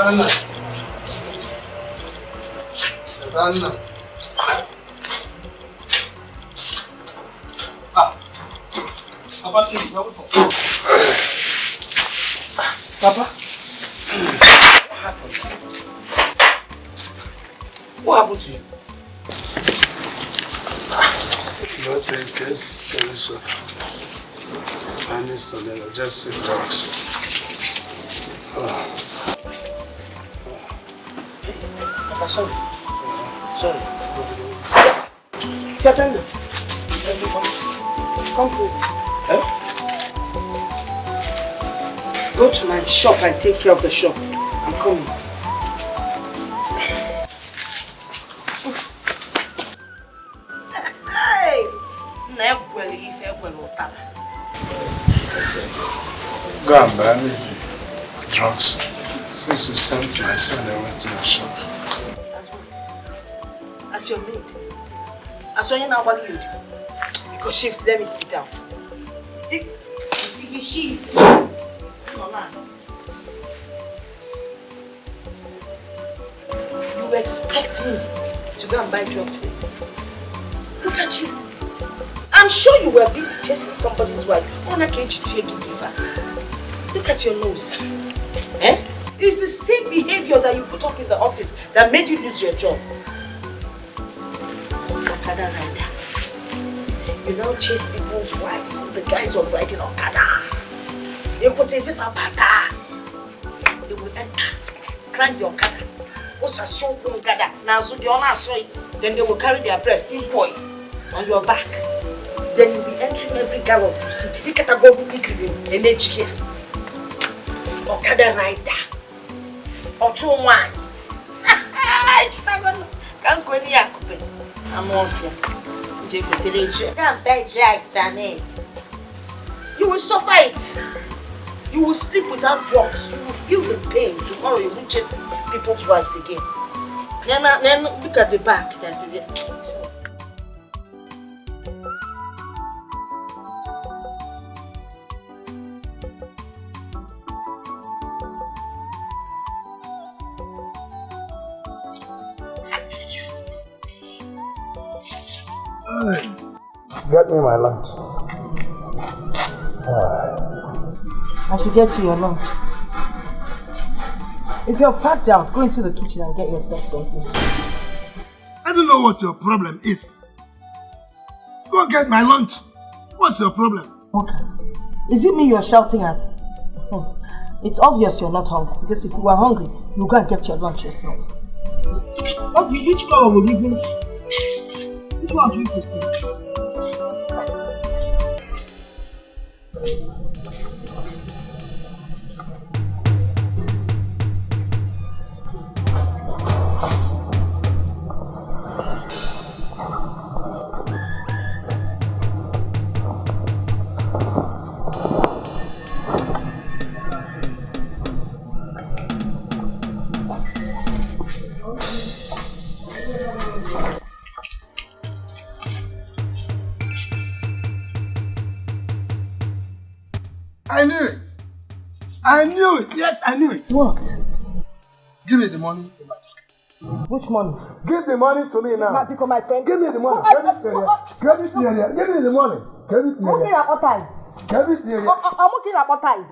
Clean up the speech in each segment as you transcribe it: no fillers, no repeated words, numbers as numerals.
Papa? What happened to you? Nothing, case, Alicia. I need something, just sit drugs. Papa, sorry. Sorry. Certainly. Come closer. Huh? Go to my shop and take care of the shop. I'm coming. Go and buy me the drugs. Since you sent my son away to your shop. As what? As your maid? As when you know what you do? You go shift, let me sit down. You shift. You expect me to go and buy drugs for you? Look at you. I'm sure you were busy chasing somebody's wife. Look at your nose. Eh? It's the same behavior that you put up in the office that made you lose your job. Okada rider. You now chase people's wives in the guise of riding Okada. They will say, they will enter, climb your Okada. Then they will carry their breast, in boy, on your back. Then you'll be entering every gallop you see. You can't go eating in Nigeria. Okada rider. Ocho one. Can't go near. I'm off here. Can't beg you, you will suffer it. You will sleep without drugs. You will feel the pain. Tomorrow you will chase people's wives again. Then look at the back. Get me my lunch. I should get you your lunch. If you're fagged out, go into the kitchen and get yourself something. I don't know what your problem is. Go get my lunch. What's your problem? Okay. Is it me you're shouting at? It's obvious you're not hungry, because if you were hungry, you go and get your lunch yourself. Okay, which color will you bring? Which one do you prefer? I knew it. I knew it. Yes, I knew it. What? Give me the money. Which money? Give the money to me now. My friend. Give me the money. Give it to you. Give me the money. Give it to you. Give it to you. I'm looking at what time.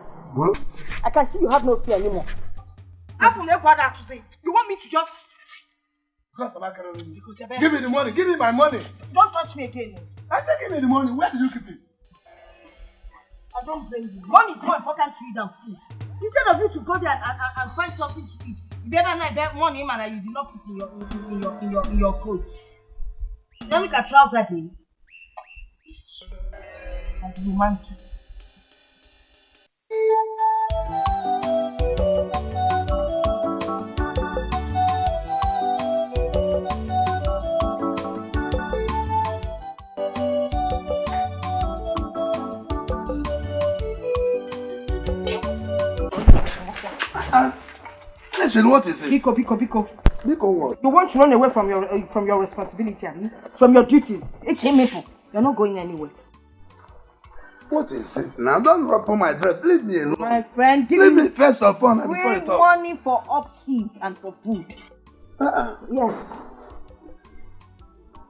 I can see you have no fear anymore. You want me to just... Give me the money. Give me my money. Don't touch me again. I said give me the money. Where did you keep it? I don't blame you. Money is more important to you than food. Instead of you to go there and find something to eat, you better not bet money man that you did not put in your coat. Then look at trouser day. And you man too. Listen, what is it? Pico. Pico what? You want to run away from your responsibility, from your duties. You're not going anywhere. What is it now? Don't rub on my dress. Leave me alone. My friend, leave me first of all before you talk. Money for upkeep and for food. Yes.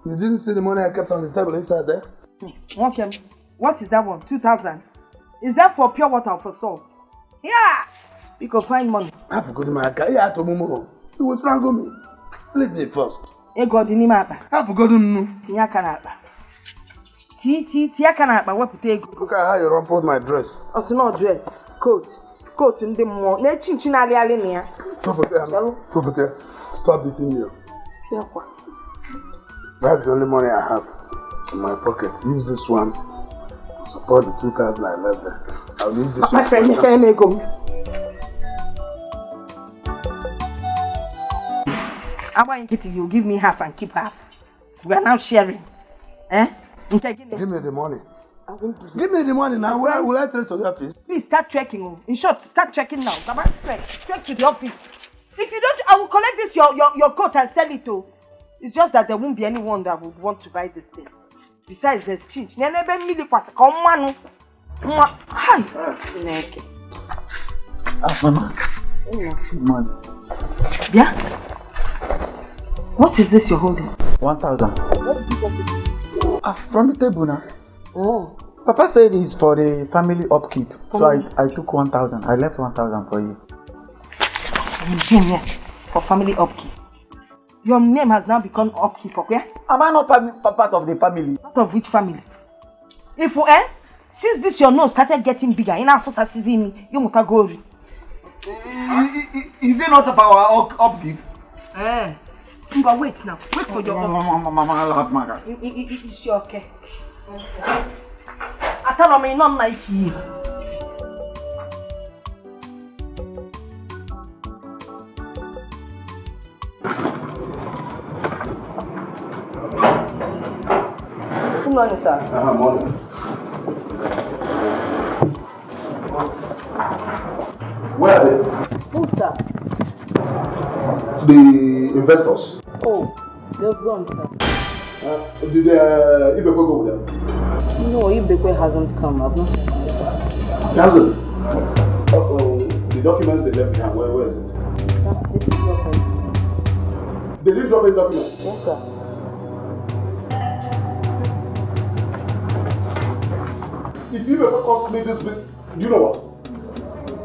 You didn't see the money I kept on the table inside there? Okay. What is that one? 2,000. Is that for pure water or for salt? Yeah. We can find money. I forgot my car. You will strangle me. Leave me first. I forgot no. Look at how you rumpled my dress. Also no dress. Coat in the more. Let's chinchina alinea. Stop beating me. That's the only money I have in my pocket. Use this one to support the 2,000 I left there. I'll use this one. My friend, you can't make them. I want you to give me half and keep half. We are now sharing. Give me the money. Give me the money now. Where will I trade to the office? Please start trekking. In short, start trekking now. Trek to the office. If you don't, I will collect this your coat and sell it to. It's just that there won't be anyone that would want to buy this thing. Besides, there's change. Money. Yeah? What is this you're holding? 1,000. What did you get it? From the table now. Oh. Papa said it's for the family upkeep. So I took 1,000. I left 1,000 for you. Here, for family upkeep. Your name has now become upkeep, okay? Am I not part of the family? Part of which family? If since this your nose started getting bigger, enough for seeing me, you must go. Is it not about our upkeep? But wait now. Wait for your Mama. It's okay. I tell me not like you. Good morning, sir. Morning. Where are they? Who, sir? The investors. Oh, they've gone, sir. Did Ibekwe go with them? No, Ibekwe hasn't come. I've not seen him. He hasn't? The documents they left behind, where is it? They didn't drop any documents? Yes, sir. If you ever cost me this business, you know what?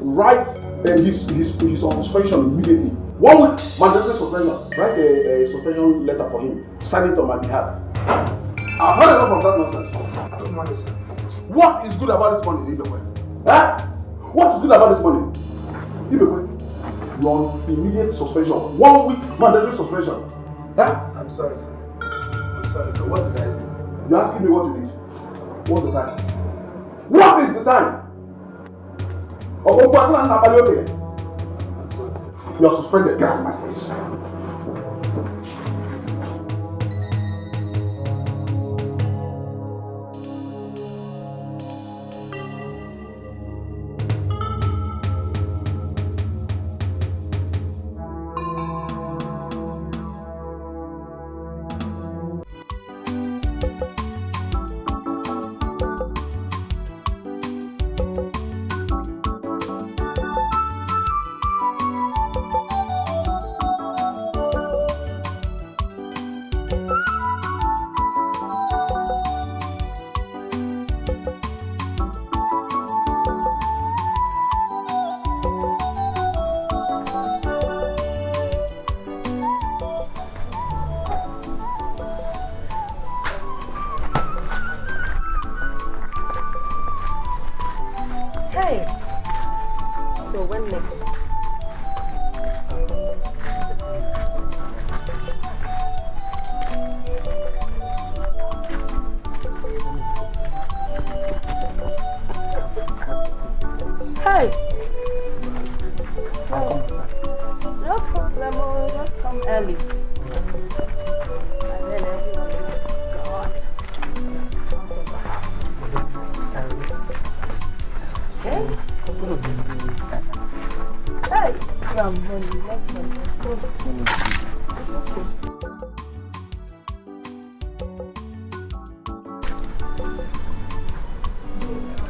Write his on suspension immediately. 1 week mandatory suspension. Write a suspension letter for him. Sign it on my behalf. I've heard enough of that nonsense. Good money, sir. What is good about this money, Ibekwe? What is good about this money? Ibekwe, you're on immediate suspension. 1 week mandatory suspension. I'm sorry, sir. What did I do? You're asking me what you did. What's the time? What is the time? I'm sorry, sir. You're suspended. Get out of my face.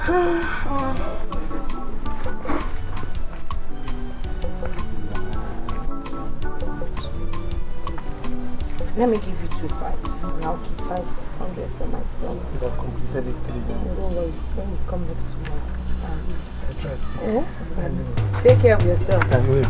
Let me give you 2,500 and I'll keep 500 for myself. You have completed it 3 days. Don't worry, when you come next tomorrow. I tried. Take care of yourself. I will.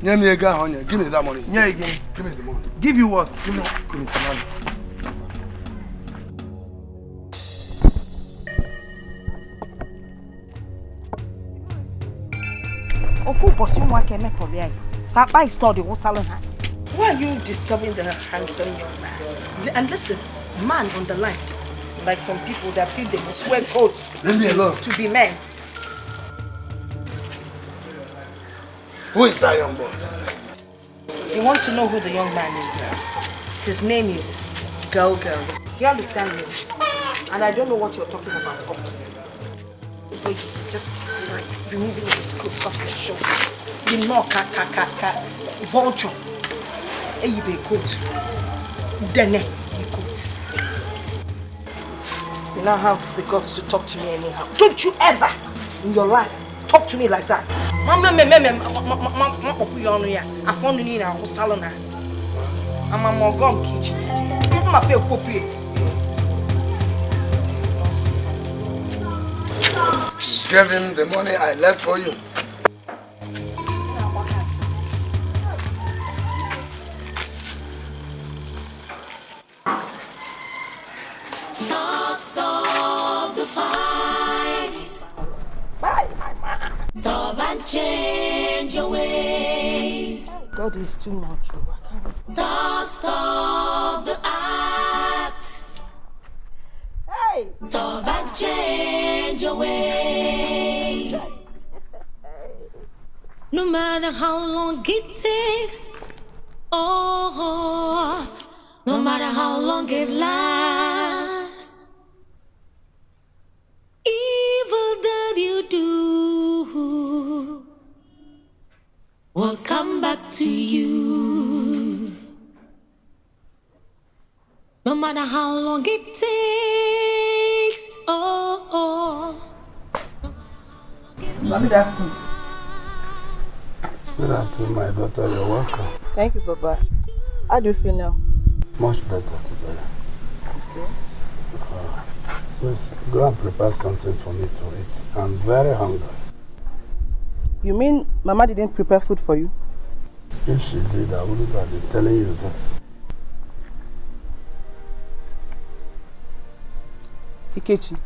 Give me a gun, give me that money. Yeah, again. Give me the money. Give you what? Give me the money. Why are you disturbing the handsome young man? And listen, man on the line. Like some people that feel they must wear coats to be men. Who is that young boy? You want to know who the young man is? His name is Girl. You understand me? And I don't know what you're talking about. Okay. But just like removing his coat off your shoulder. You know, vulture. Hey, you be coat. Dene, you coat. You now have the guts to talk to me anyhow. Don't you ever in your life talk to me like that. I found you in a salon. I'm a Morgan kitchen. I feel poppy. Give him the money I left for you. Stop the fight. Bye, my man. Stop and change your ways. God is too much. Stop the act. Hey! Stop and change your ways. No matter how long it takes, oh, no matter how long it lasts, evil that you do will come back to you. No matter how long it takes, oh. Good afternoon. Good afternoon, my daughter. You're welcome. Thank you, Papa. How do you feel now? Much better today. Okay. Please go and prepare something for me to eat. I'm very hungry. You mean Mama didn't prepare food for you? If she did, I wouldn't have been telling you this. Ikechi,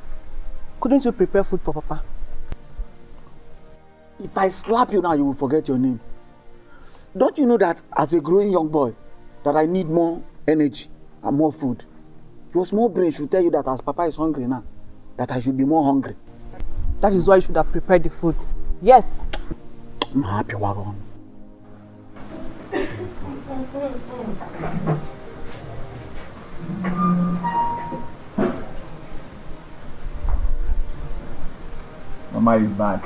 couldn't you prepare food for Papa? If I slap you now, you will forget your name. Don't you know that as a growing young boy, that I need more energy and more food? Your small brain should tell you that as Papa is hungry now, that I should be more hungry. That is why you should have prepared the food. Yes. I'm happy, Wagon. Mama is back.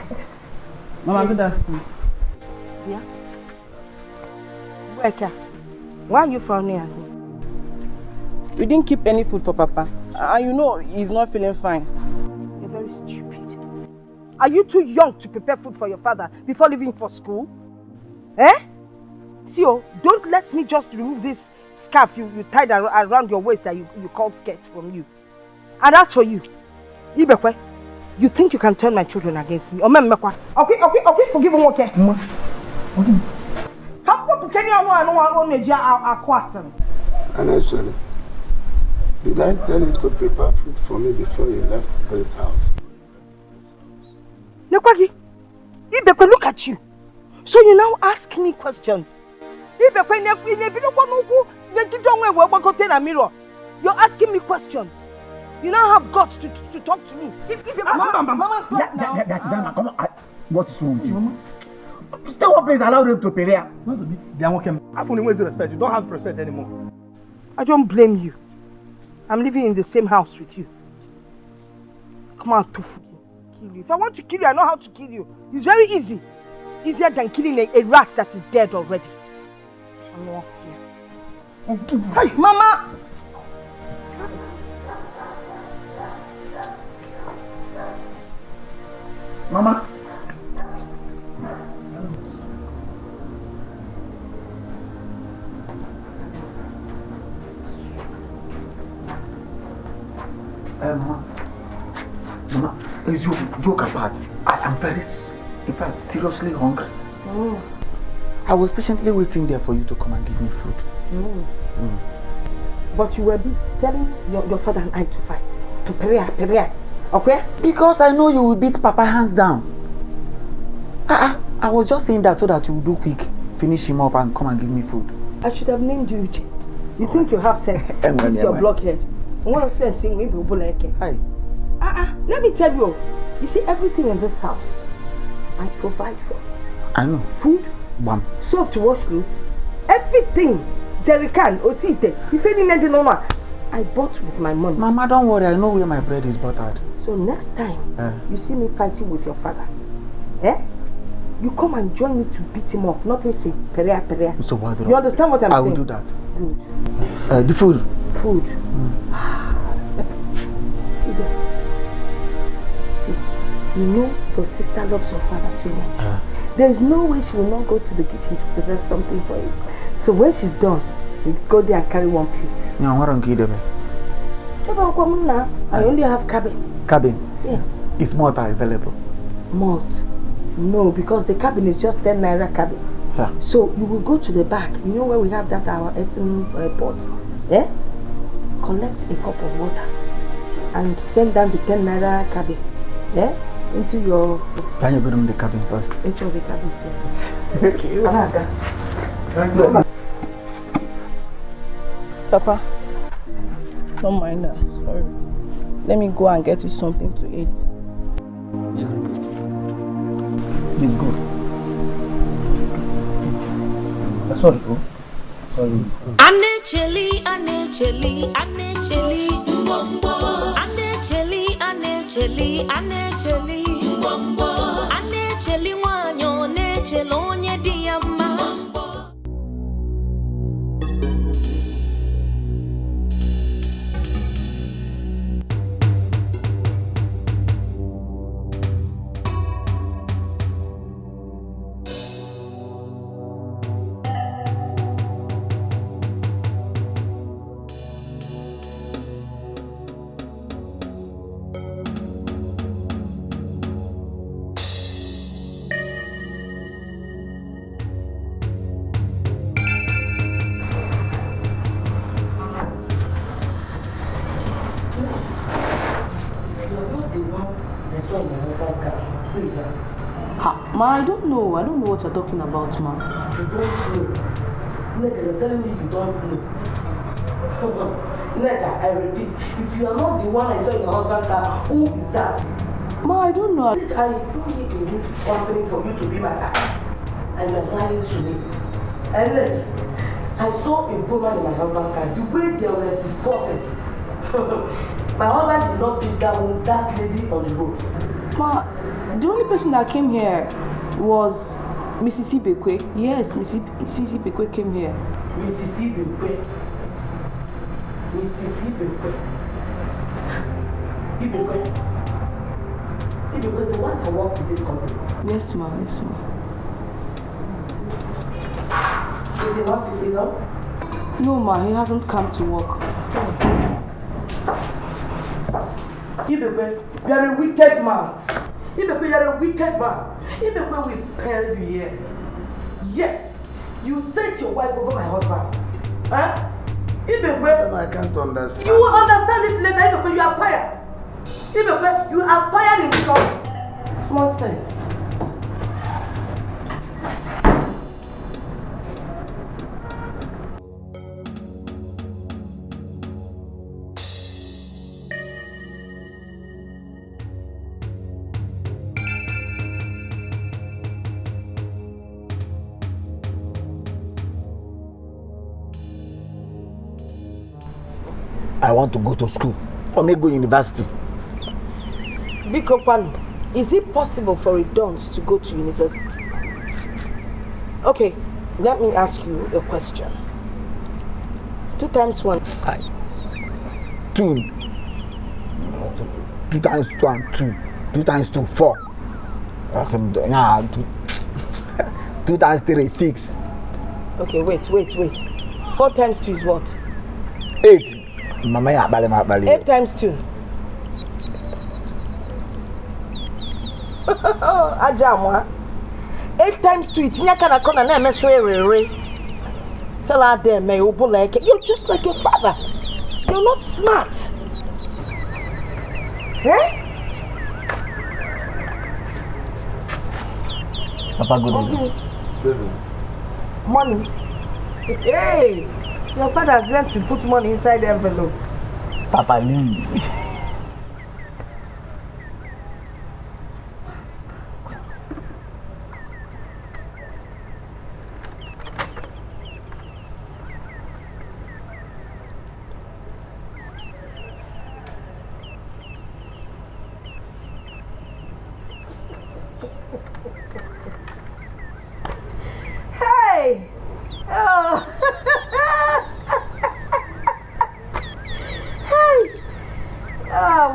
Mama, good afternoon. Yeah? Why are you frowning at me? We didn't keep any food for Papa. And you know he's not feeling fine. You're very stupid. Are you too young to prepare food for your father before leaving for school? Eh? See, don't let me just remove this scarf you tied around your waist that you called skirt from you. And as for you, Ibekwe, you think you can turn my children against me? Okay, forgive me, okay? And actually, did I tell you to prepare food for me before you left this house? Nekwagi, Ibekwe, look at you. So you now ask me questions. You're asking me questions. You now have guts to talk to me. Mama, that is Anna. Come on. What is wrong with you? Stay one place, allow them to pay there. They are working. I only waste respect. You don't have respect anymore. I don't blame you. I'm living in the same house with you. Come on, to kill you. If I want to kill you, I know how to kill you. It's very easy. easier than killing a rat that is dead already. I'm not fear. Hey, Mama! Mama. Mama, is you joke apart. I am very, in fact, seriously hungry. I was patiently waiting there for you to come and give me food. But you were busy telling your father and I to fight. To Perea. Okay? Because I know you will beat Papa hands down. I was just saying that so that you will do quick, finish him up and come and give me food. I should have named you Uche. You think you have sense? This is your blockhead. What of sense in me? Hey. Let me tell you. You see, everything in this house, I provide for it. I know. Food, soap to wash clothes, everything. Jerrycan, Osite, if anything no more, I bought with my money. Mama, don't worry. I know where my bread is buttered. So next time you see me fighting with your father, you come and join me to beat him up. Nothing say Perea. So what? You understand what I'm saying? I will do that. Good. The food. Food. See there. See, you know your sister loves your father too much. There is no way she will not go to the kitchen to prepare something for you. So when she's done, you go there and carry one plate. I only have cabin. Cabin? Yes. Is malt available? Malt? No, because the cabin is just 10 naira cabin. Yeah. So you will go to the back. You know where we have that our Eton pot? Collect a cup of water and send down the 10 naira cabin. Into your... Can you go to the cabin first? Into the cabin first. Okay. Papa, don't mind her. Sorry. Let me go and get you something to eat. Yes, please. Please go. Sorry, go. Sorry. Anecheli, wanyo nechelo onye diyama. Ma, I don't know what you're talking about, ma. You don't know. Nega, you're telling me you don't know. Nega, I repeat, if you are not the one I saw in your husband's car, who is that? Ma, I don't know. I employ you in this company for you to be my guy. And you're lying to me. And then, I saw a woman in my husband's car. The way they were discussing. My husband did not pick that lady on the road. Ma, the only person that came here was Mrs. Ibekwe. Yes, Mrs. Ibekwe came here. Mrs. Ibekwe. Ibekwe, the one that works with this company. Yes, ma. Is he not visible? No, ma, he hasn't come to work. Ibekwe, you are a wicked man. Ibekwe, you are a wicked man. Ibekwe will pay you here. Yet, you set your wife over my husband. Huh? Ibekwe, I can't understand. You will understand it later. Ibekwe, you are fired. Ibekwe, you are fired in this office. Nonsense. I want to go to school or maybe go university. Biko Kwanu, is it possible for a Dons to go to university? Okay, let me ask you a question. 2 times 1. 2. 2 times 1, 2. 2 times 2, 4. That's 2 times 3, 6. Okay, wait. 4 times 2 is what? 8. Mama, ya bali. 8 times 2. Ajamwa. 8 times 2. Itinya kana kona na emeswe. Fell out there, man. You're just like your father. You're not smart. Eh? Papa, good evening. Money. Hey, your father has learned to put money inside the envelope. Papa, leave.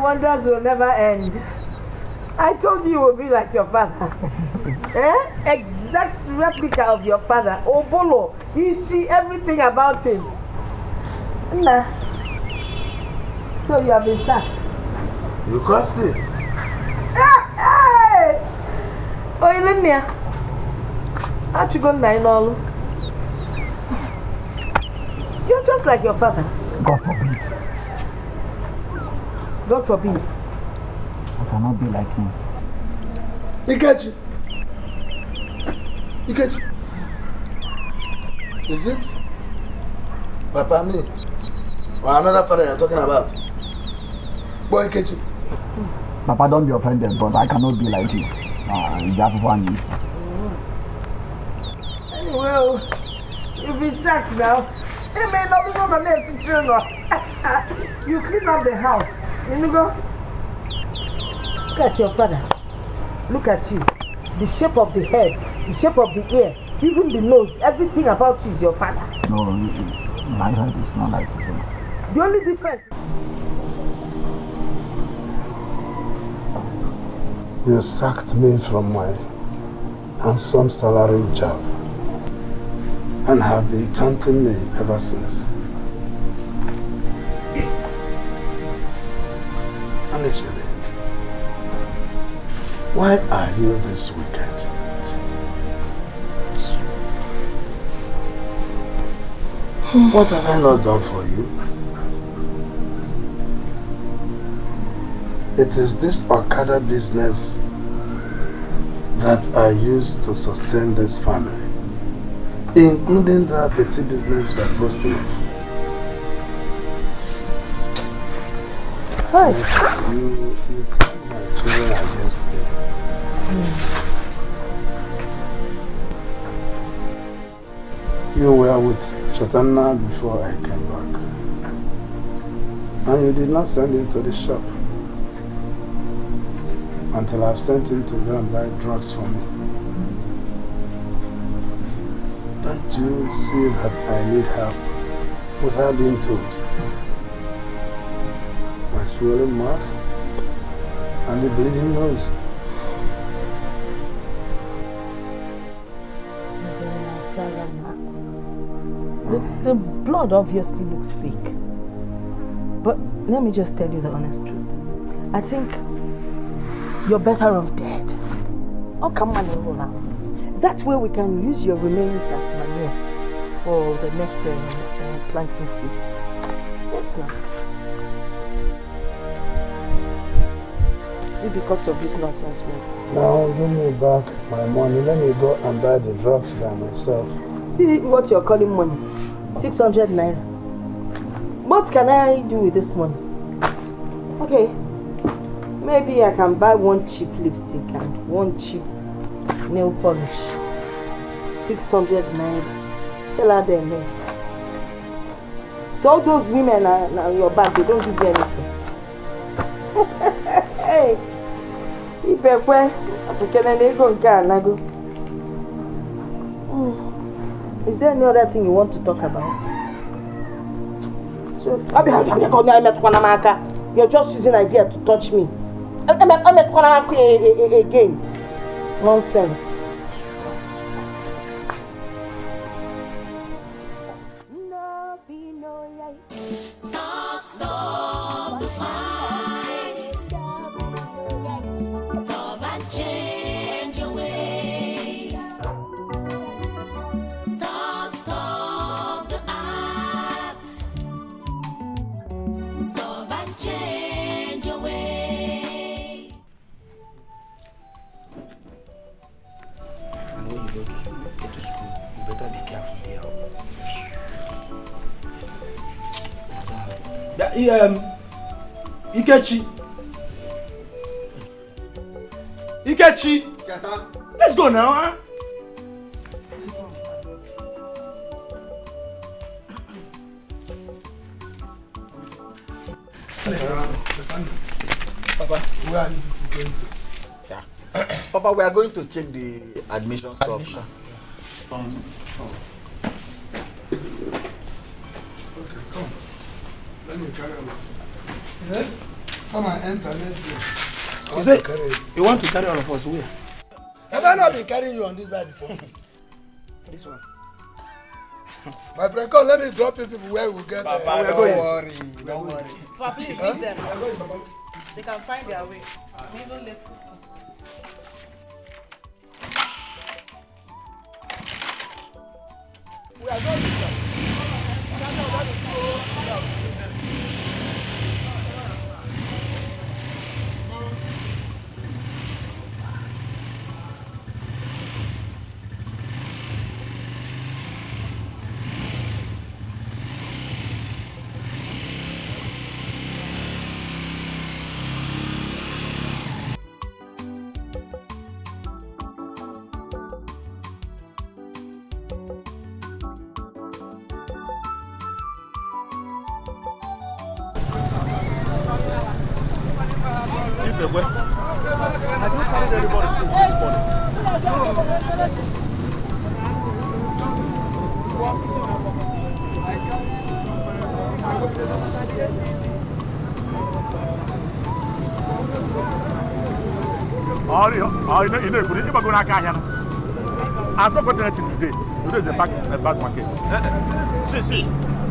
Wonders will never end. I told you will be like your father. Exact replica of your father. Obolo, you see everything about him. Nah. So you have been sacked. You caused it. Hey! Oh, Ilenia. Aren't you going to know? You're just like your father. God forbid. God forbid. I cannot be like him. Ikechi. Is it Papa me or another father you're talking about? Boy Ikechi. Papa, don't be offended, but I cannot be like you. Well, you'll be sacked now. Hey man, don't be on the left. You clean up the house. You go. Look at your father. Look at you. The shape of the head, the shape of the ear, even the nose, everything about you is your father. No, my head is not like him. The only difference. You sacked me from my handsome salary job and have been taunting me ever since. Honestly, why are you this wicked? What have I not done for you? It is this Okada business that I use to sustain this family, including that petty business you are boasting of. Hi. You turned my children against me. You were with Chaitanya before I came back. And you did not send him to the shop until I've sent him to go and buy drugs for me. Don't you see that I need help without being told? My swollen mouth and the bleeding nose. The blood obviously looks fake. But let me just tell you the honest truth. I think you're better off dead. Oh, come on, now. That way we can use your remains as manure for the next planting season. Yes, now. Is it because of this nonsense, man? Now give me back my money. Let me go and buy the drugs by myself. See what you're calling money. 600 naira. What can I do with this money? Okay. Maybe I can buy one cheap lipstick and one cheap nail polish. 600 naira. Tell her there, man. So all those women are your back, they don't give you anything. Hey! Is there any other thing you want to talk about? So, you're just using idea to touch me. Again. Nonsense. Stop the fight. Stop and change your ways. Stop the act. Stop and change your ways. And when you go to school, you better be careful there. Ikechi! Let's go now, huh? Papa, where are you going to? Yeah. Papa, we are going to check the admission stuff. Okay, come. Let me carry on. Is it? Come and enter, let's go. Is it? You want to carry all of us where? Have I not been carrying you on this bike before? This one. My friend, come, let me drop you people where we will get there. Papa, don't worry. Don't worry. Papa, please leave them. They can find their way. We don't let this go. We are going to Have you carried anybody since this morning? I'm not going to today. Today is a back market. See,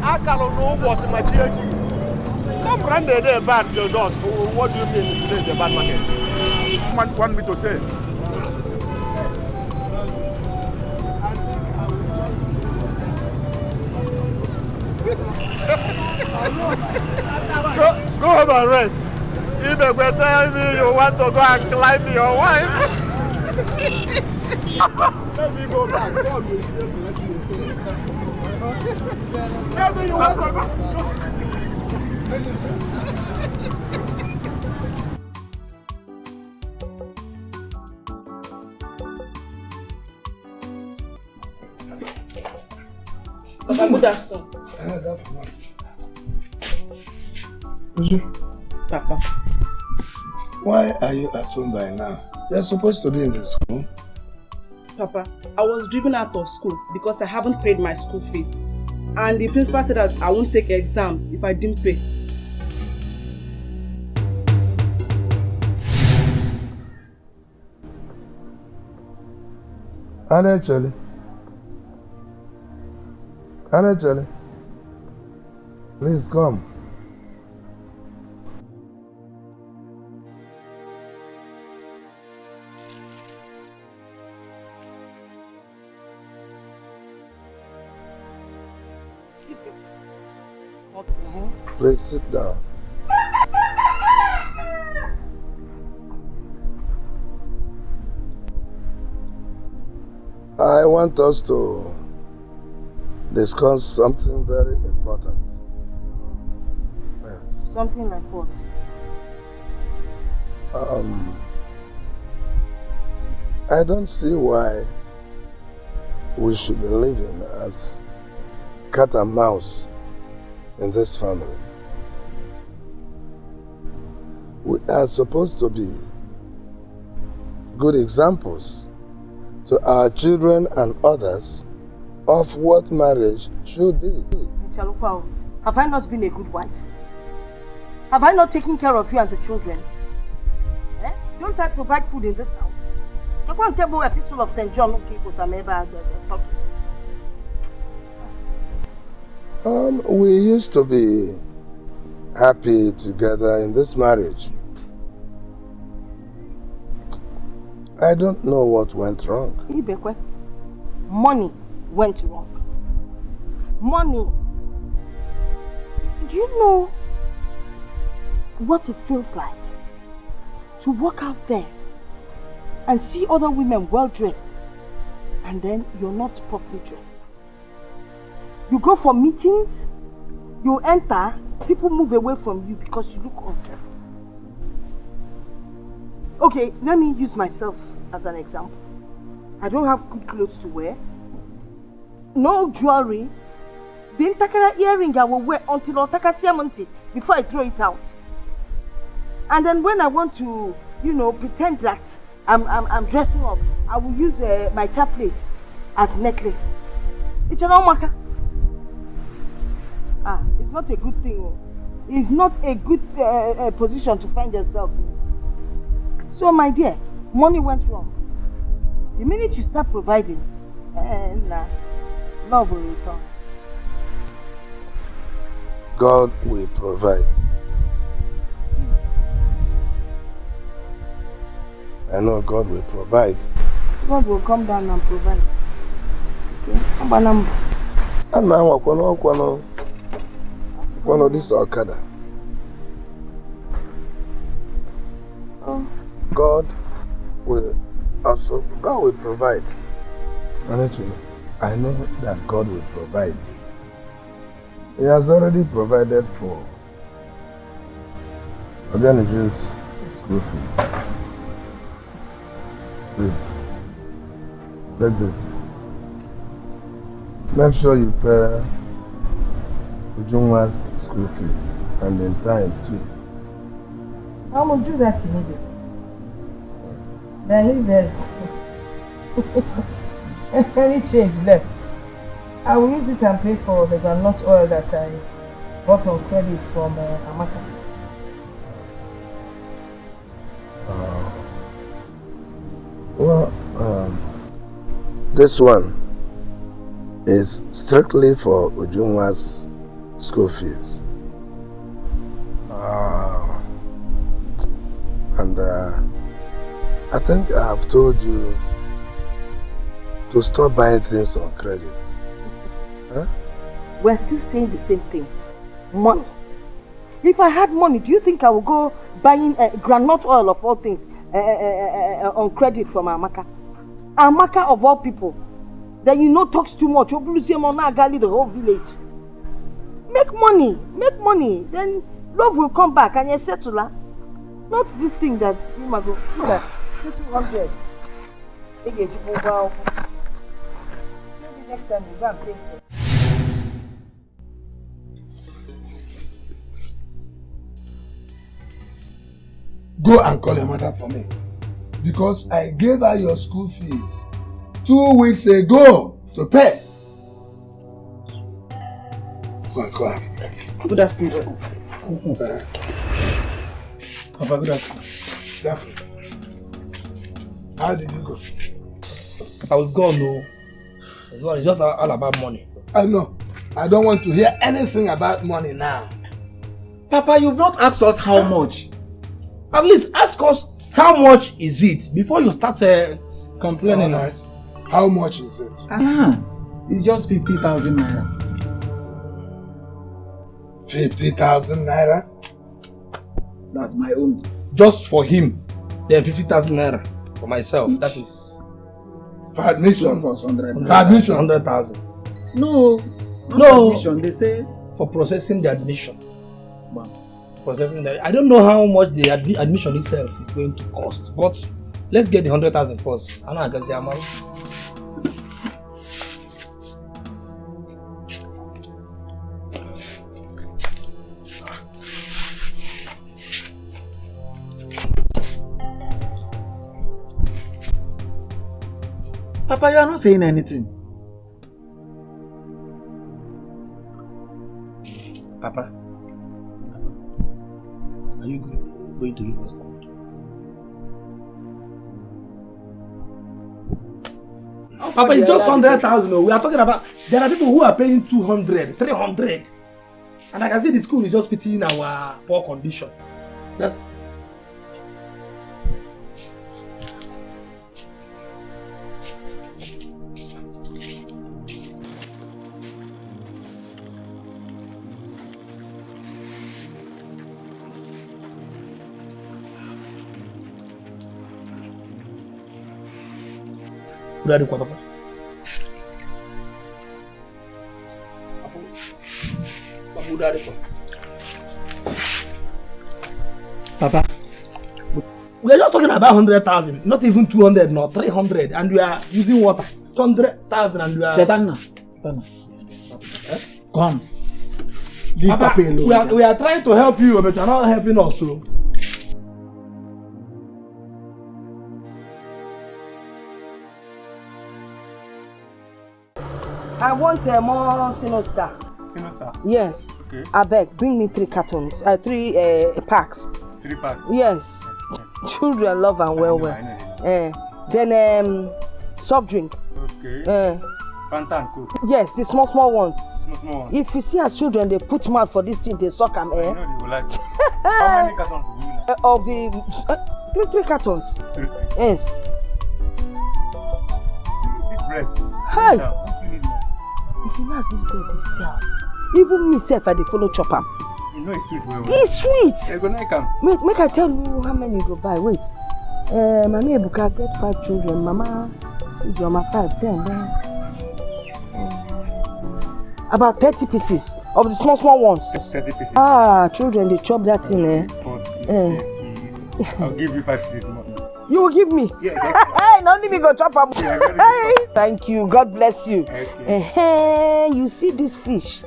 I cannot know what's in my GRG. Come run the bad doors. What do you mean today is a bad market? Want me to say? Go home and rest. If they were telling me you want to go and climb your wife, let me go back. Tell me you want to go. Papa, good afternoon. That's fine. Papa. Why are you at home by now? You're supposed to be in the school. Papa, I was driven out of school because I haven't paid my school fees. And the principal said that I won't take exams if I didn't pay. Actually, please come. Please sit down. I want us to discuss something very important. Yes. Something like what? I don't see why we should be living as cat and mouse in this family. We are supposed to be good examples to our children and others of what marriage should be. Chalukwa, have I not been a good wife? Have I not taken care of you and the children? Eh? Don't I provide food in this house? You can't tell me a epistle of St. John people some ever talking. We used to be happy together in this marriage. I don't know what went wrong. Ibekwe, money went wrong. Money. Do you know what it feels like to walk out there and see other women well dressed and then you're not properly dressed? You go for meetings, you enter, people move away from you because you look unkempt. Okay, let me use myself as an example. I don't have good clothes to wear, no jewelry. The entire earring I will wear until Otaka before I throw it out. And then when I want to, pretend that I'm dressing up, I will use my chaplet as necklace. It's an omaka. It's not a good thing. It's not a good position to find yourself in. So my dear, money went wrong. The minute you start providing, love will return. God will provide. I know God will provide. God will come down and provide. Okay? And now, one of this Okada. God will provide. Honestly, I know that God will provide. He has already provided for Virginity's school fees. Please, take this. Make sure you pay Ujunwa's school fees and in time too. I will do that immediately. Then if there's any change left, I will use it and pay for the groundnut oil that I bought on credit from Amaka. This one is strictly for Ujunwa's school fees. I think I have told you to stop buying things on credit. Huh? We're still saying the same thing. Money. If I had money, do you think I would go buying groundnut oil of all things on credit from Amaka? Amaka of all people. Then talks too much. You'll lose the whole village. Make money. Then love will come back and you settle her. Not this thing that you might go. Look at 200. Maybe next time we go and play it. Go and call your mother for me. Because I gave her your school fees 2 weeks ago to pay. Go and call her for me. Good afternoon. Papa, good afternoon. Good afternoon. How did you go? I was gone, no. It's just all about money. I know. I don't want to hear anything about money now. Papa, you've not asked us how much. At least ask us how much is it before you start complaining. All right. How much is it? It's just 50,000 naira. 50,000 naira? That's my own. Just for him. Then 50,000 naira for myself. That is for admission. For 100. For admission. 100,000. No. No. Admission. They say for processing the admission. Wow. Processing the. I don't know how much the admission itself is going to cost, but let's get the 100,000 first. I know I can say amount. Papa, you are not saying anything. Papa, are you going to give us that? Papa, it's just 100,000. We are talking about, there are people who are paying 200, 300. And I can see the school is just pitying our poor condition. That's... Udah ada kuat apa? Papa udah ada kuat. Papa, we are just talking about 100,000, not even 200, not 300, and we are using water. 200,000 and we are... Cetana. Come. Leave Papa, Papa alone. we are trying to help you, but you are not helping us. So. I want more Sinostar. Sinostar? Yes. Okay. I beg, bring me 3 cartons, 3 packs. 3 packs? Yes. Children love and well. Then soft drink. Okay. Fanta and Coke? Yes, the small ones. Small ones. If you see as children, they put mouth for this thing, they suck them. I know they will like it. How many cartons do you like? Of the 3 cartons. 3. Yes. This bread. Hi. What do you need more? If you ask this bread, they sell. Even me self, I dey follow chop am. You know it's sweet well. It's sweet. I go like am. Wait, make I tell you how many you go buy. Wait. Mama Ebuka get 5 children. Mama Ijoma 5, 10. About 30 pieces of the small ones. 30 pieces. Ah, children, they chop that thing, eh? 40 I'll give you 5 pieces more. You will give me? Yeah. Hey, not let me go chop am. Yeah, thank you. God bless you. Okay. You see this fish?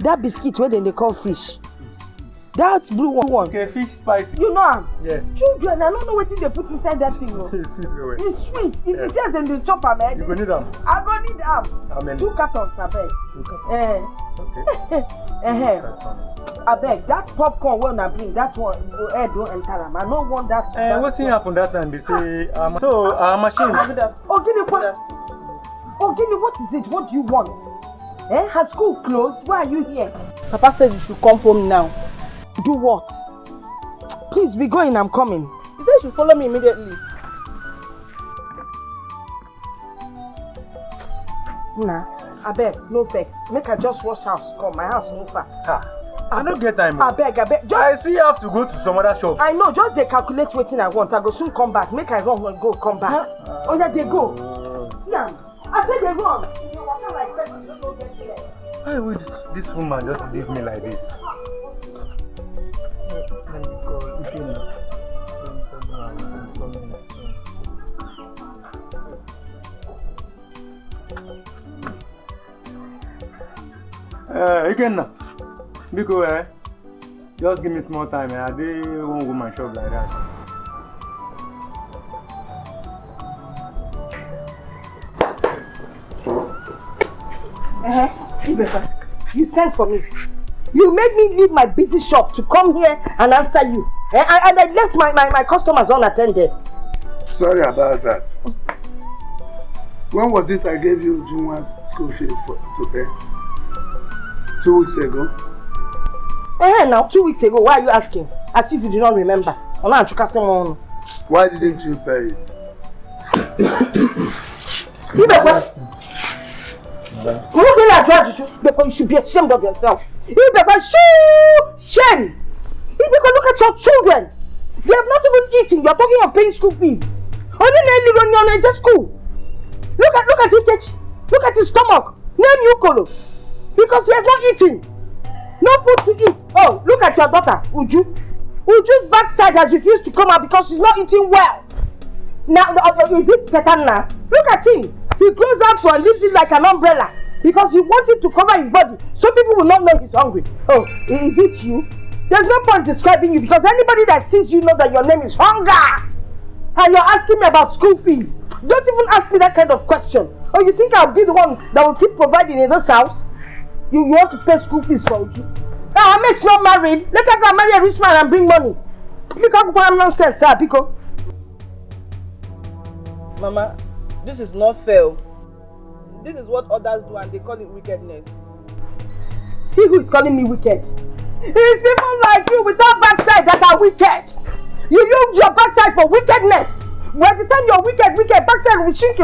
That biscuit where they call fish. That's blue one. Okay, fish spicy. You know am? Yeah. Children, I don't know what they put inside that thing. No. It's sweet well. It's sweet. If you see us, then they chop am. You go need them. I go need am. How many? 2 cartons, I beg. 2 cartons. Okay. I beg, that popcorn when I bring, that one, don't enter them. I don't want that. What's happened that time? They say, so our machine. Oh, Guinea, what? Oh, Guinea, what is it? What do you want? Has school closed? Why are you here? Papa said you should come home now. Do what? Please be going, I'm coming. He said you should follow me immediately. Nah, I beg, no vex. Make I just rush house. Come, my house no far. I don't get time. I beg. Just... I see you have to go to some other shop. I know, just they calculate waiting I want. I go soon come back. Make I run and go, come back. Oh yeah, they go. See am. I said they run. You walk like person, you don't get there. Why would this woman just leave me like this? Let me go. Again now. Because just give me small time. I won't go my shop like that. You sent for me. You made me leave my busy shop to come here and answer you. And I left my customers unattended. Sorry about that. When was it I gave you Junwa's school fees to pay? 2 weeks ago? Now 2 weeks ago, why are you asking? As if you do not remember. Why didn't you pay it? You should be ashamed of yourself. Shame! Look at your children. They have not even eaten. You are talking of paying school fees. Only just school. Look at Ikechi. Look at his stomach. Name Yukolo. Because he has not eaten. No food to eat. Oh, look at your daughter, Uju. Uju's backside has refused to come out because she's not eating well. Now, is it Tetana? Look at him. He grows up and leaves it like an umbrella because he wants it to cover his body so people will not know he's hungry. Oh, is it you? There's no point describing you because anybody that sees you know that your name is Hunger. And you're asking me about school fees. Don't even ask me that kind of question. Oh, you think I'll be the one that will keep providing in this house? You want to pay school fees for you? Our mate's not married. Let her go and marry a rich man and bring money. You can't go on nonsense, sir, Pico. Mama, this is not fair. This is what others do and they call it wickedness. See who is calling me wicked? It is people like you without backside that are wicked. You use your backside for wickedness. By the time you're wicked, backside will shrink.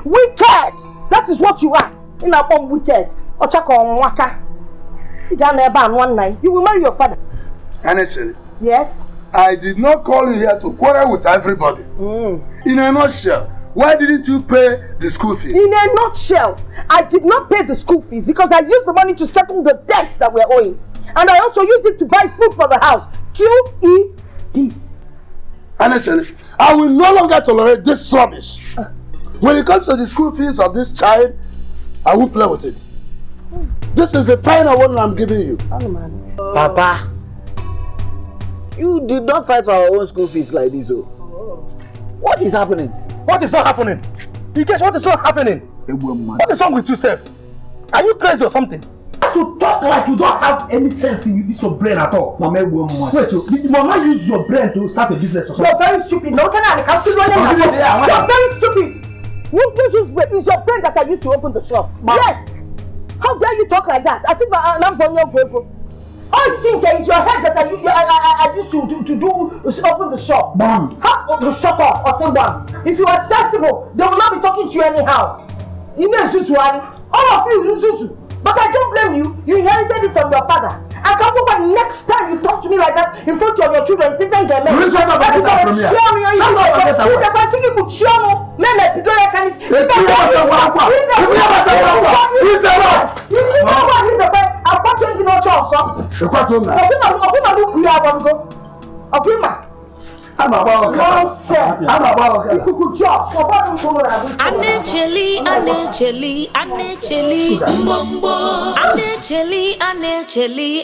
Wicked! That is what you are. In our home, wicked. Ochako Mwaka. You will marry your father. Honestly, yes? I did not call you here to quarrel with everybody. In a nutshell, why didn't you pay the school fees? In a nutshell, I did not pay the school fees because I used the money to settle the debts that we're owing. And I also used it to buy food for the house. QED. Honestly, I will no longer tolerate this rubbish. When it comes to the school fees of this child, I won't play with it. This is the final one I'm giving you. Papa, you did not fight for our own school fees like this. Oh. What is happening? What is not happening? You guess what is not happening? What is wrong with you, sir? Are you crazy or something? To talk like you don't have any sense in this your brain at all. Wait, did Mama use your brain to start a business or something? You're very stupid. No, you're very stupid. It's your brain that I used to open the shop. Yes. How dare you talk like that? As if I'm from your people. I think it's your head that I used to open the shop. How shut up or say bam. If you are sensible, they will not be talking to you anyhow. You know Zuzu, all of you Zuzu. But I don't blame you. You inherited it from your father. I can't go back next time you talk to me like that in front of your children. If you think they're men, shut up and get that from here. Anecheli, mbombo.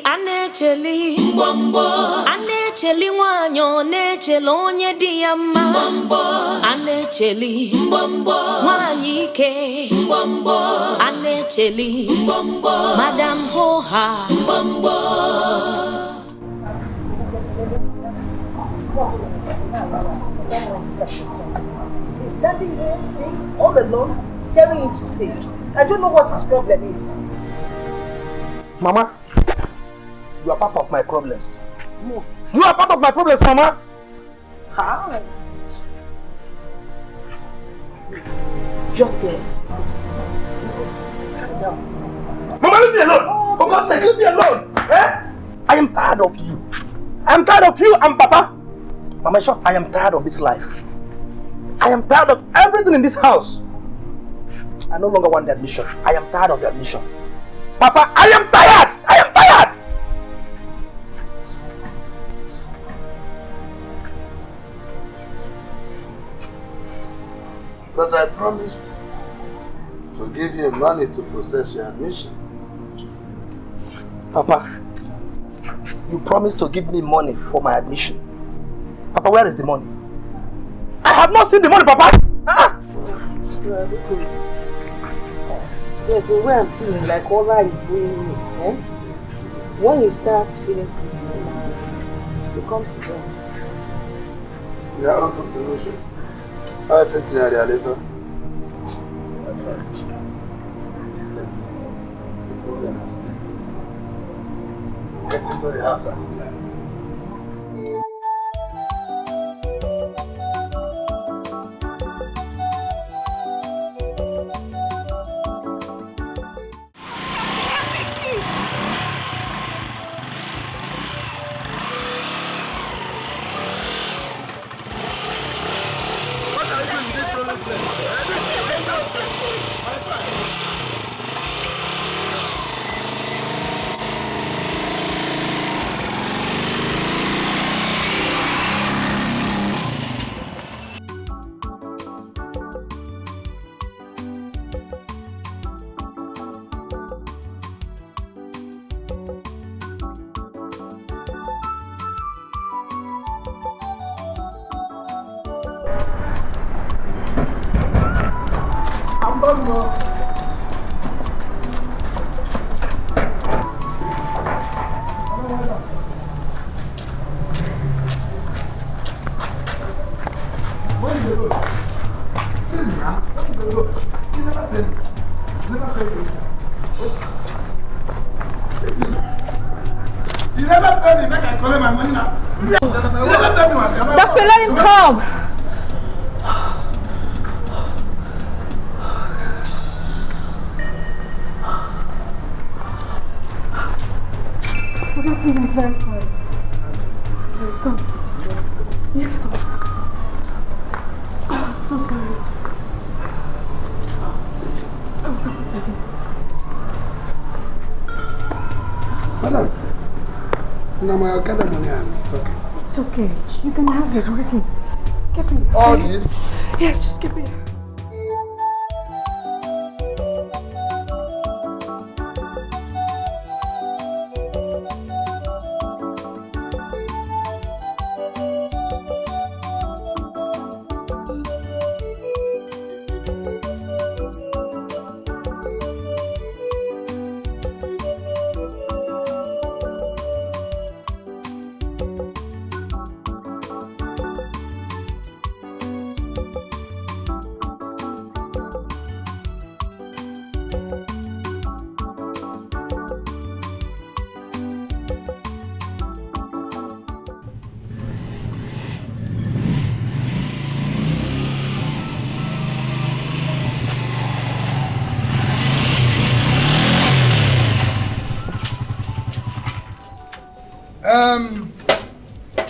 Anecheli, mbombo. Anecheli wanyo, nechelo onye diyama. Mbombo. Anecheli, mbombo. Wanyike, mbombo. Anecheli, mbombo. Madam Hoha, mbombo. He's standing here since all alone, staring into space. I don't know what his problem is. Mama, you are part of my problems. You are part of my problems, Mama. How? Just take it easy. Calm down. Mama, leave me alone. For God's sake, leave me alone. Eh? I am tired of you. I am tired of you and Papa. Mama, short, I am tired of this life. I am tired of everything in this house. I no longer want the admission. I am tired of the admission. Papa, I am tired! I am tired! But I promised to give you money to process your admission. Papa, you promised to give me money for my admission. Papa, where is the money? I have not seen the money, Papa! There's a way I'm feeling like all is going me. Eh? When you start feeling sleepy, you come to them. Yeah, I'll come to Russia. I fit in area later. My friend, it's late. Go there and sleep. Get into the house and sleep. Dr. Let him come. I'm very sorry. Come. Yes, come. I'm so sorry. Madam, now I gather money and talking. It's okay. You can have this. Okay. Keep it. All this? Yes, just keep it.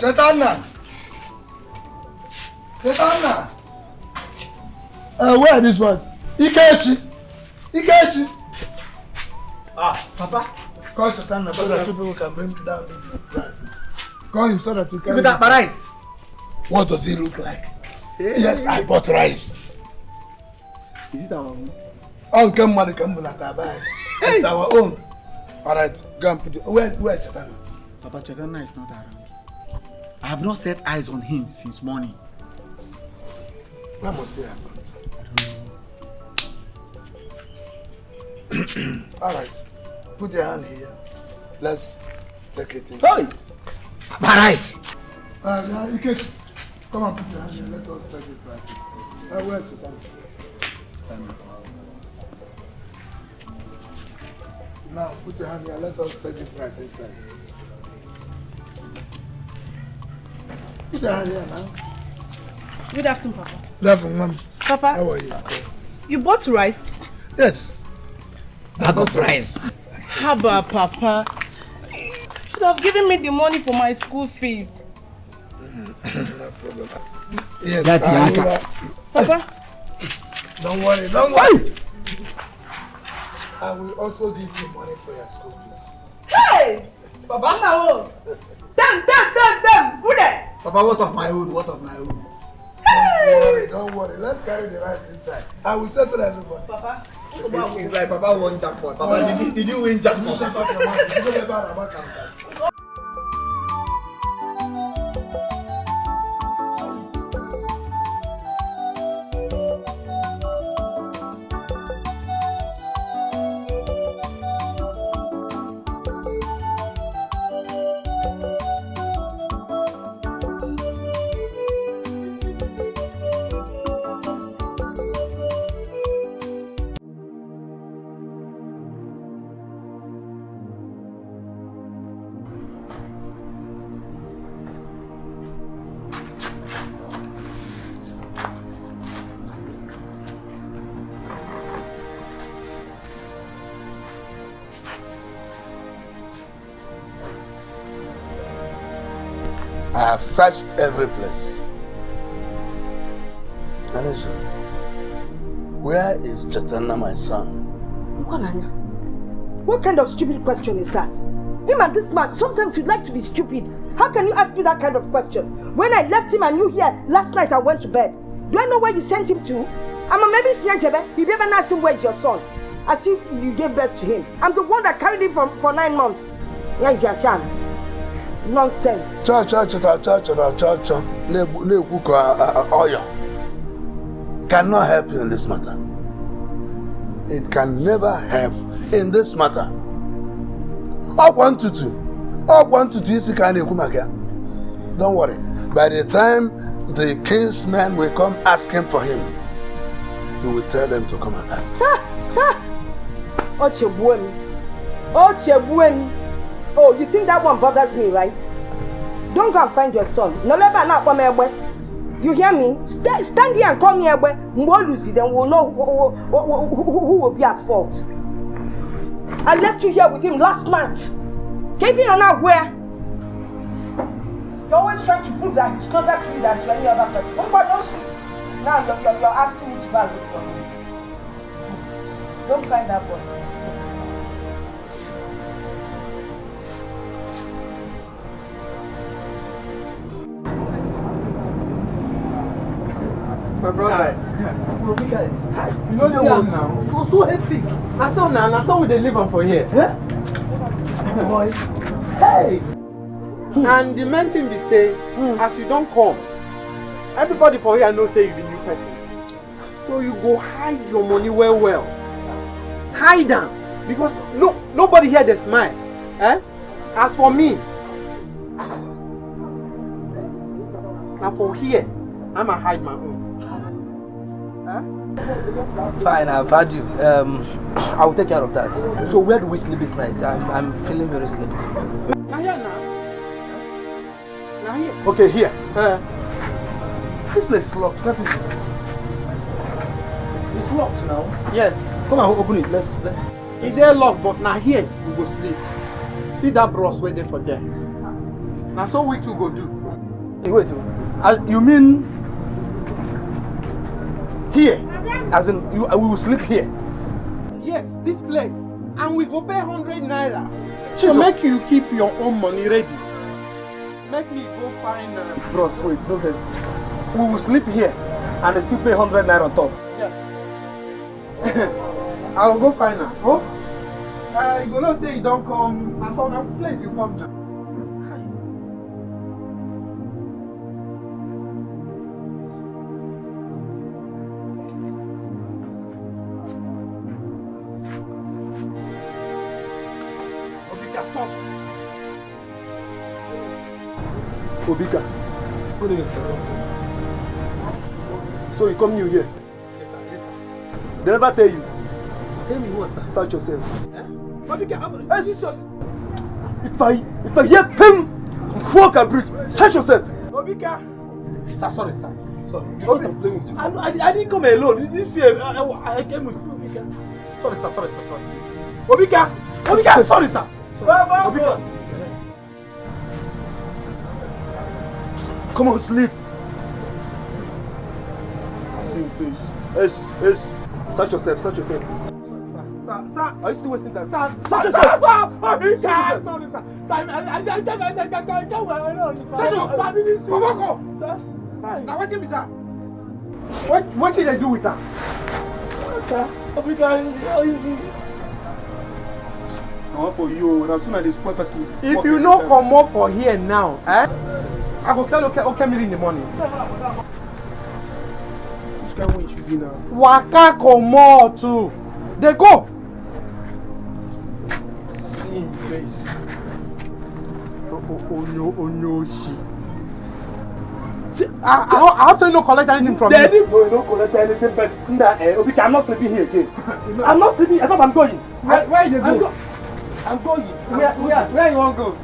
Chetana. Where are these ones? Ikechi. Ah, Papa. Call Chetana so that people can bring down this price. Call him so that you can. You got my rice. What does he look like? Yes, I bought rice. Is it our own? Uncle Madi Kambula. It's our own. Alright, go and put it. Where Chetana? Papa, Chetana is not around. I have not set eyes on him since morning. Where must he have gone to? Alright, put your hand here. Let's take it in. Hey! My rice! You can come and put your hand here. Let us take this rice. Where's it? Now, put your hand here. Let us take this rice inside. Put your hand here now. Good afternoon, Papa. Good afternoon, Mom. Papa. How are you? Yes. You bought rice? Yes. I got rice. Haba, Papa. You should have given me the money for my school fees. No problem. Yes, That's Papa. Don't worry. I will also give you money for your school fees. Hey! Papa, no. Damn. Who there? Papa, what of my own? Hey! Don't worry. Let's carry the rice inside. I will settle everybody. Papa, It's like Papa won jackpot. Papa, did you win jackpot? Shut up your mouth. You don't get bad about counter. I have searched every place. Anisha, where is Chetana, my son? Ukalanya, what kind of stupid question is that? Him and this man, sometimes you'd like to be stupid. How can you ask me that kind of question? When I left him and you here last night, I went to bed. Do I know where you sent him to? I'm maybe Sianjebe. You never asked him where is your son. As if you gave birth to him. I'm the one that carried him for 9 months. Where is your son? Nonsense. Cha. Cannot help you in this matter. it can never help in this matter. Don't worry. By the time the king's men will come asking for him, you will tell them to come and ask. Oh, you think that one bothers me, right? Don't go and find your son. You hear me? Stand here and call me Egbe. Then we'll know who will be at fault. I left you here with him last night. Where? You're always trying to prove that he's closer to you than to any other person. Now you're asking me to go and look for him. Don't find that boy. My brother. You know the one now. It was so hectic. I saw we they live on for here. Huh? Boy. Hey! And the main thing we say, as you don't come, everybody for here knows say you be new person. So you go hide your money well. Hide them. Because nobody here they smile. Eh? As for me, now for here, I'ma hide my own. Fine, I've had you. I will take care of that. So where do we sleep this night? I'm feeling very sleepy. Now here now. Now here. Okay, here. This place is locked. Can't you see? It's locked now. Yes. Come on, open it. Let's. It's there locked, but now here we go sleep. See that bros waiting for there. Now so we two go do. Hey, wait. You mean here? As in, we will sleep here? Yes, this place. And we go pay 100 naira. Jesus. So make you keep your own money ready. Make me go find... Bros, wait, no verse. We will sleep here and still pay 100 naira on top. Yes. I will go find her. Oh? You gonna say you don't come. And some other place you come now. Obika. Good evening, sir. So you come new here? Yes, sir. They never tell you. Tell me what, sir? Search yourself. Obika, If I hear film, fuck a breeze. Search yourself. Obika. Sir, sorry, sir. Sorry. You thought I'm playing with you. I didn't come alone. This year, I came with Obika. Sorry, sir. Sorry. Obika, sorry, sir. Obika. Come on, sleep. See your face. Yes. Search yourself. Sir. Are you still wasting time? Sir. Search yourself. Sorry, sir. Sir, I didn't see. Sir. Now what is that? What did they do with that? Sir, I want for you. As soon as this one person. if you no come up for here now, I go tell okay in the morning. Which kind of way should be now? Waka come out too. They go. See him face. Oh no, she. See, I actually no collect anything from you. No, you don't collect anything, but Obika, I'm not sleeping here again. I'm not sleeping. I thought I'm going. Where you go? I'm going. Where you want to go?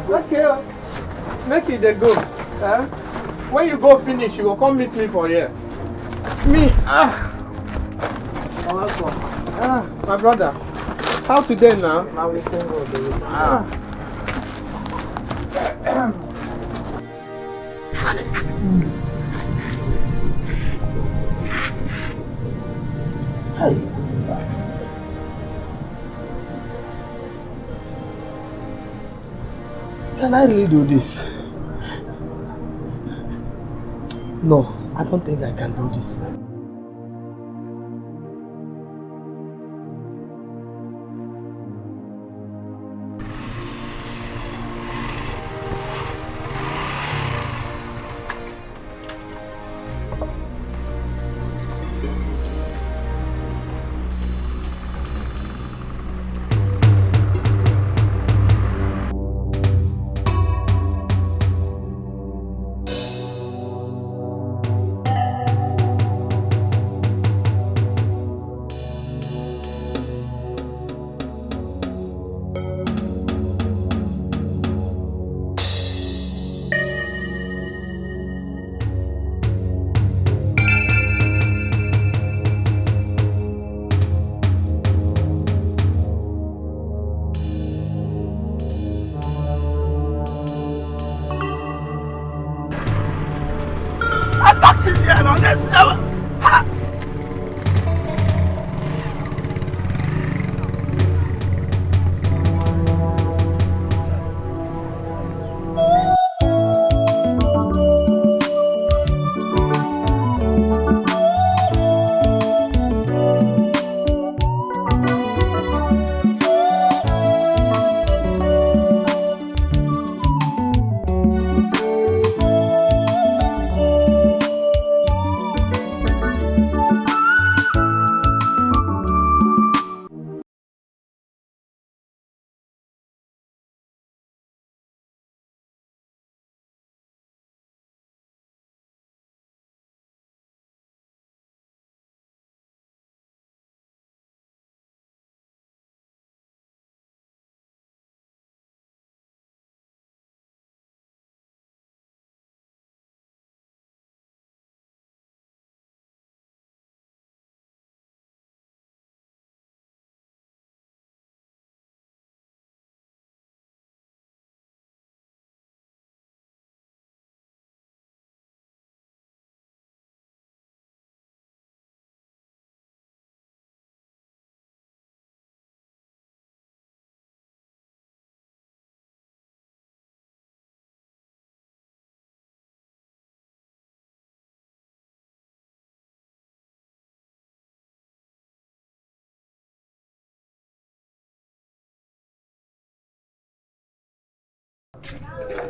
Okay, make it they go. When you go finish, you will come meet me for here. My brother. How today now? Now we can go. Hey. Can I really do this? No, I don't think I can do this.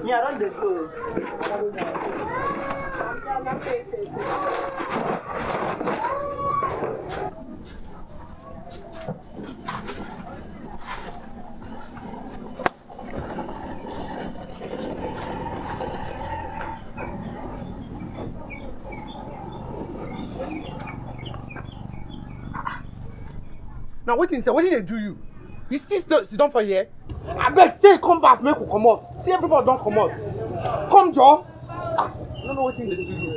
Yeah, run the go. Now what did they do you? You still sit down for here? I beg, say come back, make we come out. See everybody don't come out. Come, Joe. I don't know what thing they do you.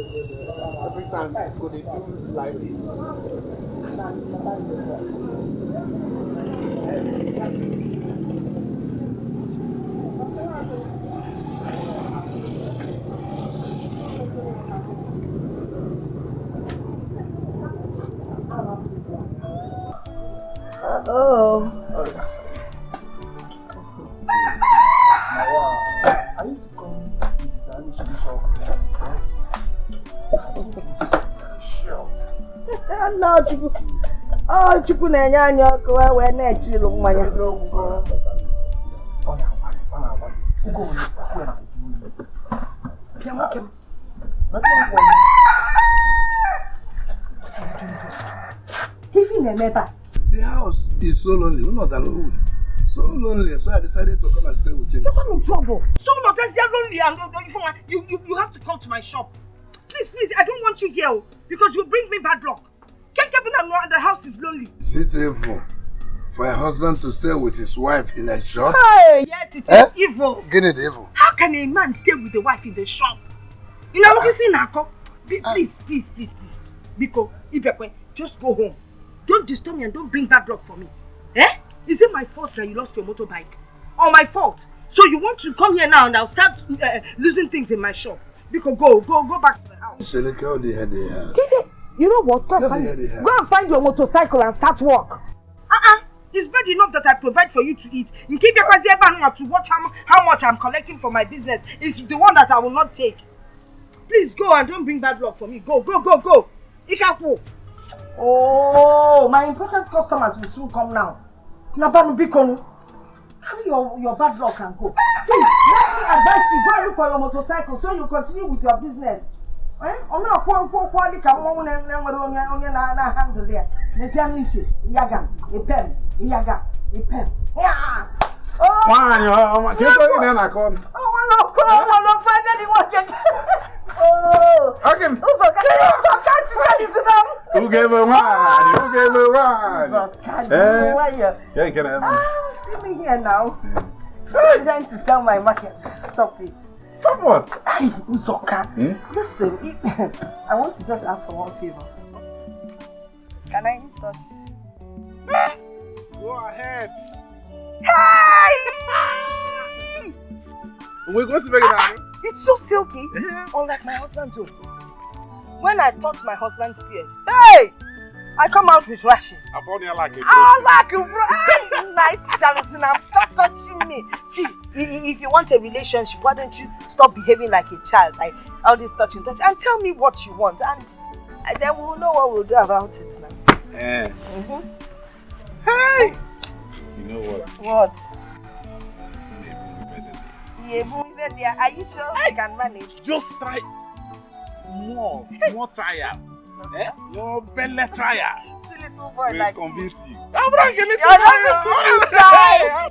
Every time go they do live. I used to call Mrs. Vanishing shop. No, Chiku. Oh, Chiku Nanya, go away, Nachi, Lumanya. The house is so lonely. We're not alone. So lonely, so I decided to come and stay with you. You're not in trouble. So not as you're lonely and you have to come to my shop. Please, I don't want you here because you bring me bad luck. Can't Kevin and know the house is lonely. Is it evil for a husband to stay with his wife in a shop? Hey, yes, it is evil. Get it evil. How can a man stay with the wife in the shop? You know what you think, please. Biko, Ibekwe, just go home. Don't disturb me and don't bring bad luck for me. Is it my fault that you lost your motorbike? Or my fault? So you want to come here now and I'll start losing things in my shop? Biko, go back to the house. You know what? Go and find your motorcycle and start work. It's bad enough that I provide for you to eat. In case you ever want to watch how much I'm collecting for my business, it's the one that I will not take. Please go and don't bring bad luck for me. Go. Ikapu. Oh, my important customers will soon come now. Nabanu Bikonu, how your bad luck can go. See, let me advise you, go and look for your motorcycle so you continue with your business. Who gave her wine? See me here now. So I'm trying to sell my market. Stop it. Stop what? Uzoka. Listen, I want to just ask for one favor. Can I touch? Go ahead. Hey! We're going to make it. It's so silky. Unlike my husband's own. When I touch my husband's beard, hey! I come out with rashes. I like it. Night, Charleston, stop touching me. See, if you want a relationship, why don't you stop behaving like a child? Like all this touch, and tell me what you want, and then we'll know what we'll do about it now. Eh. Hey! You know what? What? Are you sure I can manage? Just try small trial. Eh? No belly trial. See little boy will like convince you. I'm not getting you shy.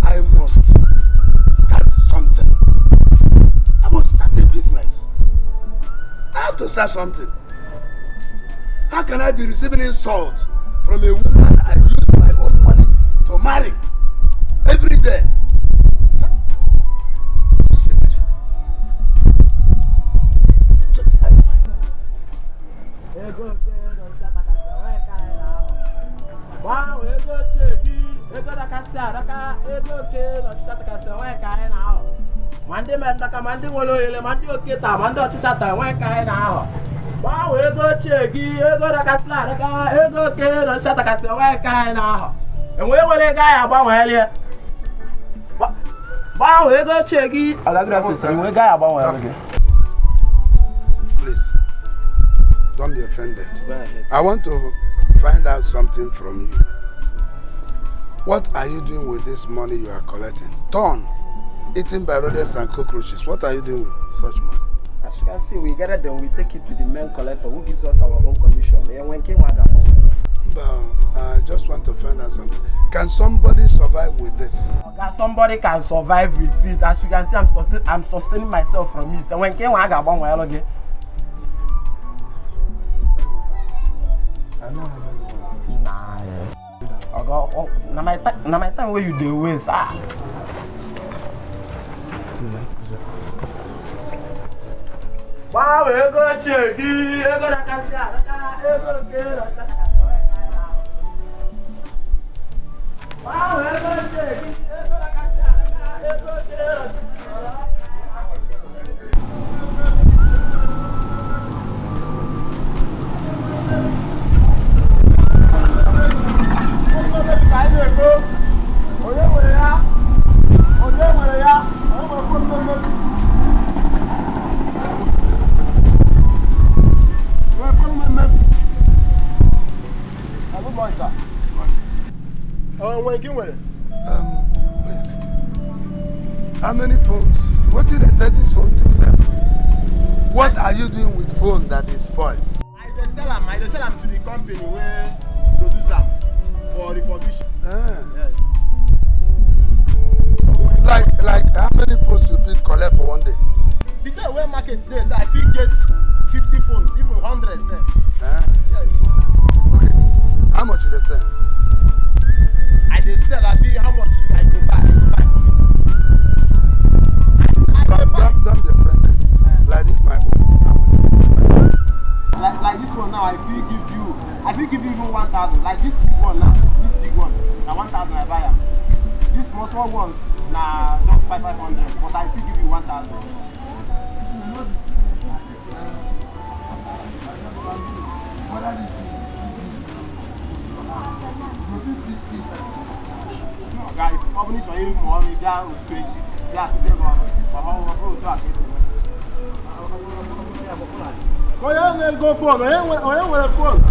I must start something. I must start a business. I have to start something. How can I be receiving insult from a woman I use my own money to marry every day? Just imagine. Mandi mendaka mandi wolo yele mandi okita mandi ochichata wenka na ho. Ba we go chegi ego dakasla daka ego ke no chata kase wenka na ho. Enwe wele ga ya gba wele. Ba we go chegi alagra to say we ga ya gba wele. Please, don't be offended. I want to find out something from you. What are you doing with this money you are collecting? Torn, eaten by rodents and cockroaches. What are you doing with such money? As you can see, we gather them, we take it to the main collector who gives us our own commission. I just want to find out something. Can somebody survive with this? Somebody can survive with it. As you can see, I'm sustaining myself from it. And when came I got one while again. Nah, my time where you do waste. Wow, we go check. We go to Cassia. We go get. Wow, we go check. We go to Cassia. We go get. Please. How many phones? What did I tell this phone to sell? What are you doing with phone that is spoiled? I sell them to the company where produce them for refurbishment. Yes. Okay. Like how many phones you fit collect for one day? The day where market days, I fit get 50 phones, even 100 sef. Yes. Okay. How much did they sell? I dey sell, I be how much I go buy. Don't be offended. Like this my own. How much? Like this one now, I feel give you even 1,000. Like this big one now, now 1,000 I buy am. These small ones, now just 500, but I feel give you 1,000. Guys, company to even more me down with crazy. Yeah, to them on. Go phone. I ain't with a phone.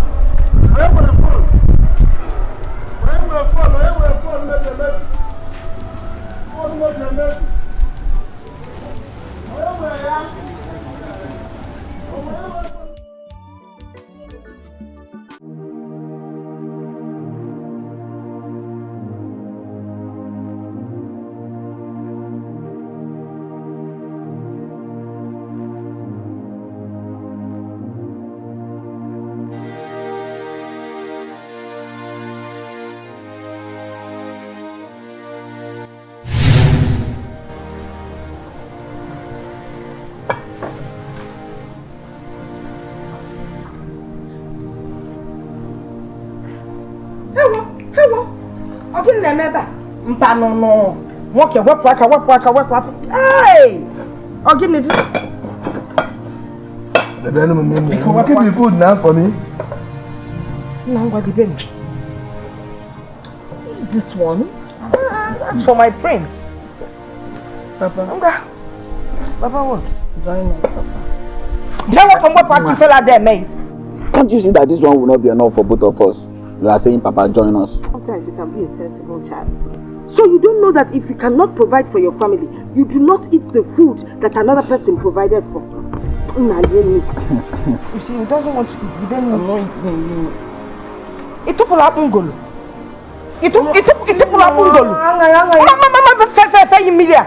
remember? No. Walk your work. Hey! Oh, give me this. Give me food now for me. Now what the baby? Who's this one? That's for my prince. Papa. Papa what? Join us, Papa. Can't you see that this one will not be enough for both of us? You are saying, Papa, join us. Sometimes you can be a sensible child. So you don't know that if you cannot provide for your family, you do not eat the food that another person provided for. You see, he doesn't want to give any. Itu pula ungolo. Itu pula ungolo. Mama, fe Emilia.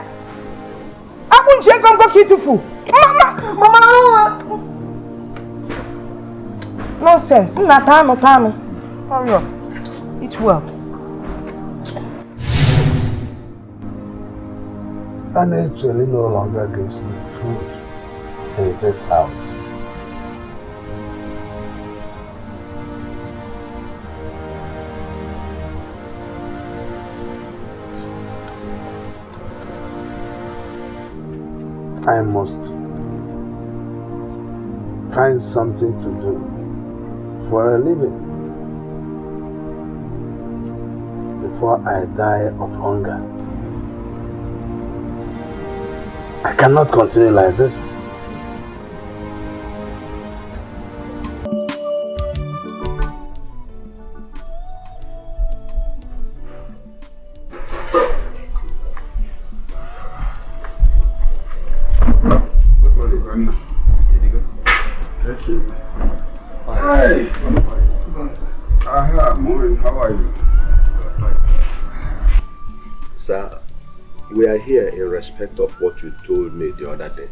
Abun je gongo kitufu. Mama. Nonsense. Natano. Hurry up. Eat well. And actually no longer gives me food in this house. I must find something to do for a living before I die of hunger. I cannot continue like this. How are you? Sir, we are here in respect of what you told me the other day.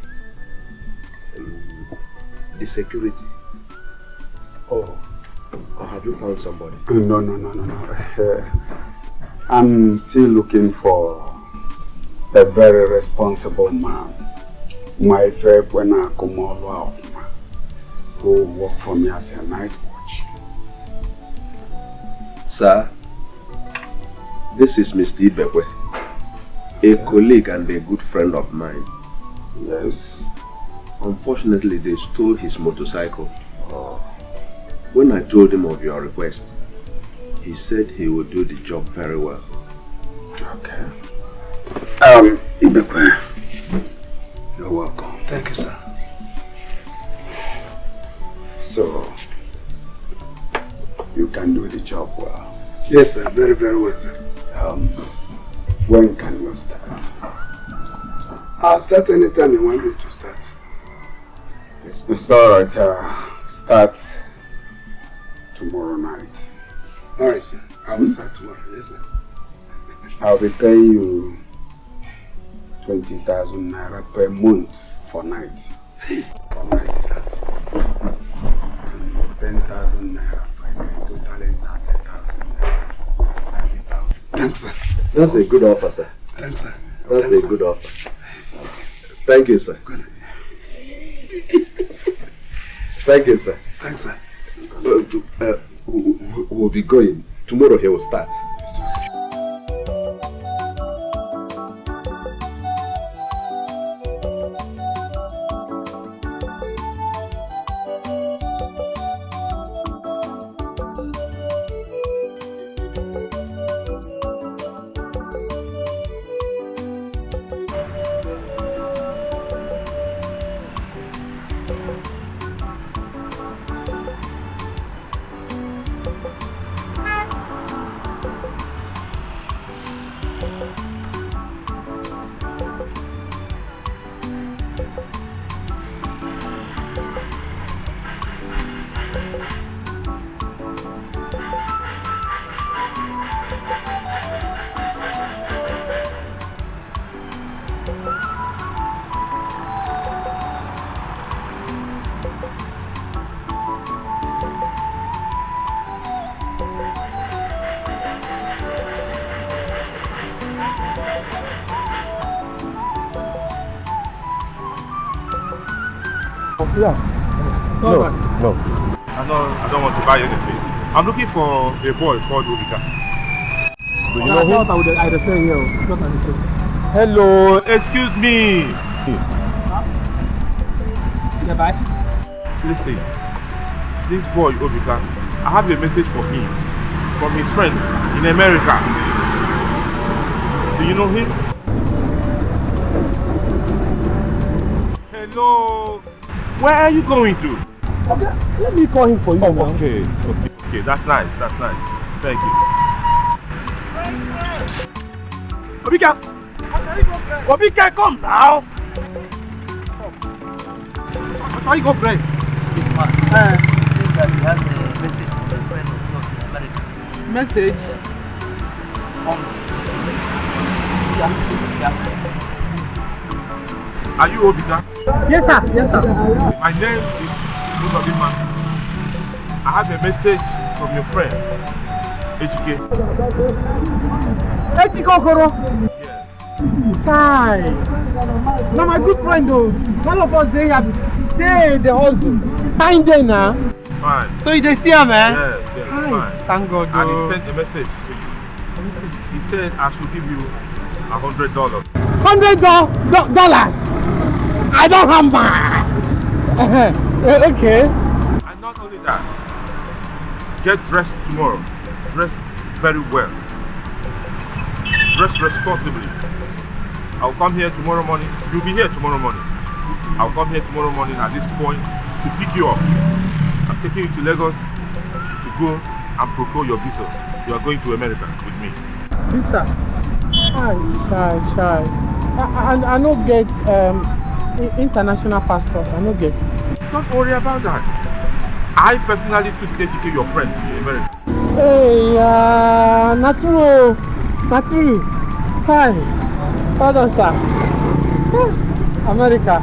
The security. Oh. Or have you found somebody? No. I'm still looking for a very responsible man. My friend when I come over, who will work for me as a night watch. Sir, this is Mr. Ibekwe, a colleague and a good friend of mine. Yes. Unfortunately, they stole his motorcycle. When I told him of your request, he said he would do the job very well. Okay. Ibekwe, you're welcome. Thank you, sir. So, you can do the job well. Yes, sir. Very, very well, sir. When can you start? I'll start anytime you want me to start. It's alright. Start tomorrow night. Alright, sir. I will start tomorrow. Yes, sir. I'll be paying you 20,000 naira per month for night. For night, sir. 10,000 naira for night. Totally 30,000 naira. 30,000. Thanks, sir. That's a good offer, sir. Thanks, sir. That's a good offer. Thank you, sir. Good. Thank you, sir. Thanks, sir. We'll be going. Tomorrow he will start. Yeah. No. I don't want to buy anything. I'm looking for a boy called Obika. Do you know him? Hello, excuse me. Listen, this boy Obika, I have a message for him from his friend in America. Do you know him? Hello, where are you going to? Okay, let me call him for you now. Okay, that's nice, Thank you. Obika, come now. How you go, friend? This man says that he has a message from a friend of yours in America. Message? Are you Obika? Yes, sir. My name is Philmond. I have a message from your friend, HK. Okoro? Yes. Chai. Now my good friend though. All of us they have the hustle. Fine day now. It's fine. So you dey see him, man? Yes, it's fine. Thank God. And he sent a message to you. He said I should give you $100. $100? I don't have mine. Okay. And not only that, get dressed tomorrow. Dress very well. Dress responsibly. I'll come here tomorrow morning. You'll be here tomorrow morning. I'll come here tomorrow morning at this point to pick you up. I'm taking you to Lagos to go and procure your visa. You are going to America with me. Visa? Shy. I no get international passport. I no get. Don't worry about that. I personally took HK, your friend, to America. Hey, not true. Hi. Hold on, sir. America.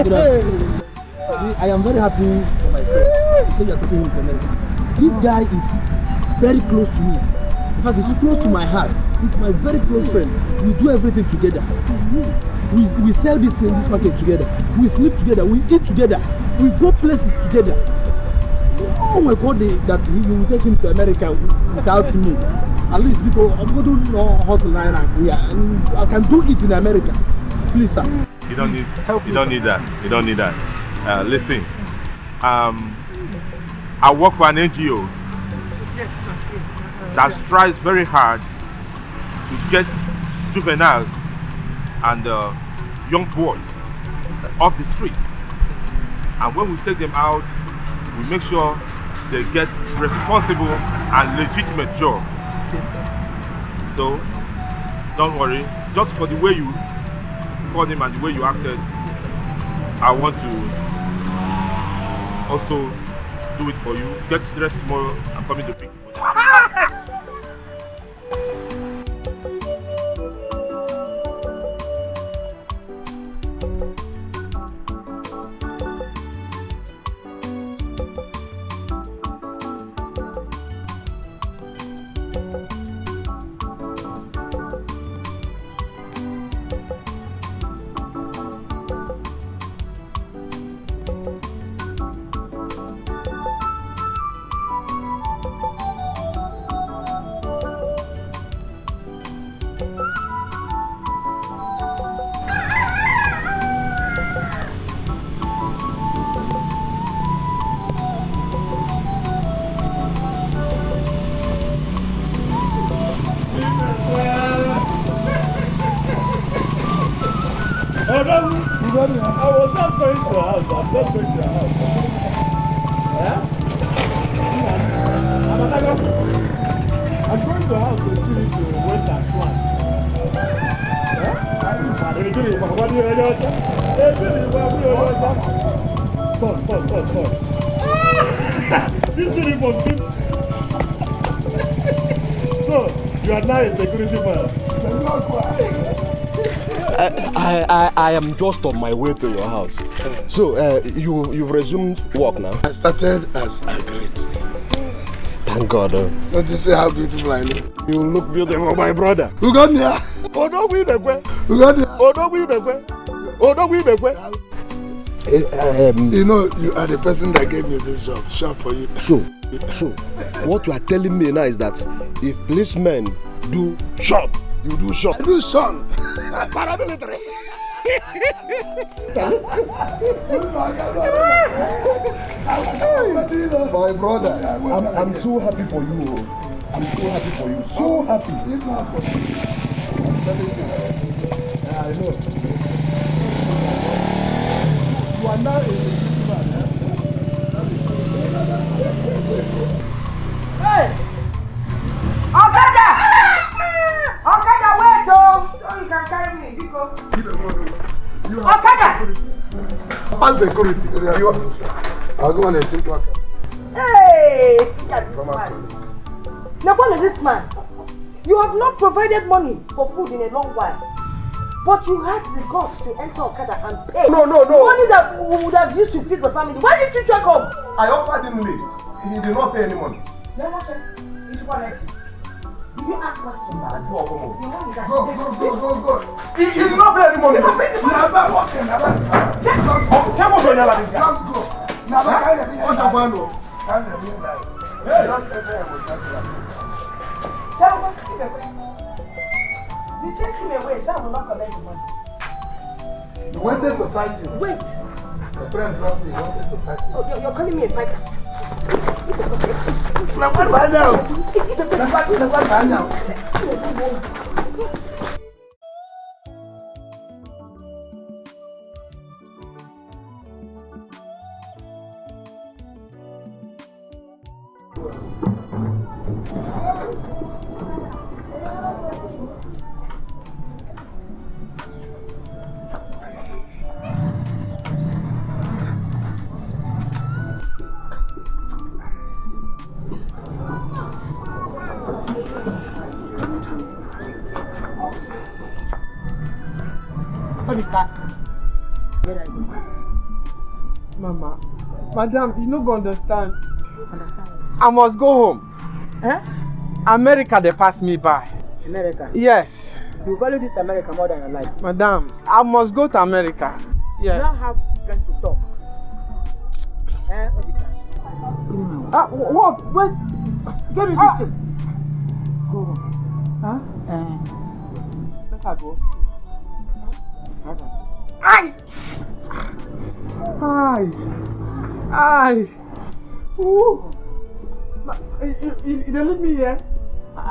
See, I am very happy for my friend. Say you are taking him to America. This guy is very close to me. In fact, he's close to my heart. He's my very close friend. We do everything together. We sell this thing, this market together. We sleep together. We eat together. We go places together. Oh my God, that he will take him to America without me. At least because I'm going to know hustle line here. And I can do it in America. Please, sir. You don't need that. You don't need that. Listen, I work for an NGO that strives very hard to get juveniles and young boys off the street. And when we take them out, we make sure they get responsible and legitimate job. So, don't worry. Just for the way you called him and the way you acted, I want to also do it for you. Get dressed tomorrow. I'm coming to pick you. I was not going to your house. I'm not going to your house. Yeah? I'm going to your house to see if you went and planned. This uniform fits. So, you are now a security man. I am just on my way to your house. So, you've resumed work now? I started as agreed. Thank God. Don't you see how beautiful I look? You look beautiful, my brother. Who got me? Who got me? You know, you are the person that gave me this job. Sharp for you. So, So, what you are telling me now is that if policemen do shop, you do shop. Do son. Paramilitary. My brother, I'm so happy for you. I'm so happy for you. So happy. I know. You are now a man. Hey! Okada! Okada, wait though! So you can carry me, because... Okada! Fast security. I'll go on and think back. Hey! Look at this man. Now, what is this man? You have not provided money for food in a long while. But you had the guts to enter Okada and pay. No. Money that we would have used to feed the family. Why did you check home? I offered him late. He did not pay any money. Then okay. You should connect him. Did you ask questions? Nah, go. The money that Go. He did not pay any money. Just go. You chased him away, so I will not collect the money. You wanted to fight him. Wait. My friend dropped me. You wanted to fight him. Oh, you're calling me a fighter. Mama, madam, you no go understand. I must go home. Huh? America, they pass me by. America? Yes. You value this America more than your life. Madam, I must go to America. Yes. You don't have friends to talk. What? Wait. Give me this thing. Go home. Huh? Let her go. Aye! Aye! Ooh! You don't leave me here?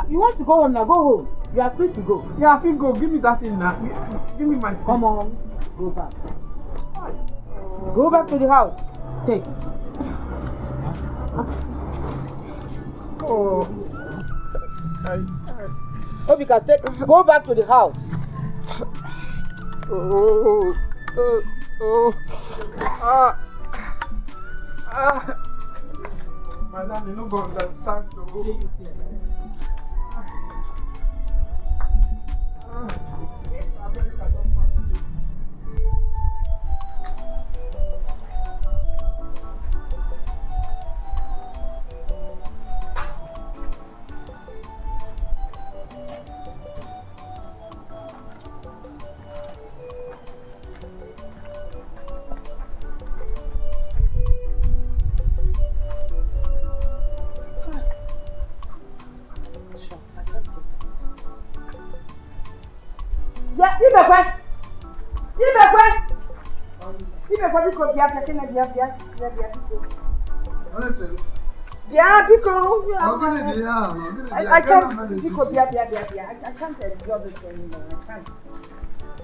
You want to go home now? Go home. You are free to go. Yeah, I think go. Give me that thing now. Give me my stick. Come on. Go back. Go back to the house. Take it. Oh. Hope you can take. Go back to the house. Madam, you no go understand though.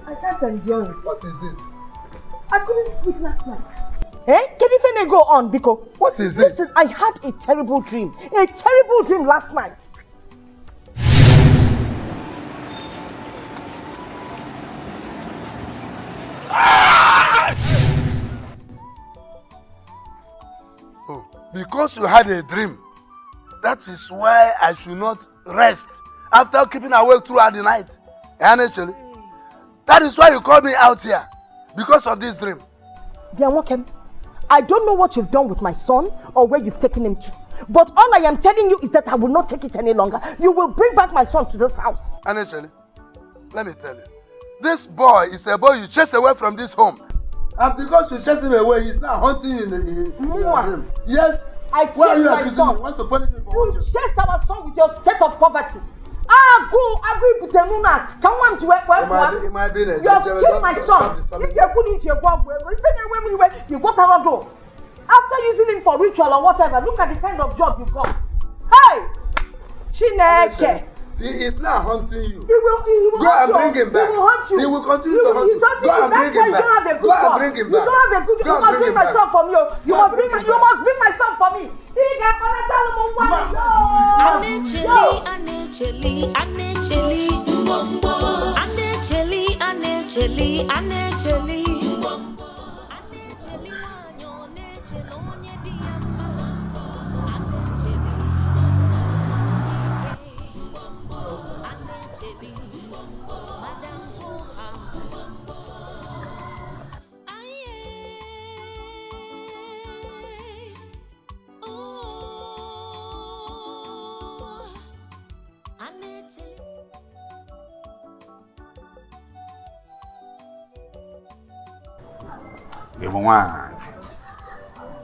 I can't endure it. What is it? I couldn't sleep last night. Can you finna go on, Biko? What is it? Listen, I had a terrible dream. A terrible dream last night. Oh, because you had a dream. That is why I should not rest after keeping awake throughout the night. Honestly, that is why you called me out here. Because of this dream. Bianwokem, I don't know what you've done with my son or where you've taken him to. But all I am telling you is that I will not take it any longer. You will bring back my son to this house. Honestly, let me tell you. This boy is a boy you chased away from this home. And because you chased him away, he's now haunting you in your dream. Yes, I chased my son. You want to punish me for what you chased our son with your state of poverty. Go put the nuna. Come on to work. It might be You have killed my son. You got a door. After using him for ritual or whatever, look at the kind of job you got. Hey! Chineke! He is now hunting you. He will go and bring him back. He will hunt you. He will continue to hunt you. Go and bring him back. Go and bring him back. You don't have a good job. You must bring my son for me. You must bring my son for me.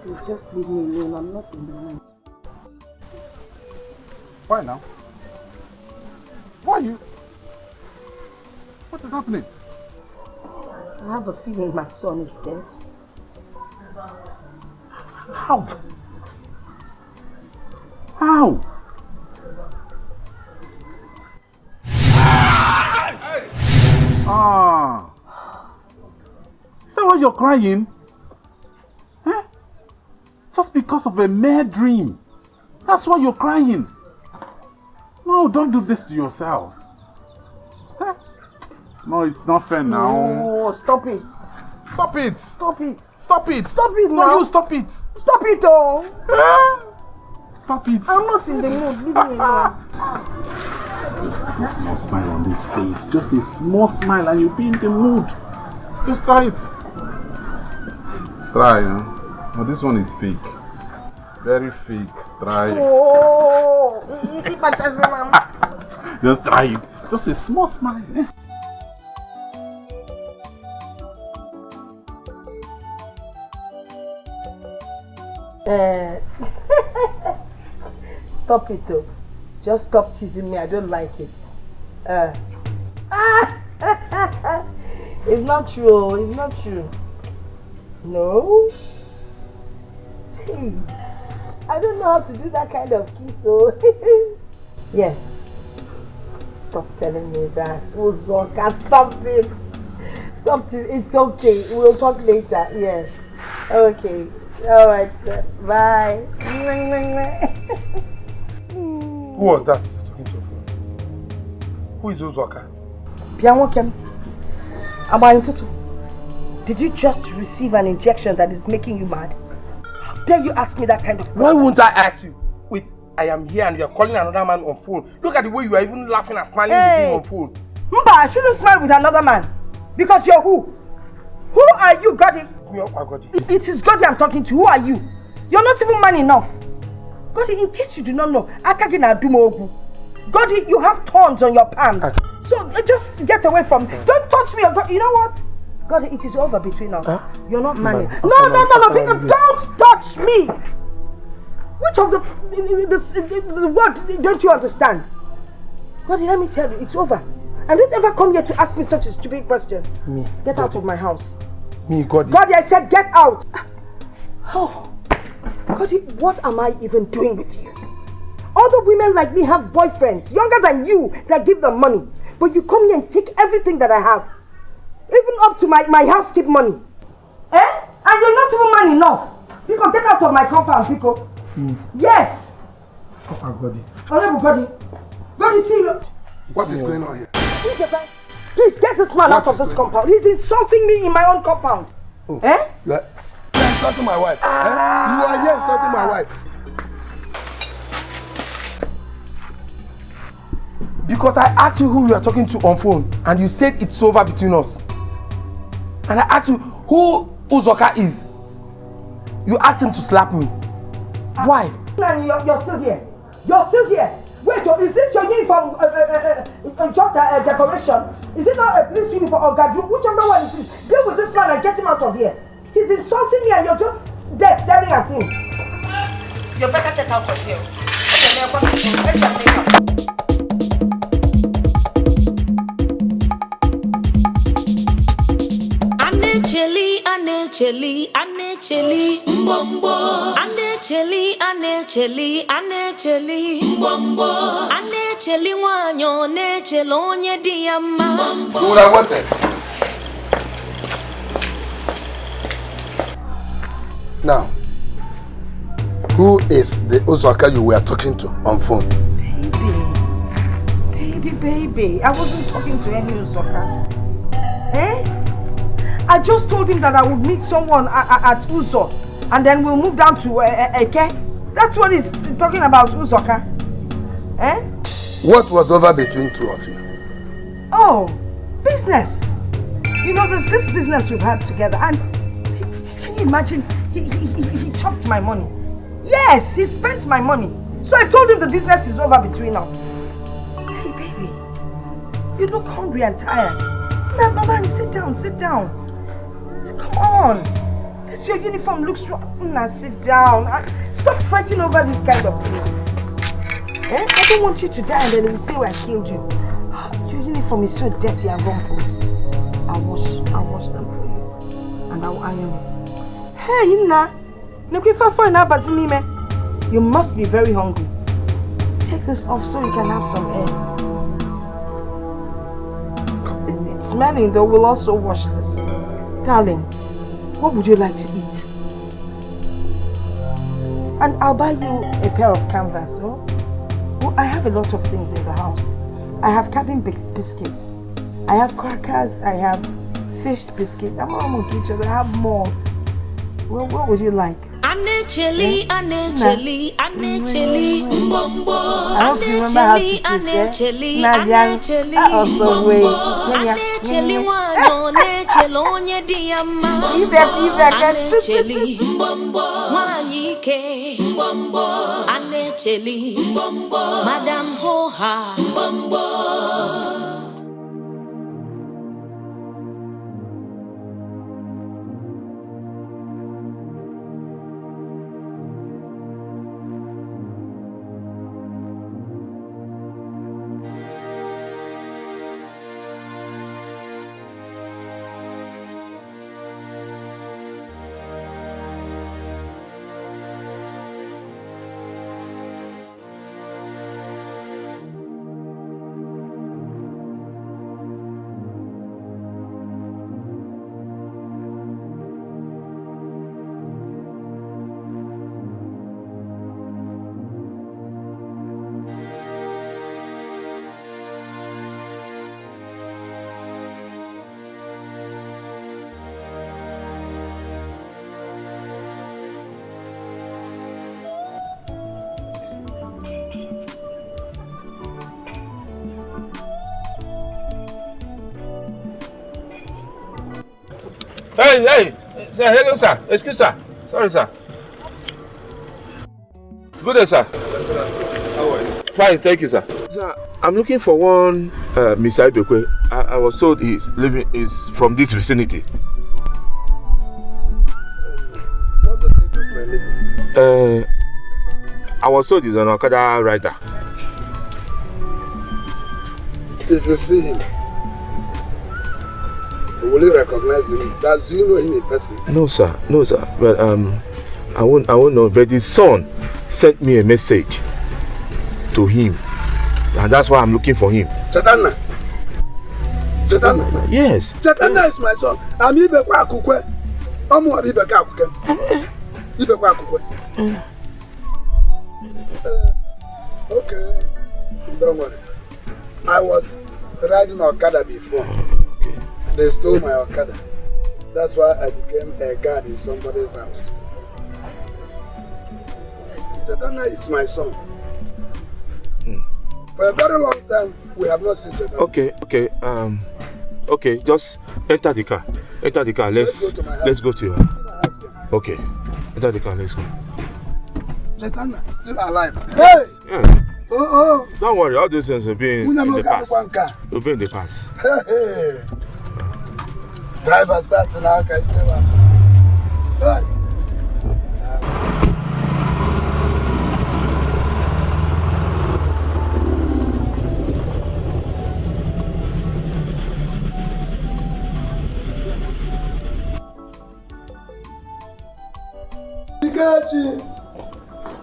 You just leave me alone. I'm not in the mood. Why now? Why you? What is happening? I have a feeling my son is dead. How? How? Ah. Is that why you're crying? Huh? Just because of a mere dream. That's why you're crying. No, don't do this to yourself. Huh? No, it's not fair now. No, stop it. Stop it. Stop it. Stop it. Stop it now. No, you stop it. Stop it, oh. Stop it. I'm not in the mood. Leave me alone. Just put a small smile on this face. Just a small smile and you'll be in the mood. Just try it. Try, huh? No, this one is fake. Very fake. Try it. Oh. Just try it. Just a small smile. Stop it though. Just stop teasing me. I don't like it. It's not true. It's not true. No. See, I don't know how to do that kind of kiss. So yes. Stop telling me that. Uzoka, stop it. Stop it. It's okay. We'll talk later. Yes. Okay. All right, sir. Bye. Who was that you're talking to? Who is Uzoka? Pianwokem. Abayintutu. Did you just receive an injection that is making you mad? How dare you ask me that kind of question? Why won't I ask you? Wait, I am here and you're calling another man on phone. Look at the way you are even laughing and smiling with him on phone. Mba, I shouldn't smile with another man. Because you're who? Who are you, Godi? It is Godi I'm talking to. Who are you? You're not even man enough. Godi, in case you do not know, Akagina Dumogu. Godi, you have thorns on your palms. So just get away from me. Don't touch me. You know what? Godi, it is over between us. You're not man enough. No, don't touch me. Which of the word don't you understand? Godi, let me tell you, it's over. And don't ever come here to ask me such a stupid question. Me. Get out of my house. Me, Godi. Godi, I said get out. Oh, Godi, what am I even doing with you? Other women like me have boyfriends younger than you that give them money. But you come here and take everything that I have. Even up to my housekeep money. Eh? And you're not even man enough. People, get out of my compound, people. Yes. Godi. Godi, see you. What is going on here? Please get this man out of this compound. He's insulting me in my own compound. Oh. Eh? You're insulting my wife. You are here insulting my wife. Because I asked you who you are talking to on phone and you said it's over between us. And I asked you who Uzoka is. You asked him to slap me. Why? You're still here. You're still here. Wait, is this your uniform? Just a decoration? Is it not a police uniform or gadru? Whichever one it is. Deal with this man and get him out of here. He's insulting me and you're just there staring at him. You better get out of here. Let's make up. Anecheli, mbombo. Anecheli, mbombo. Anecheli wanyo, nechelo onye diyama. You would have wanted. Now, who is the Uzaka you were talking to on phone? Baby. I wasn't talking to any Uzaka. Eh? I just told him that I would meet someone at Uzo, and then we'll move down to Eke. That's what he's talking about, Uzoka. Eh? What was over between two of you? Oh, business. You know, there's this business we've had together, and can you imagine? He chopped my money. Yes, he spent my money. So I told him the business is over between us. Hey, baby, you look hungry and tired. Now, Mama, sit down. Come on. This your uniform looks wrong. Now sit down. Stop fighting over this kind of thing. Eh? I don't want you to die and then they will say I killed you. Your uniform is so dirty and rumpled. I'll wash them for you. And I'll iron it. Hey, Inna. You must be very hungry. Take this off so you can have some air. It's smelling though. We'll also wash this. Darling, what would you like to eat? And I'll buy you a pair of canvas, no? Well, I have a lot of things in the house. I have cabin biscuits. I have crackers. I have fish biscuits. I'm all on each other. I have malt. Well, what would you like? Anecheli, mbombo. I hope you remember how to kiss, Anecheli, mbombo. Anecheli wanyo, nechelo onye diyama. Anecheli, mbombo. Wanyike, mbombo. Anecheli, mbombo. Madam Hoha, mbombo. Hey, sir, hello, sir. Excuse, sir. Sorry, sir. Good day, sir. How are you? Fine, thank you, sir. Sir, I'm looking for one Mr. Ibekwe. I was told he's from this vicinity. What does he do for a living? I was told he's an Okada rider. If you see him, will you recognize him? Do you know him in person? No, sir. But I won't know. But his son sent me a message to him, and that's why I'm looking for him. Chetana. Yes. Chetana is my son. I'm Ibekwa Akukwe. I'm Ibekwa Akukwe. Ibekwa Akukwe. Okay. Don't worry. I was riding Okada before. Okay. They stole my Okada. That's why I became a guard in somebody's house. Chetana is my son. For a very long time, we have not seen Chetana. Okay. Just enter the car. Let's go to your house. Okay. Enter the car. Let's go. Chetana, still alive. Hey! Yeah. Oh. Don't worry, all these things will be in the past. Will be in the past. Hey. Driver starts now, can I say what? Hey.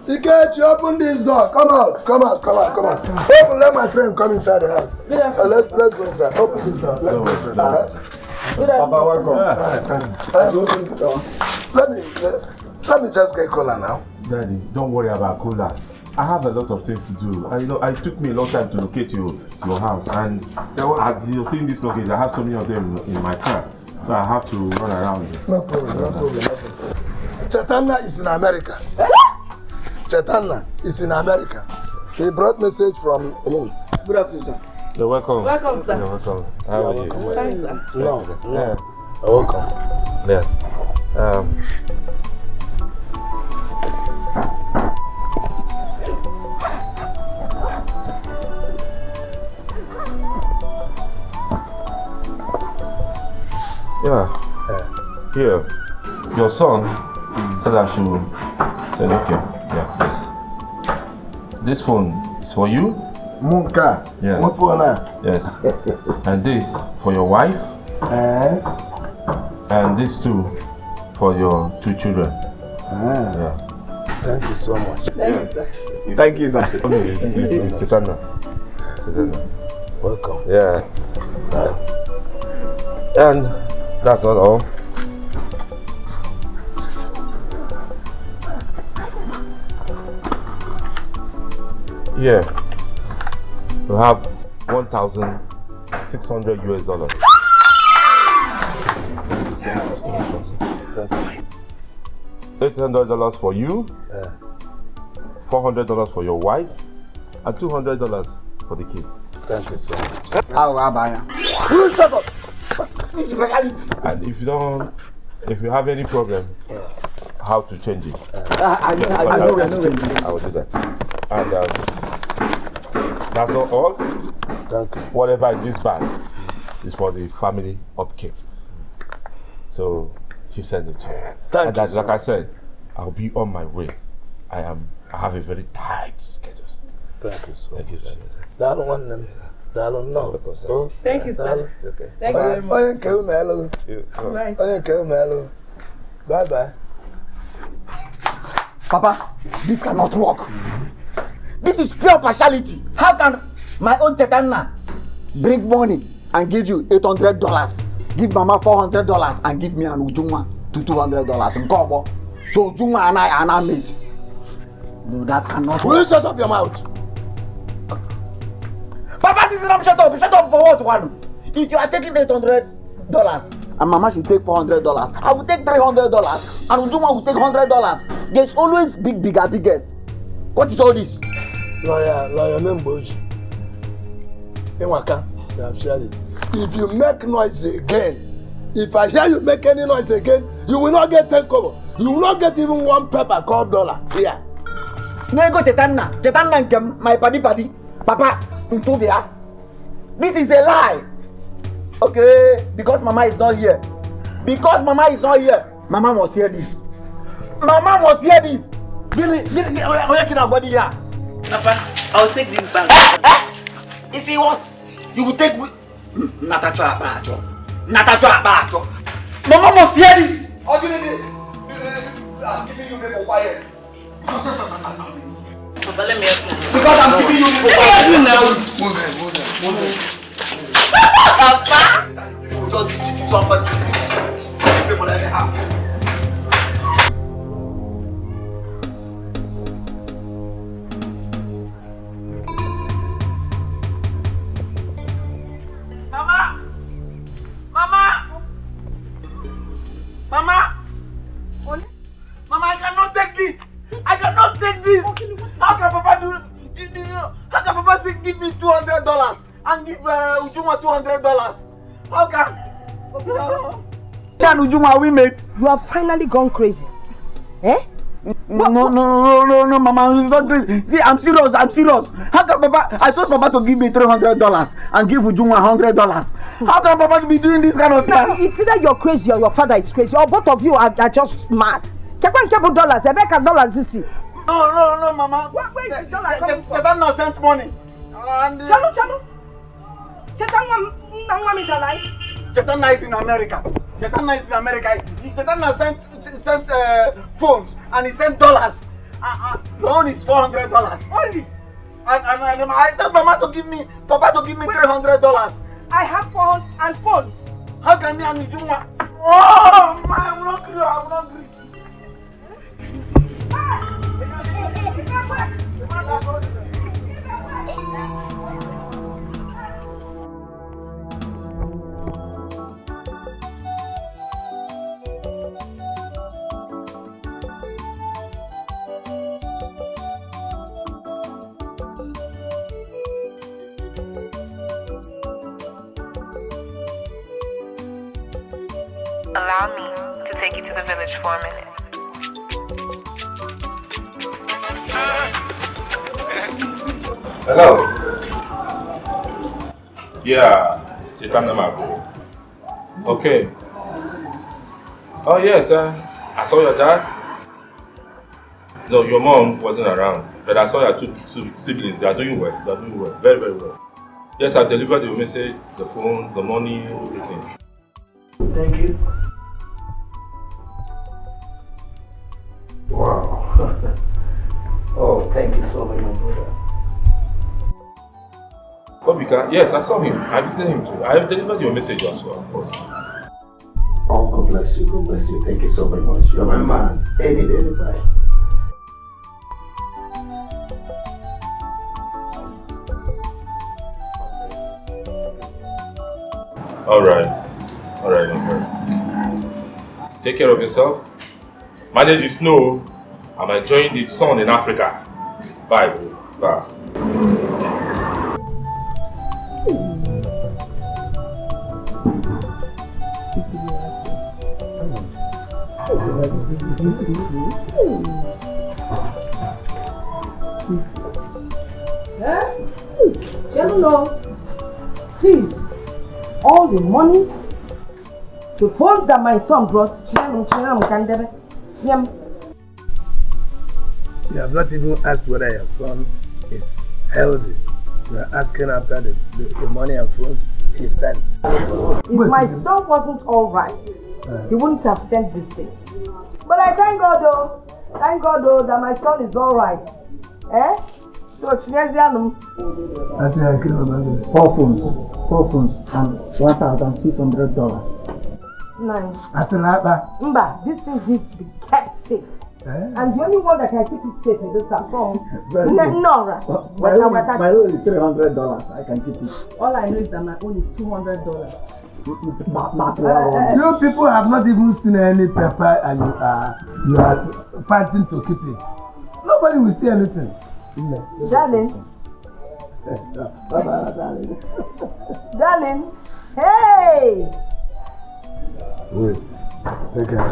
Ikechi, open this door. Come out. Open, let my friend come inside the house. Let's go inside. Open this door. Let's go inside. Papa, welcome. Open the door. Let me just get cola now. Daddy, don't worry about cola. I have a lot of things to do. It took me a long time to locate your house, and as you're seeing this location, I have so many of them in my car, so I have to run around. No problem. Chaitanya is in America. Chaitanya is in America. He brought message from him. Good afternoon, sir. You're welcome. Welcome, sir. You're welcome. How are you? Fine, sir. No. Yeah. Welcome. Yeah. Here, your son said I should send it here. Yeah, please. This phone is for you. Munka. Yes. What for now? Yes. And this for your wife. And this too for your 2 children. Yeah. Thank you so much. Thank you, sir. It's Chaitanya. Welcome. Yeah. And that's not all. Yeah, we have $1,600 US. $800 for you, $400 for your wife, and $200 for the kids. Thank you so much. And if you have any problem, how to change it? I know. I will do that. And that's not all. Thank you. Whatever in this bag is for the family upkeep. So he sent it to me. Thank you. Like I said, I'll be on my way. I have a very tight schedule. Thank you so much. Thank you. Thank you, sir. Okay. Thank you very much. Bye. Papa, this cannot work. This is pure partiality. How can my own Chaitanya bring money and give you $800, give Mama $400, and give me and Ujuma $200? Gobo. So Ujuma and I are not made. No, that cannot work. Will you shut up your mouth? Papa, this is not shut up. Shut up for what one? If you are taking $800 and Mama should take $400, I will take $300 and Ujuma will take $100. There's always biggest. What is all this? Lawyer Memboji. Enwaka, you have shared it. If you make noise again, if I hear you make any noise again, you will not get 10 kobo. You will not get even 1 pepper called dollar. Here. No go Chaitanya nkem, my paddy. Papa, into there. This is a lie. Okay, because Mama is not here. Mama must hear this. Papa, I'll take this bag. You see what? You will take Natacha Abacho. Mama must hear this. I'm giving you people quiet. Papa, let me help you. Because I'm giving you people quiet. Move it. Papa! You will just be cheating somebody. People let me have. Mama, I cannot take this. How can Papa how can Papa say give me $200 and give Ujuma $200? How can? Can Ujuma we mate? You have finally gone crazy. Eh? No, Mama, it's not crazy. See, I'm serious. How can Papa? I told Papa to give me $300 and give Ujuma $100. How can Papa be doing this kind of thing? No, it's either you're crazy or your father is crazy, or both of you are just mad. $dollars, $100. No, Mama. Where is the dollar coming from? Chaitanya sent money. Chalo. Chaitanya is alive. Chaitanya is in America. Chaitanya sent phones and he sent dollars. Your own is $400 only. And I told Mama to give me, Papa to give me $300. I have phones and phones. How can me and you do one? Oh, man, I'm hungry. I'm hungry. Allow me to take you to the village for a minute. Hello. Yeah, Chitanamago. Okay. Oh yes, I saw your dad. No, your mom wasn't around, but I saw your two siblings. They are doing well. They are doing well, very, very well. Yes, I delivered the message, the phones, the money, everything. Thank you. Wow. Oh, thank you so much, my brother. Obika, yes, I saw him. I visited him too. I have delivered your message also, of course. Oh, God bless you. God bless you. Thank you so very much. You're my man. Any day, anytime. Alright, my friend. Take care of yourself. Manage the snow. I'm enjoying the sun in Africa. Bye, bro. Bye. Please, all the money, the phones that my son brought, You have not even asked whether your son is healthy. You are asking after the money and phones he sent. If my son wasn't alright, he wouldn't have sent these things. But I thank God though, that my son is alright. Eh? So, Four phones and $1,600. Nice. I said like that. Mba, these things need to be kept safe. And the only one that can keep it safe is this phone. Nora. My own is $300. I can keep it. All I know is that my own is $200. You people have not even seen any paper and you are fighting to keep it. Nobody will see anything. Darling. Darling. Darling. Hey! Wait. Take care.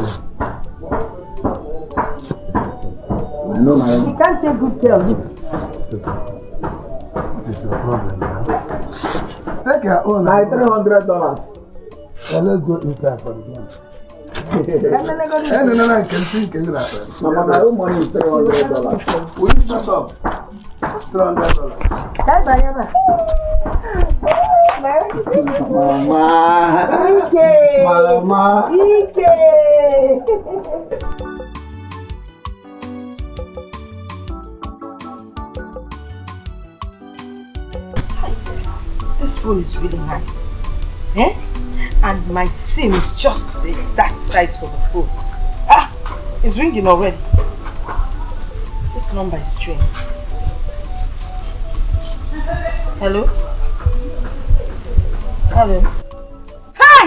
I know my own. He can't take good care of you. What is your problem now? Take your own. My $300. Let's go inside for the game. No. Mama, my own money is $300. Will you shut up? $300. Mama. This phone is really nice. Eh? And my SIM is just the exact size for the phone. Ah! It's ringing already. This number is strange. Hello? Hello? Hey!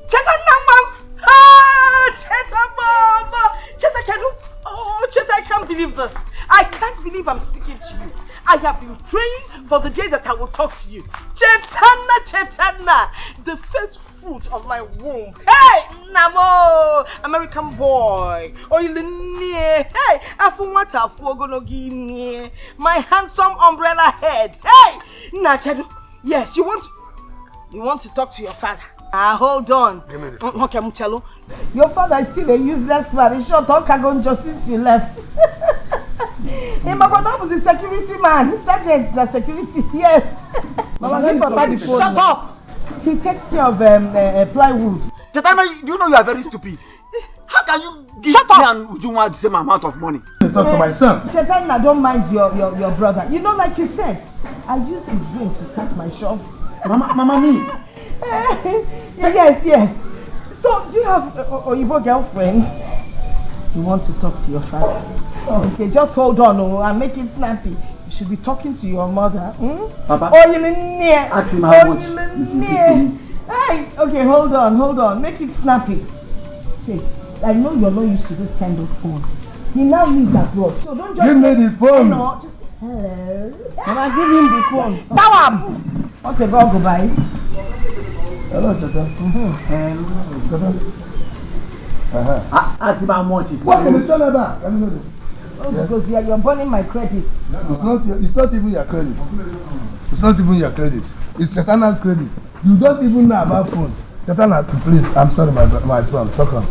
Cheta Mama! Ah! Cheta Mama! Cheta Kedu! Oh, Cheta, I can't believe this. I can't believe I'm speaking to you. I have been praying for the day that I will talk to you. Chetana! The first fruit of my womb. Hey! Namo! American boy. Oh, you near. Hey! Afunwata gonna give me my handsome umbrella head. Hey! Nakedu. Yes, you want to talk to your father. Hold on. Give me the phone. Okay, Muchalo. Your father is still a useless man. He shot on Kagon just since you left. Magodom was a security man. Sergeant, the security. Yes. Mama, give Papa the phone. Shut up. He takes care of plywood. Chetana, you know you are very stupid. How can you Shut up! And would you want the same amount of money? Talk to my son. Chetana, don't mind your brother. You know, like you said, I used his brain to start my shop. Mama, me. Yes. So, do you have a Oyibo girlfriend? You want to talk to your father? Okay, just hold on and make it snappy. You should be talking to your mother. Papa, ask him how much. Hey, okay, hold on. Make it snappy. See, I know you're not used to this kind of phone. He now lives abroad, so don't just give me the phone. No, just hello. And I give him the phone. Tawam. Okay, go bye. Hello, Chata. Ask him how much is. What can you tell about? Let me know this. Because you're burning my credit. It's not even your credit. It's not even your credit. It's Chetana's credit. You don't even know about phones. Chetana, please, I'm sorry, my son. Talk on.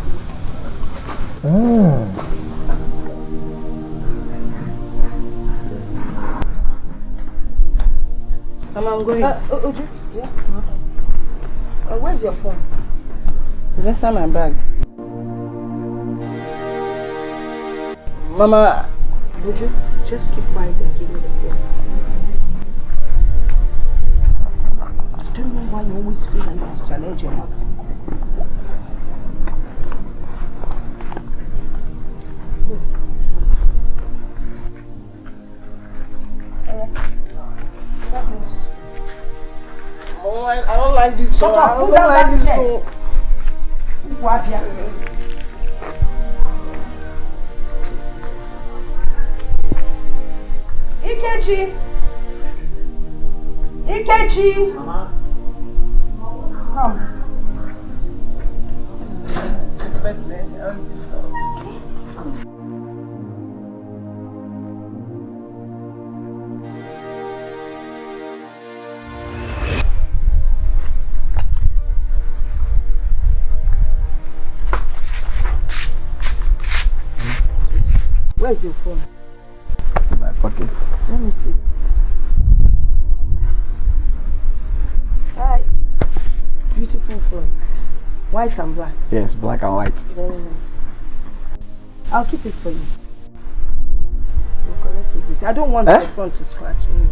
Mama, I'm going. Uju? Yeah? Where's your phone? Is inside my bag. Mama. Uju, just keep quiet and give me the phone. I don't know why you always feel like you must challenge your mother. I don't like this. Shut up, put down that skirt. Ikechi! Mama. Come. Where's your phone? In my pocket. Let me see it. Hi. Beautiful phone. White and black. Yes, black and white. Very nice. I'll keep it for you. We'll collect it. I don't want the phone to scratch me.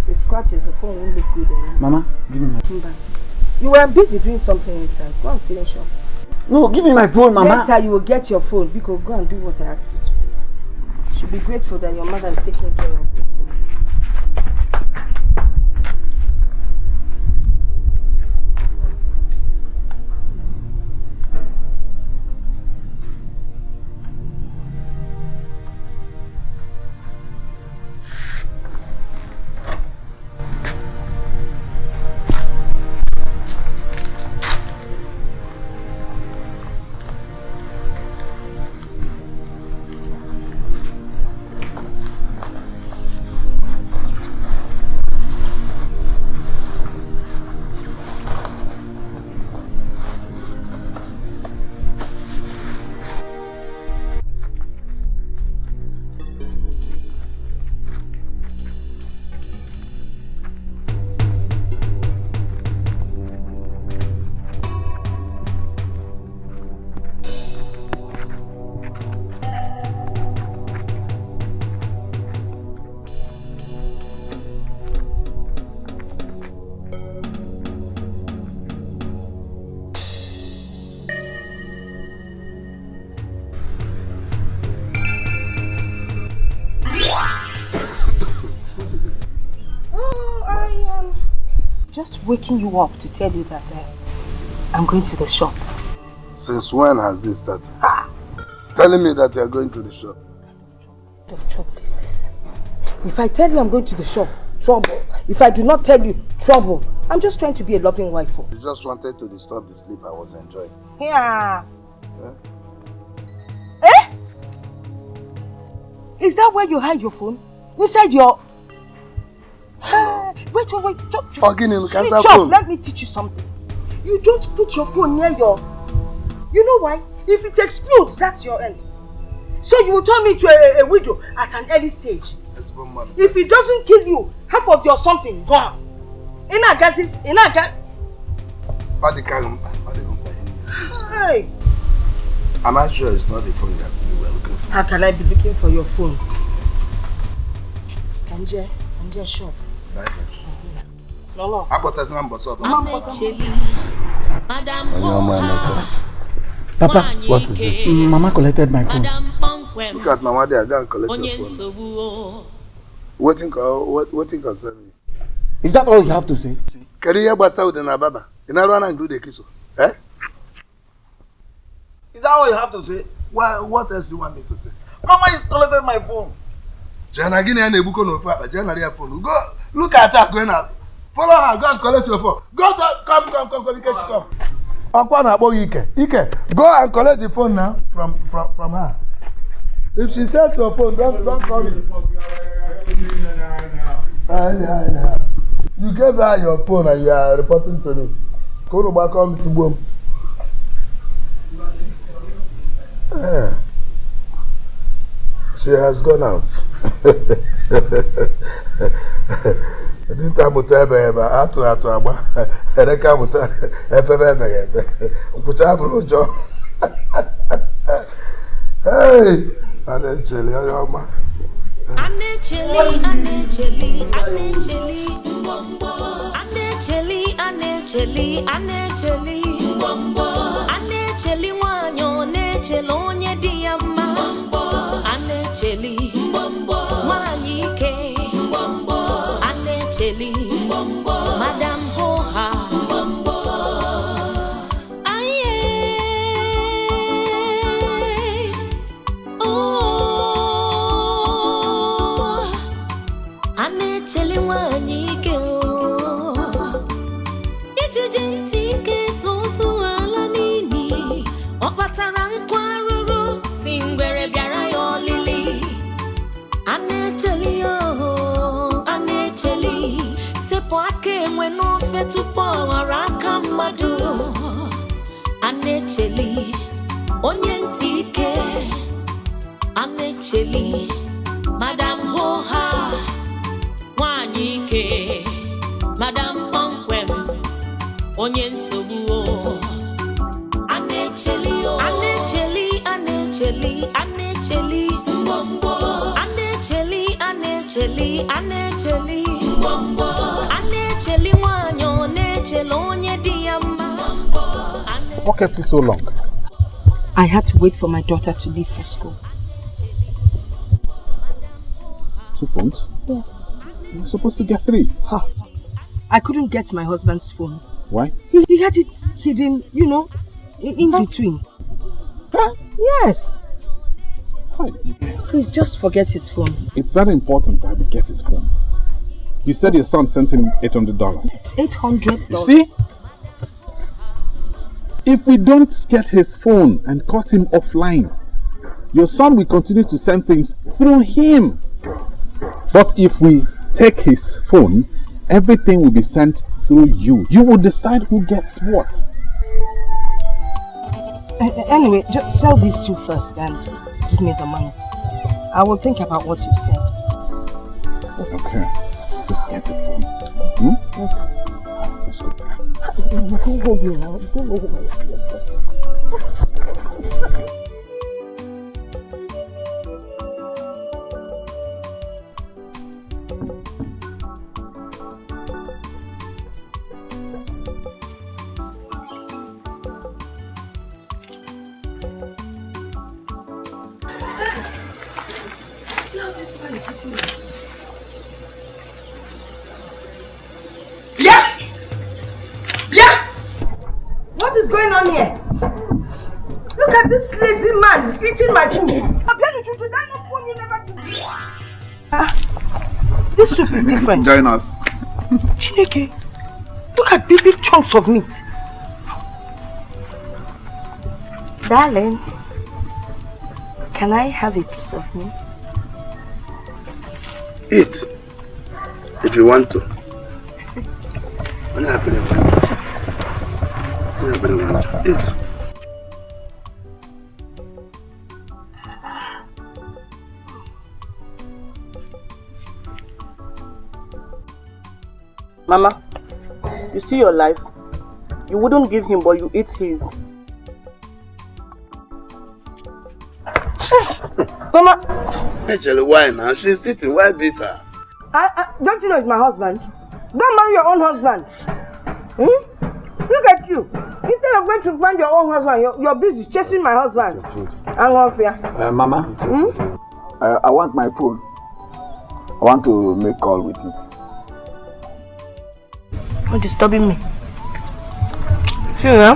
If it scratches, the phone won't look good anymore. Mama, give me my phone. You were busy doing something inside. Go and finish up. No, give me my phone, Mama. Later you will get your phone. Because go and do what I asked you to do. You should be grateful that your mother is taking care of you. Just waking you up to tell you that I'm going to the shop. Since when has this started? Telling me that you are going to the shop. What kind of trouble is this? If I tell you I'm going to the shop, trouble. If I do not tell you, trouble. I'm just trying to be a loving wife. You just wanted to disturb the sleep I was enjoying. Yeah. Eh? Is that where you hide your phone? Inside your... Wait. Switch off. Let me teach you something. You don't put your phone near your... You know why? If it explodes, that's your end. So you will turn me to a widow at an early stage. If it doesn't kill you, half of your something gone. Hey. Am I sure it's not the phone that you were looking for? How can I be looking for your phone? Anje shop. No. How about us number so? Papa, what is it? Mama collected my phone. Look at Mama there, go and collect your phone. Waiting concern me. Is that all you have to say? Can you hear about Saudi and Baba? You know run and do the kiss. Eh? Is that all you have to say? What else do you want me to say? Mama is collecting my phone. Jana Guinea and Ebuko no Papa, Jana their phone. Go look at her going out. Follow her, go and collect your phone. Go to come. Akwana boy Ike. Go and collect the phone now from her. If she says your phone, don't call me. You gave her your phone and you are reporting to me. Go back home to boom. She has gone out. This time we tell her atu agba. Ereka muta efebe. Ukucha brojo. Hey, Anecheli ayoma. Anecheli, mbombo. Anecheli, mbombo. Anecheli wanyo, nechelo onye diyama. Mbombo. Anecheli, mbombo. Wanyike, mbombo. Anecheli, mbombo. Madam Hoha, mbombo. Aye. Oh. Anecheli wanyike. Ijejentike soso ala nini. Opatarankwaruru singwere biara yo lili. Anecheli oh, anecheli. Sepo ake mweno fetupo waraka madu. Anecheli, onyentike. Anecheli, Madam Hoha, wanyike. Madam Ponkwem, onyensobu. Anecheli oh, Anecheli, mbombo. Anecheli, mbombo. Anecheli wanyo, nechelo onye diyama. What kept you so long? I had to wait for my daughter to leave for school. 2 phones? Yes. You're supposed to get 3. Huh. I couldn't get my husband's phone. Why? He had it hidden, in between. Huh? Yes. Fine. Please just forget his phone. It's very important that we get his phone. You said your son sent him $800. It's $800. You see? If we don't get his phone and cut him offline, your son will continue to send things through him. But if we take his phone, everything will be sent through you. You will decide who gets what. Anyway, just sell these 2 first and give me the money. I will think about what you said. Okay. Just get the phone. Okay. Let's go back. Don't hold me now. You don't know who my serious person. See how this man is hitting me? What is going on here? Look at this lazy man eating my food. This soup is different. Join us. Chineke, look at big chunks of meat. Darling, can I have a piece of meat? Eat. If you want to. When I happen to eat. Mama, you see your life. You wouldn't give him, but you eat his. Mama. Actually, why now? She's sitting. Why beat her? Don't you know it's my husband? Don't marry your own husband. Look at you. Instead of going to find your own husband, you're busy chasing my husband. I'm not fair. Mama, I want my phone. I want to make call with you. You're disturbing me. See now?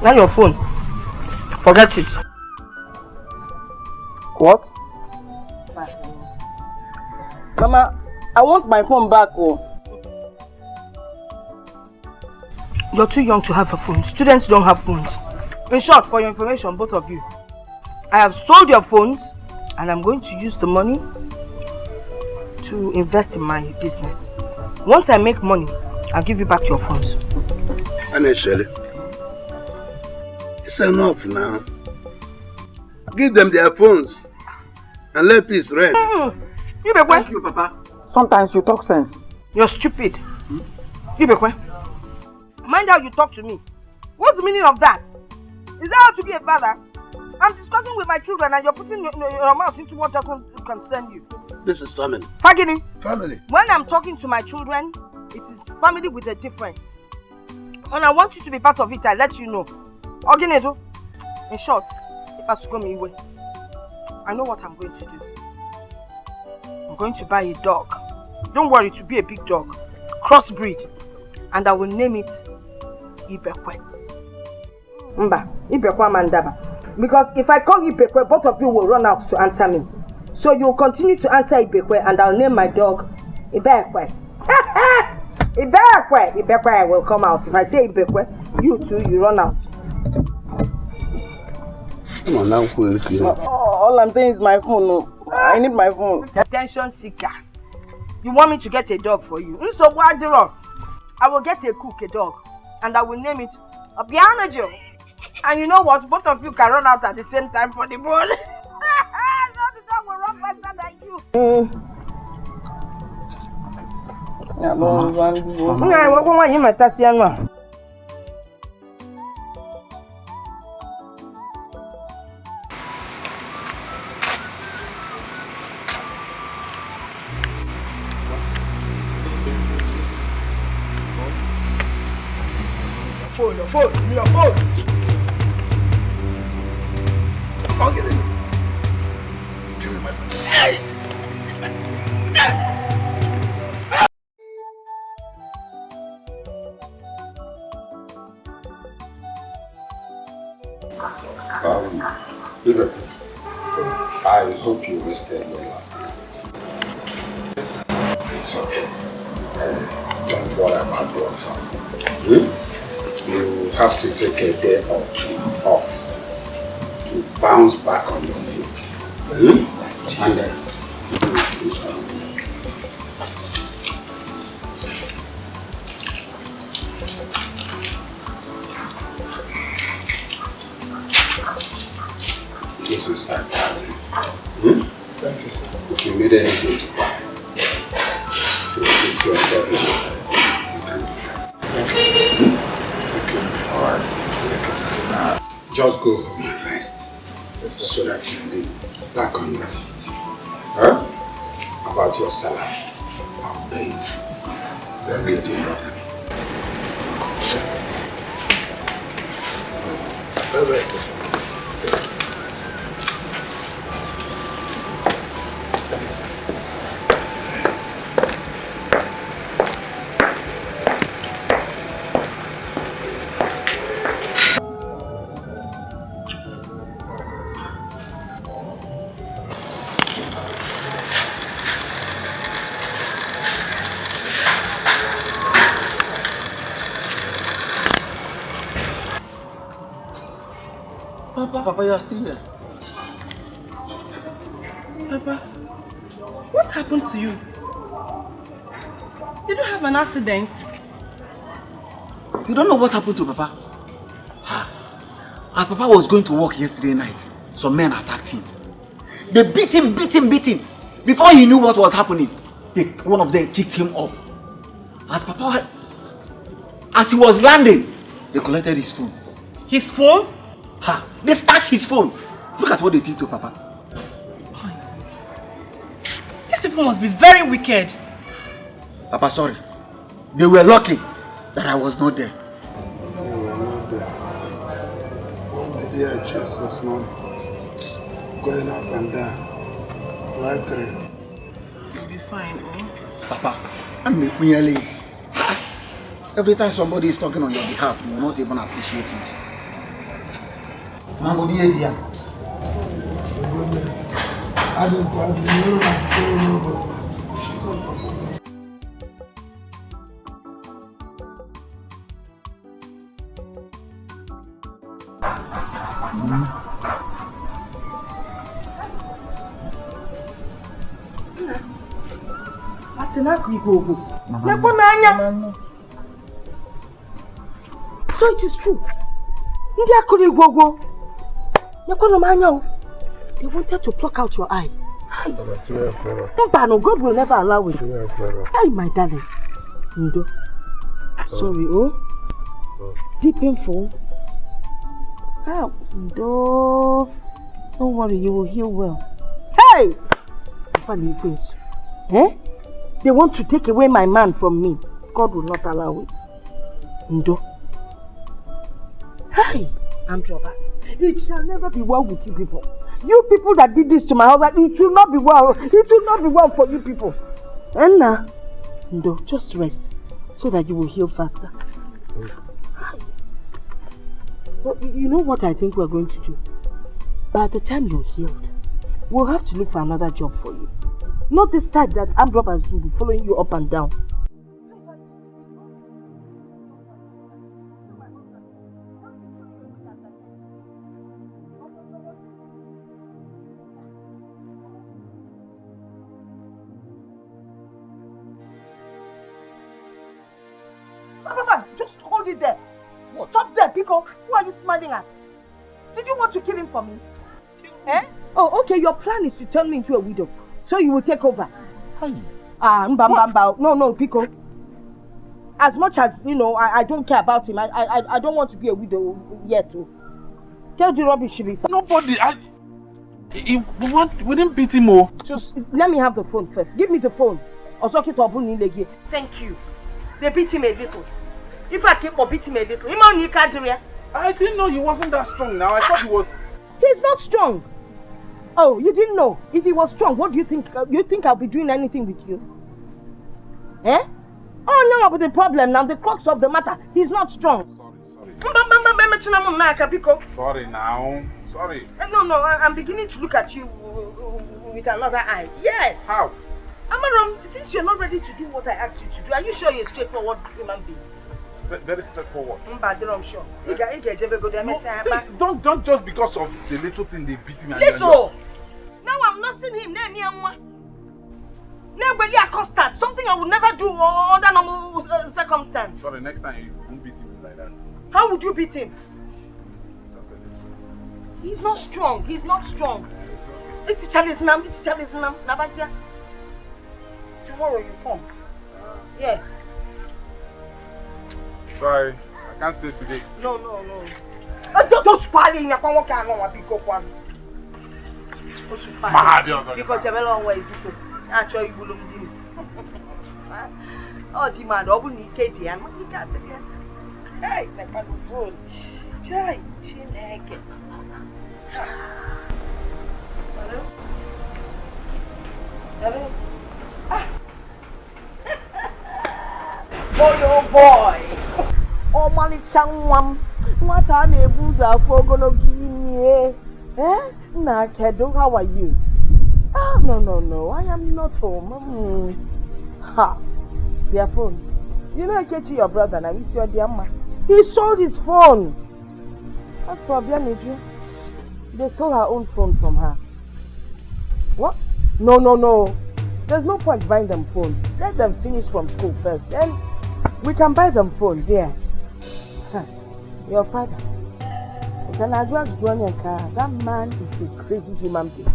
Now your phone. Forget it. What? Mama, I want my phone back. Oh. You're too young to have a phone. Students don't have phones. In short, for your information, both of you, I have sold your phones and I'm going to use the money to invest in my business. Once I make money, I'll give you back your phones. Initially, it's enough now. Give them their phones and let peace reign. You be Thank you, Papa. Sometimes you talk sense. You're stupid. You be quiet. Mind how you talk to me. What's the meaning of that? Is that how to be a father? I'm discussing with my children and you're putting your mouth into what doesn't concern you. This is family. Fagini. Family. When I'm talking to my children, it is family with a difference. And I want you to be part of it, I let you know. Oginedo. In short, if I should go my way, I know what I'm going to do. I'm going to buy a dog. Don't worry, to be a big dog. Crossbreed. And I will name it Ibekwe. Mba, Ibekwe Mandaba. Because if I call Ibekwe, both of you will run out to answer me. So you'll continue to answer Ibekwe and I'll name my dog Ibekwe. Ibekwe! Ibekwe will come out. If I say Ibekwe, you too, you run out. Come on now, all I'm saying is my phone. No. I need my phone. Attention seeker. You want me to get a dog for you? So why the wrong? I will get a cook, a dog, and I will name it a piano Joe. And you know what? Both of you can run out at the same time for the ball. No, the dog will run faster than you. Yeah, no, Your phone, give me your phone. Come give me my phone. Hey! I hope you rested well last night. Yes, it's okay. Don't worry about what happened. You have to take a day or two off to bounce back on your feet. And then you will sit down. This is 5,000. Thank you, sir. If you need anything to buy, to put yourself in, you can do that. Thank you, sir. Alright, take a second. Just go home and rest. Yes, so that you live back on your feet. Huh? About your salary, I'll pay you. Thank you, sir. Bye-bye, sir. Thank you, sir. Papa, you are still here. Papa, what happened to you? Did you have an accident? You don't know what happened to Papa? As Papa was going to work yesterday night, some men attacked him. They beat him. Before he knew what was happening, one of them kicked him up. As he was landing, they collected his phone. His phone? They snatched his phone. Look at what they did to Papa. These people must be very wicked. Papa, sorry. They were lucky that I was not there. You were not there. What did you achieve this morning? Going up and down. Lightering. You'll be fine, oh? Papa, and me early. Every time somebody is talking on your behalf, you will not even appreciate it. Mambo di idea. I don't talk, you know what to say, nobody. So it is true. They wanted to pluck out your eye. God will never allow it. Hey, my darling. Ndo. Sorry, oh. Deep painful. Ah, Ndo. Don't worry, you will heal well. Hey! Eh? They want to take away my man from me. God will not allow it. Ndo. Hey! Androbas. It shall never be well with you people. You people that did this to my husband, it will not be well. It will not be well for you people. And now, Ndo, just rest so that you will heal faster. But you know what I think we're going to do? By the time you're healed, we'll have to look for another job for you. Not this type that armed robbers will be following you up and down. Just hold it there. Stop there, Pico. Who are you smiling at? Did you want to kill him for me? Eh? Oh, okay. Your plan is to turn me into a widow. So you will take over. No, Pico. As much as, you know, I don't care about him, I don't want to be a widow yet. Tell the rubbish, Shilifa. Nobody, we didn't beat him more. Just let me have the phone first. Give me the phone. Thank you. They beat him a little. If I keep beat him a little, I didn't know he wasn't that strong now. I thought he was. He's not strong. Oh, you didn't know? If he was strong, what do you think? You think I'll be doing anything with you? Eh? Oh no, but the problem now, the crux of the matter, he's not strong. Sorry now. Sorry. No, I'm beginning to look at you with another eye. Yes. How? Amaram, since you're not ready to do what I asked you to do, are you sure you're a straightforward human being? Very straightforward. I'm sure. No, see, don't just because of the little thing they beat him. Little? Now I'm not seeing him. Something I would never do under normal circumstance. Sorry, next time you won't beat him like that. How would you beat him? He's not strong. He's not strong. It's Chalisnam. Tomorrow you come. Yes. Sorry, I can't stay today. No. Don't spoil it. Because you're long way. Actually, you will do. Oh, demand. I will need Katie and what you got again. Hey, like I'm good. Jai, chin egg. Hello? Boy, oh boy! Oh, Mali Changwam, what are the booze are for gonna give me? Eh? Nah, Kedo, how are you? Oh, no, I am not home. Ha! Their phones. You know, Kechi, your brother, and I miss your dear man. He sold his phone. As for Bianiju, they stole her own phone from her. What? No. There's no point buying them phones. Let them finish from school first. Then we can buy them phones, yes. Huh. Your father. That man is a crazy human being.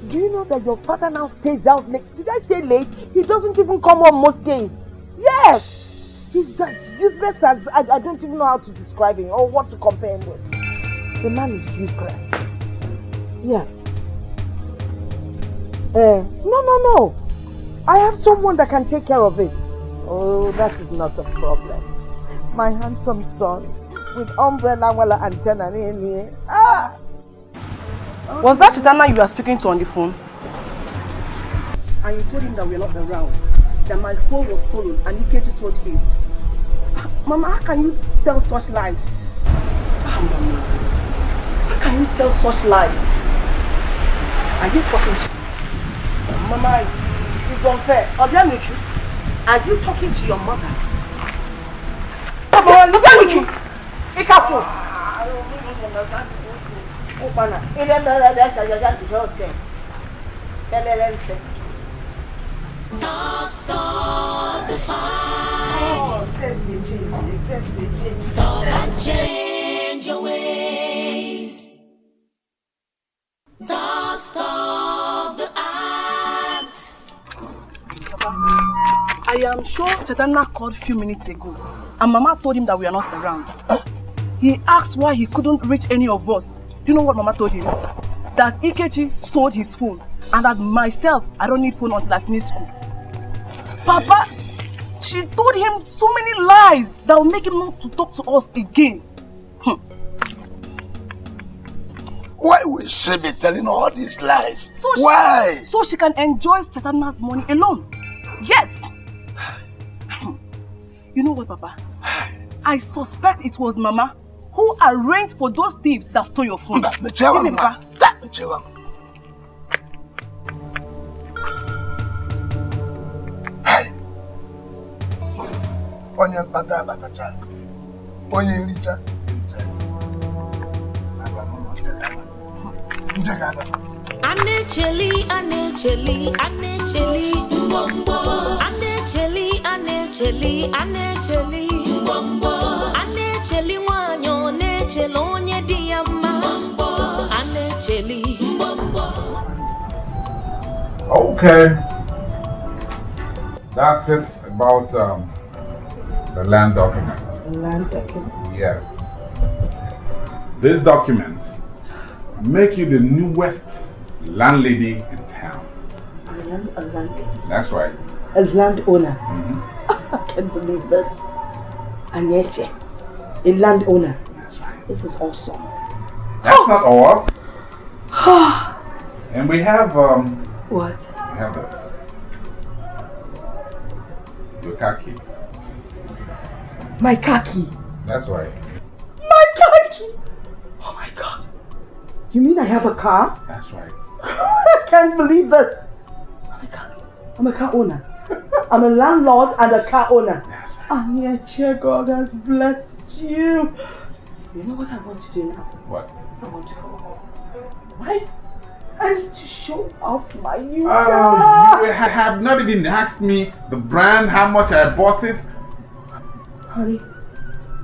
Do you know that your father now stays out late? Did I say late? He doesn't even come home most days. Yes! He's as useless as I don't even know how to describe him or what to compare him with. The man is useless. Yes. No. I have someone that can take care of it. Oh, that is not a problem. My handsome son with umbrella wala antenna. Ah! Was that Chitana you were speaking to on the phone? And you told him that we are not around, that my phone was stolen and Ikechi told him. Mama, how can you tell such lies? Mama, how can you tell such lies? Are you talking to Mama, it's unfair. Obianuchu, are you talking to your mother? Mama, look at you. Ikapo. I don't understand. Stop the fight. Oh, steps they change. Stop and change your ways. Stop the act. I am sure Chetana called a few minutes ago and Mama told him that we are not around. He asked why he couldn't reach any of us. Do you know what Mama told him? That Ikechi stole his phone and that myself, I don't need phone until I finish school. Papa, she told him so many lies that will make him not to talk to us again. Why will she be telling all these lies? Why? So she can enjoy Chetana's money alone. Yes. You know what, Papa? I suspect it was Mama who arranged for those thieves that stole your phone. Give me, Papa. Onye bata batacha. Onye richa. Anecheli, mbombo. Anecheli, mbombo. Anecheli wanyo, nechelo onye diyama. Mbombo. Anecheli, mbombo. Okay. That's it about the land document. Land document? Yes. These documents make you the newest landlady in town. A landlady? That's right. A landowner? I can't believe this. Aneche, a landowner. That's right. This is awesome. That's not all. And we have What? We have this. Your car key. My car key? That's right. My car key? Oh my God. You mean I have a car? That's right. I can't believe this. Oh my God. I'm a car owner. I'm a landlord and a car owner. That's right. Anieche, God has blessed you. You know what I want to do now? What? I want to go home. Why? I need to show off my new car. You have not even asked me the brand, how much I bought it. Honey,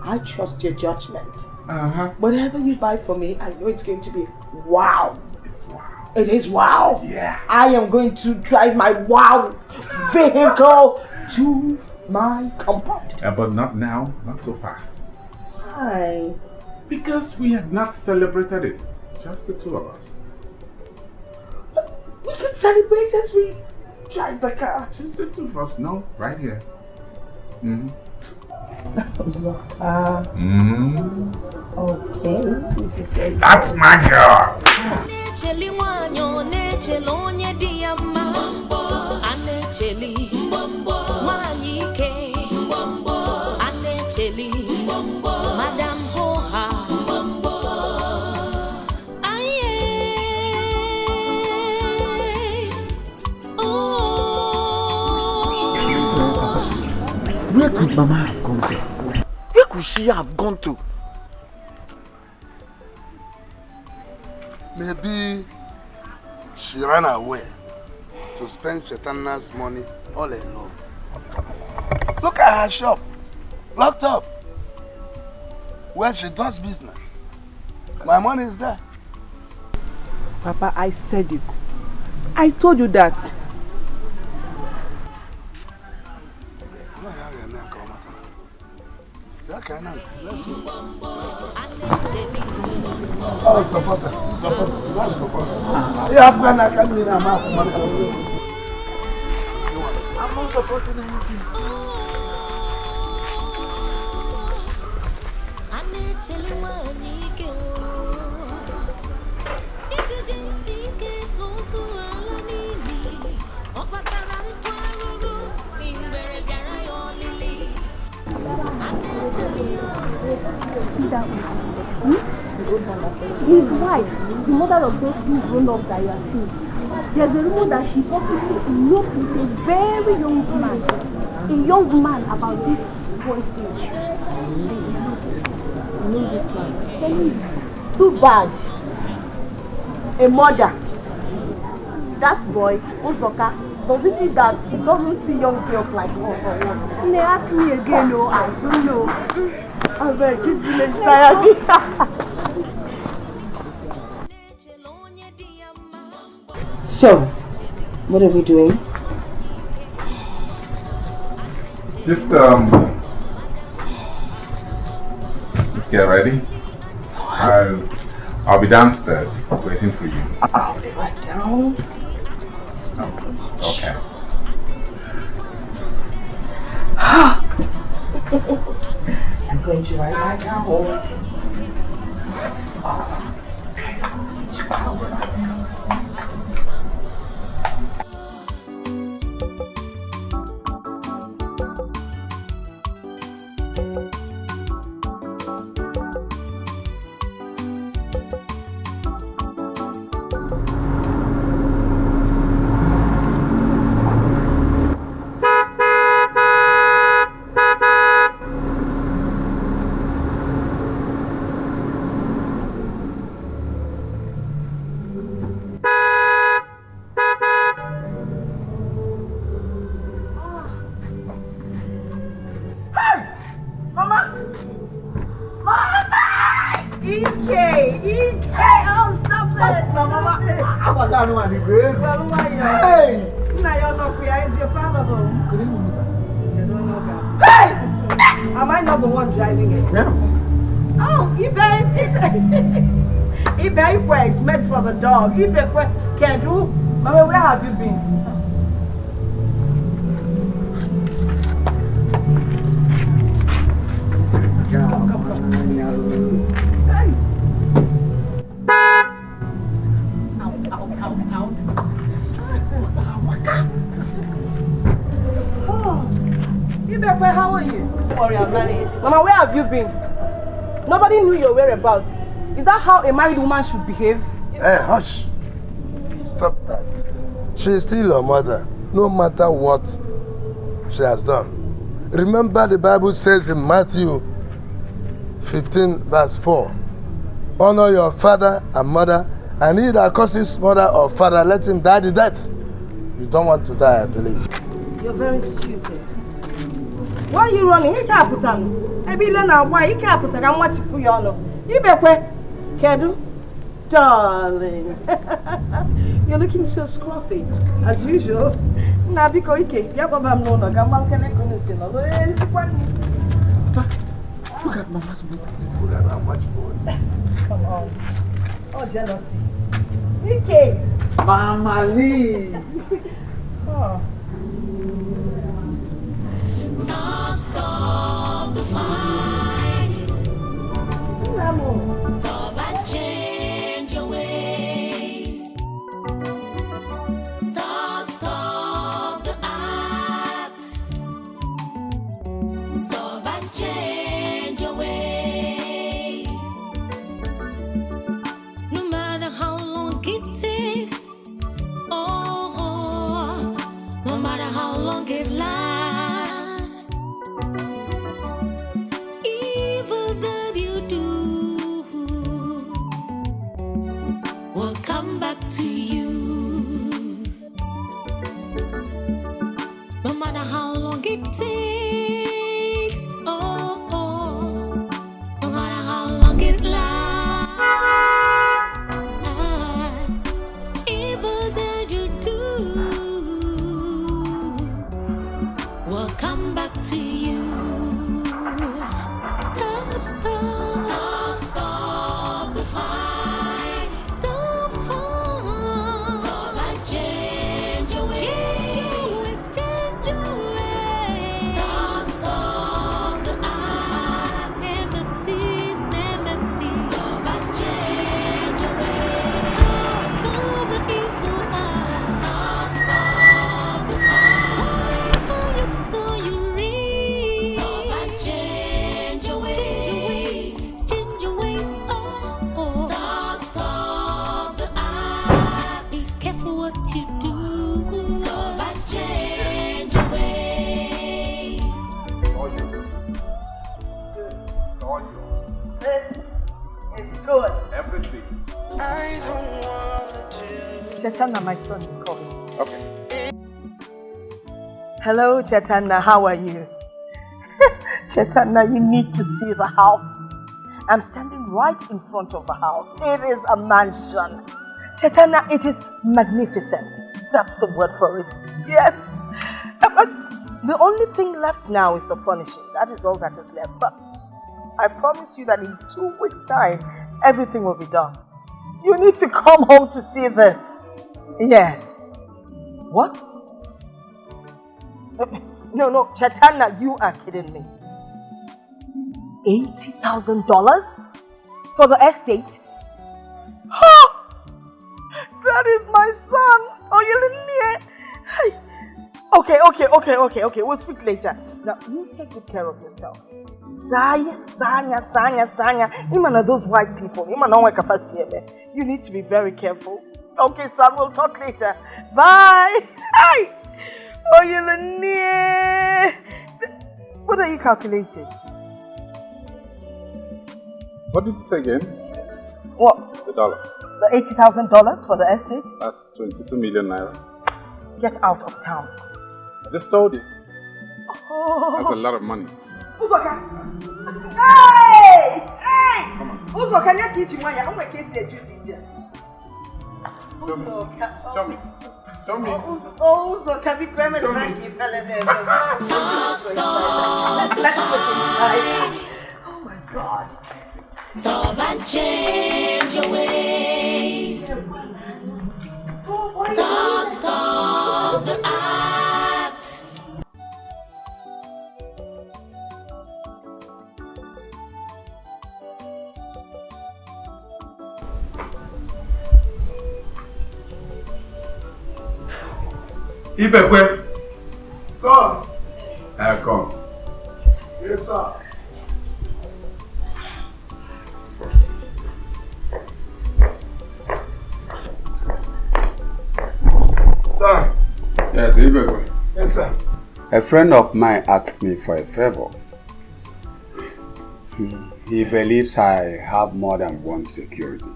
I trust your judgment. Whatever you buy for me, I know it's going to be wow. It's wow. It is wow. Yeah. I am going to drive my wow vehicle to my compound. But not now, not so fast. Why? Because we have not celebrated it. Just the two of us. We can celebrate as we drive the car. Just the two of us. No, right here. Okay, if you say so. That's my girl. Madam Hoha. Where could Mama have gone to? Where could she have gone to? Maybe she ran away to spend Chetana's money all alone. Look at her shop, locked up, where she does business. My money is there. Papa, I said it. I told you that. Oh, supporter. You have gone, I can't mean I'm not supporting anything. His wife, the mother of those two grown-ups that you are seeing, there's a rumor that she's supposed to elope with a very young man about this boy's age. You know this man. Too bad. A mother. That boy, Uzoka, does it mean that he doesn't see young girls like us or what? They ask me again, no, I don't know. I'm very this village tired. So, what are we doing? Just let's get ready. I'll be downstairs waiting for you. I'll be right down. Okay. I'm going to write right now. Am I not the one driving it? No. Oh, Ibe is meant for the dog. Ibe Kedu. Mama, where have you been? Come. Out. Ibe, how are you? Don't worry, I'll manage. Mama, where have you been? Nobody knew your whereabouts. Is that how a married woman should behave? Hey, hush. Stop that. She is still your mother, no matter what she has done. Remember the Bible says in Matthew 15 verse 4, honor your father and mother, and he that curses mother or father, let him die the death. You don't want to die, I believe. You're very stupid. Why are you running? You can't put on. Maybe why you can't put on. I'm watching for you on. You better Kedu, darling. You're looking so scruffy, as usual. Now, because you can't. Look at Mama's boot. Look at how much boy. Come on. Oh, jealousy. Ike. Mama Lee. Oh. Stop the fight. Stop and change your ways. Stop the act. Stop and change your ways. No matter how long it takes, no matter how long it lasts, evil that you do This is good. Everything. I don't want to. Chaitanya, my son is calling. Okay. Hello, Chaitanya. How are you? Chaitanya, you need to see the house. I'm standing right in front of the house. It is a mansion. Chaitanya, it is magnificent. That's the word for it. Yes. But the only thing left now is the furnishing. That is all that is left. But I promise you that in 2 weeks' time, everything will be done. You need to come home to see this. Yes. What? No, Chaitanya, you are kidding me. $80,000 for the estate? Oh, that is my son. Oh, Okay. We'll speak later. Now, you take good care of yourself. Sanya. Even those white people. You need to be very careful. Okay, son, we'll talk later. Bye. Hi. Oh, what are you calculating? What did you say again? What? The dollar. The $80,000 for the estate? That's 22 million naira. Get out of town. I just told you. Oh. That's a lot of money. Uzoka! Hey! Come on. Uzoka, you're teaching me. I'm going to kiss you, teacher. Uzoka. Show me. Oh, Uzoka, be quiet. Stop. Let's go inside. Oh my God. Stop and change your ways. Stop the act. Ibekwe. Sir. Come. Yes, sir. Sir. Yes, Ibekwe. Yes, sir. A friend of mine asked me for a favor. He believes I have more than one security.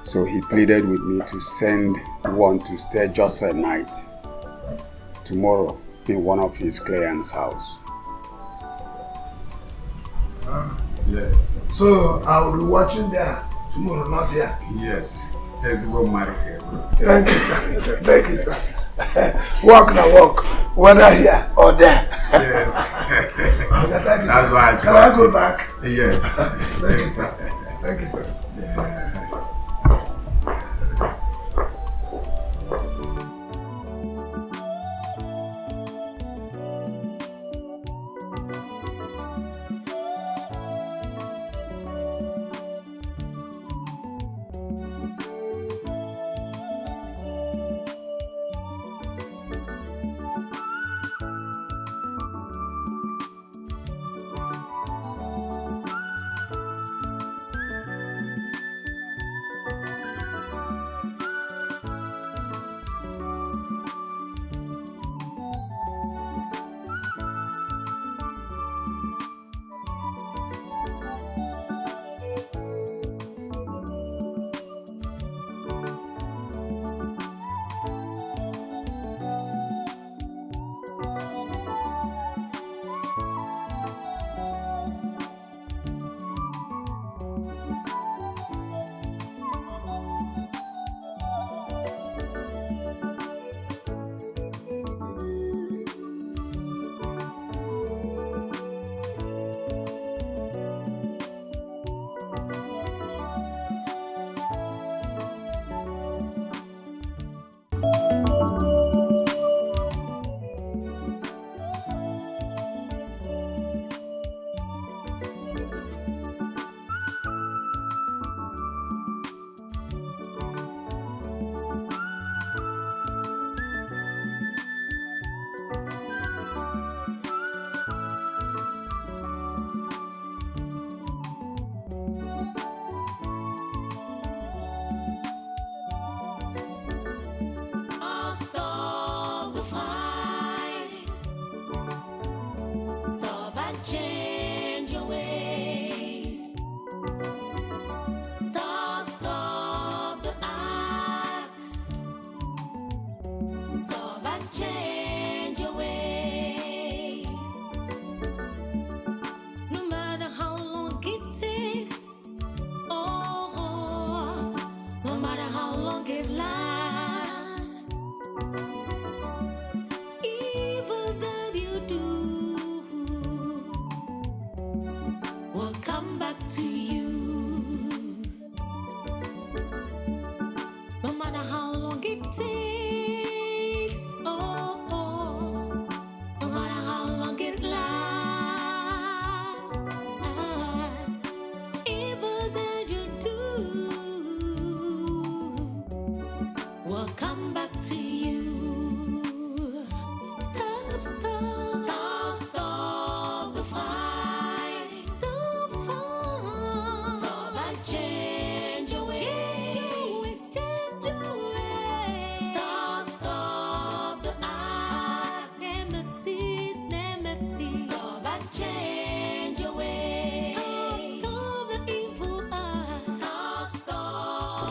So he pleaded with me to send one to stay just for a night tomorrow in one of his clients' house. Yes. So I will be watching there tomorrow, not here. Yes. Let's go marry here. Thank you, sir. Thank you, sir. Walk now, walk. Whether here or there. Yes. Okay, thank you, That's sir. why Can I go back? Yes. Thank you, sir. Thank you, sir.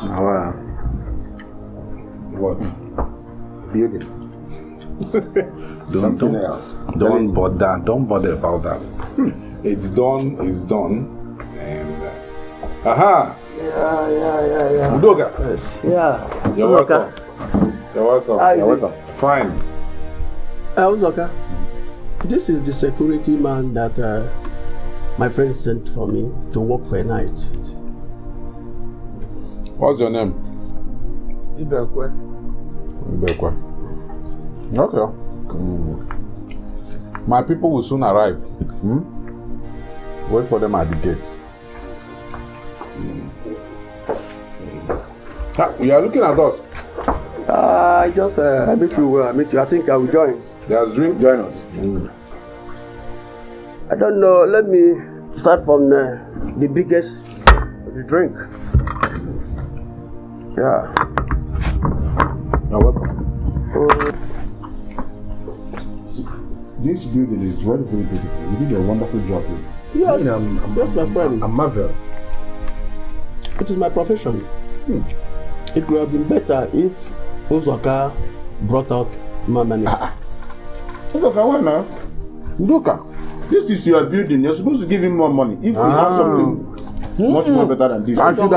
Now, what? Building. Don't bother about that. It's done, and aha! Yeah. Udoka. Yeah. You're welcome. You're welcome. You're welcome. Fine. Uzoka, this is the security man that my friend sent for me to work for a night. What's your name? Ibekwe. Okay. My people will soon arrive. Wait for them at the gate. You are looking at us. I met you. I think I will join. There's drink. Join us. I don't know. Let me start from the biggest, the drink. Yeah. You're welcome. This building is very, very beautiful. You did a wonderful job here. Yes, that's my friend. I'm marvel. It is my profession. It could have been better if Uzoka brought out my money. Uzoka, why now? Udoka, this is your building. You're supposed to give him more money. If we have something much more better than this, I should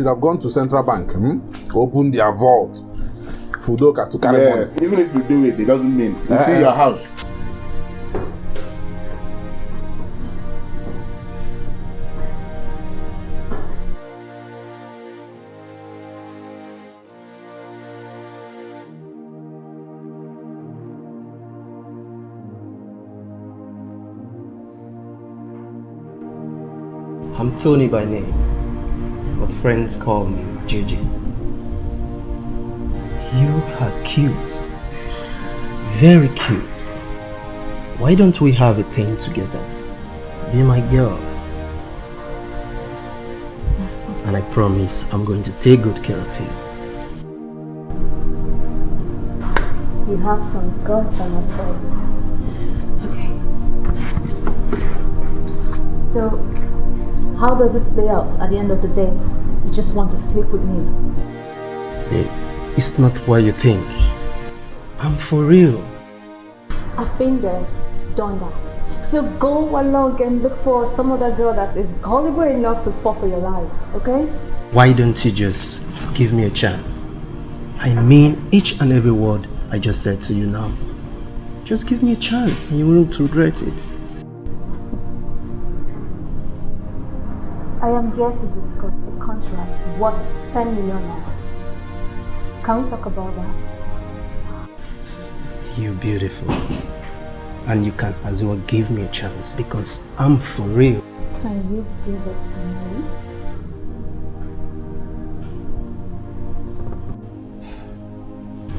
have gone to Central Bank, open their vault for Udoka to carry money. Yes, even if you do it, it doesn't mean you see your house. I'm Tony by name, but friends call me JJ. You are cute, very cute. Why don't we have a thing together? Be my girl. And I promise I'm going to take good care of you. You have some guts on your side. Okay. So, how does this play out at the end of the day? You just want to sleep with me? It's not what you think. I'm for real. I've been there, done that. So go along and look for some other girl that is gullible enough to fall for your life, okay? Why don't you just give me a chance? I mean each and every word I just said to you now. Just give me a chance and you won't regret it. I am here to discuss a contract worth 10 million naira. Can we talk about that? You're beautiful. And you can as well give me a chance because I'm for real. Can you give it to me?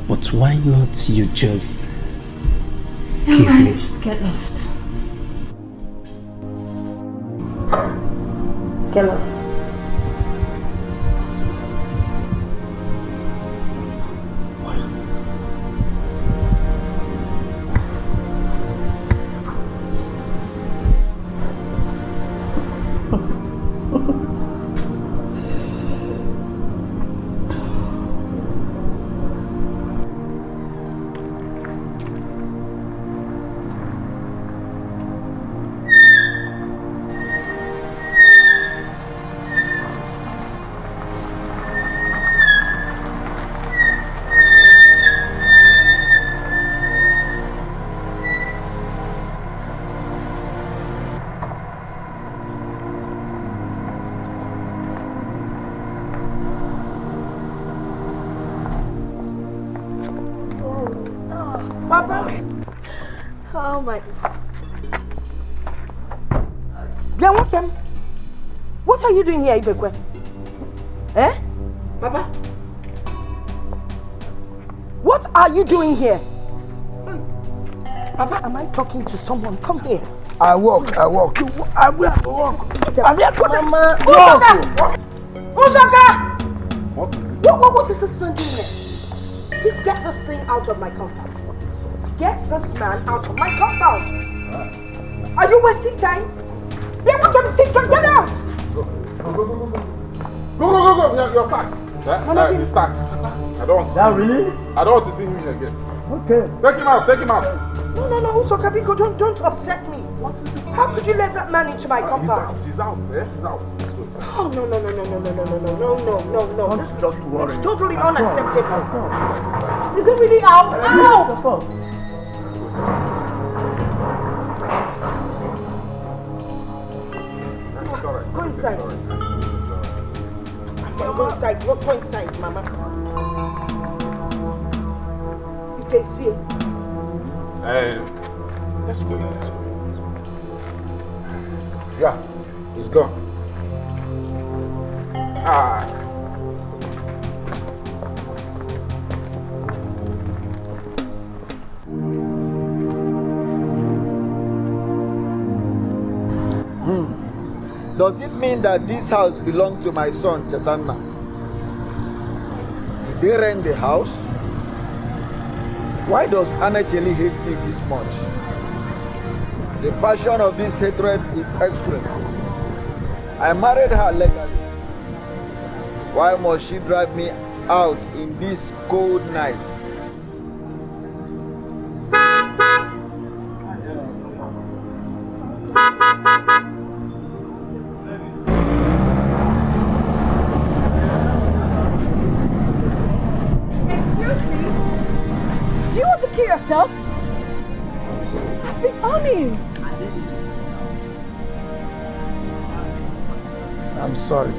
But why not you just give me? Get lost. Get lost. Oh my. Welcome. What are you doing here, Ibekwe? Eh? Baba? What are you doing here? Baba, am I talking to someone? Come here. I walk. I walk. I'm here. Mama, walk. Uzoka! What is this man doing here? Please get this thing out of my compound. Get this man out of my compound. Are you wasting time? Then what can see? Get out! Go. You're sacked. He's sacked. I don't want to see him. Really? I don't want to see him here again. Okay. Take him out. No, Usokabiko, don't upset me. How could you let that man into my compound? He's out. Oh, no. This is it's totally unacceptable. Is it really out? Out! Go inside. Go inside, Mama. You can see it. Let's go. Yeah, he's gone. Does it mean that this house belongs to my son, Chatanna? Did they rent the house? Why does Anacheli hate me this much? The passion of this hatred is extreme. I married her legally. Why must she drive me out in this cold night? Do you want to kill yourself? I've been on him. I'm sorry.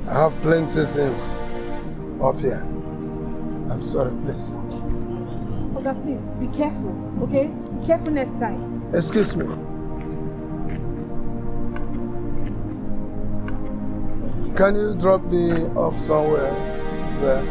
I have plenty of things up here. I'm sorry, please. Oga, please, be careful, okay? Be careful next time. Excuse me. Can you drop me off somewhere there?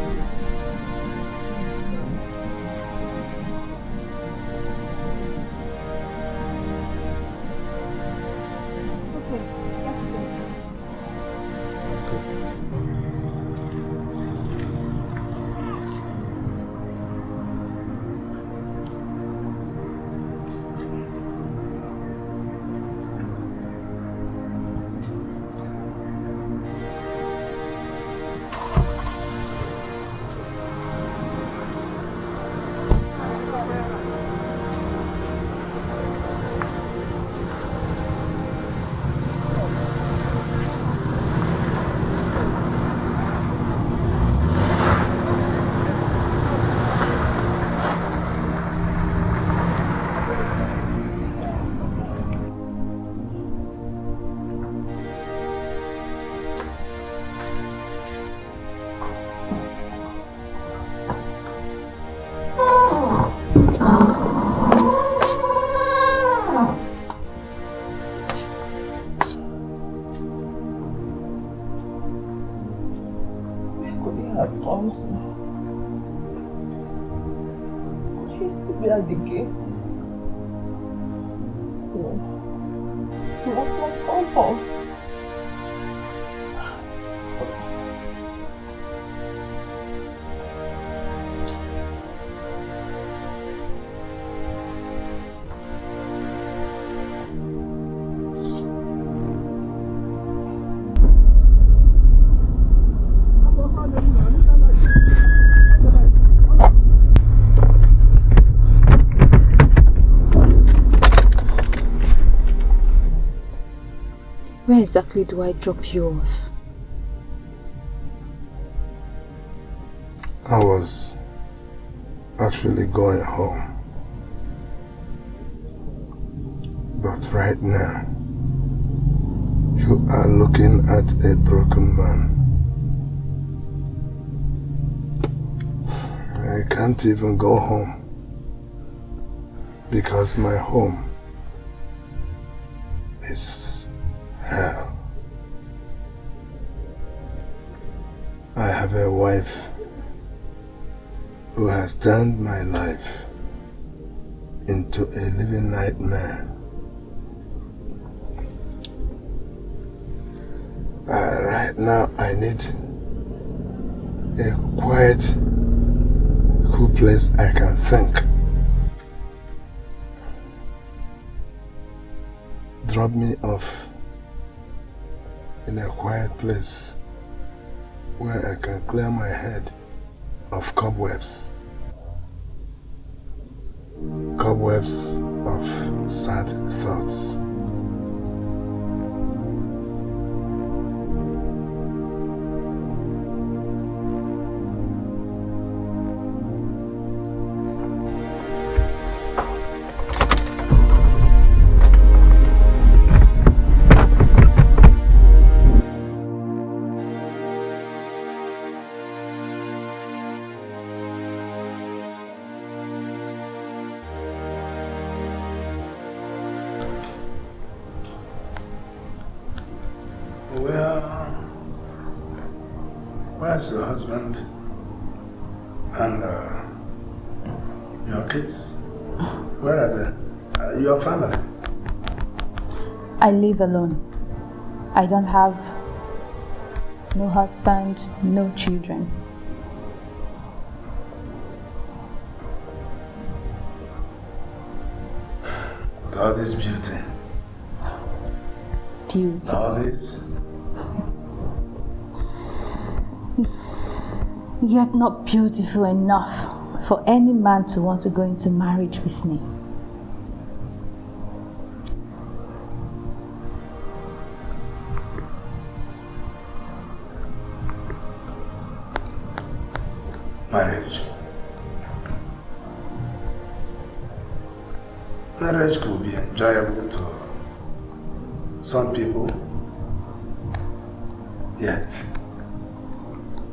At the gate. No. He must not come home. Where exactly do I drop you off? I was actually going home. But right now, you are looking at a broken man. I can't even go home because my home is hell. I have a wife who has turned my life into a living nightmare. Right now I need a quiet, cool place I can think. Drop me off in a quiet place where I can clear my head of cobwebs. Cobwebs of sad thoughts. Where's your husband and your kids? Where are they? Your family? I live alone. I don't have no husband, no children. All this beauty. Beauty. All this. Yet not beautiful enough for any man to want to go into marriage with me. Marriage could be enjoyable to some people, yet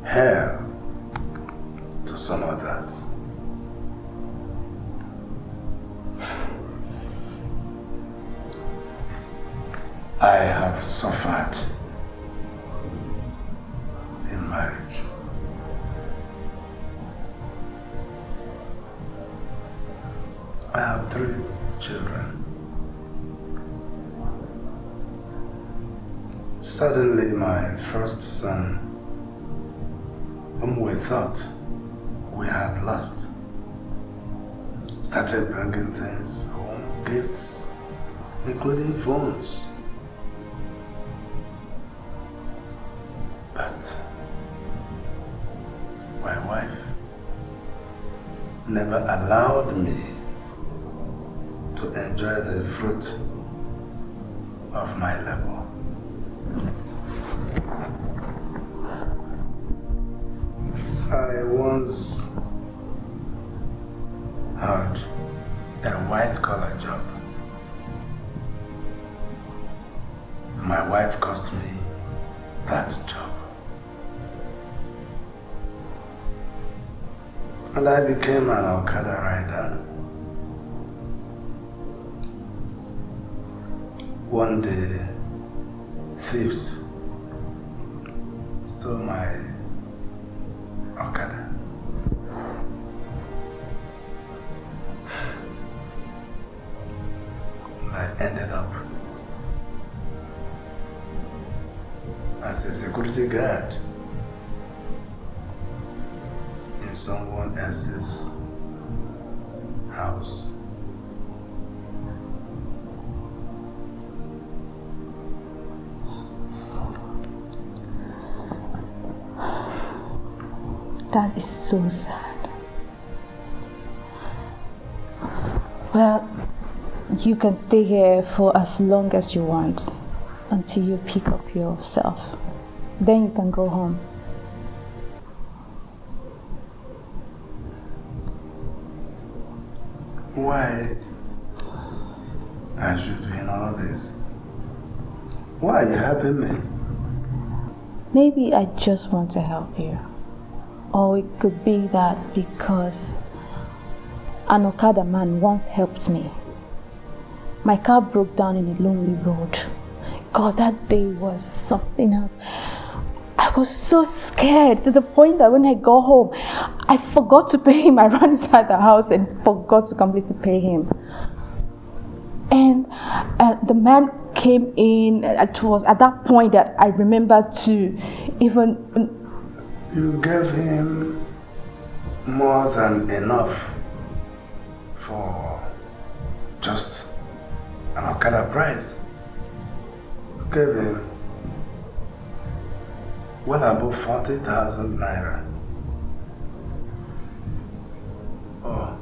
hell to some others. I have suffered in marriage. I have 3 children. Suddenly my first son, whom we thought we had lost, started bringing things home, gifts, including phones. But my wife never allowed me to enjoy the fruit of my labor. I once had a white-collar job. My wife cost me that job. And I became an Okada rider. One day, thieves stole my Okada. I ended up as a security guard in someone else's house. That is so sad. Well, you can stay here for as long as you want until you pick up yourself. Then you can go home. Why are you doing all this? Why are you helping me? Maybe I just want to help you. Or it could be that because an Okada man once helped me. My car broke down in a lonely road. God, that day was something else. I was so scared to the point that when I got home, I forgot to pay him. I ran inside the house and forgot to completely pay him. And the man came in. It was at that point that I remembered to even... You gave him more than enough for just an Okada price. You gave him When I bought 40,000 naira. Oh.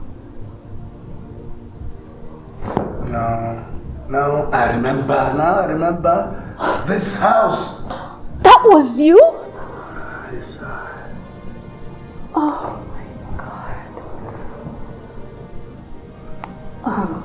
Now I remember this house. That was you? Yes, Oh my God. Oh.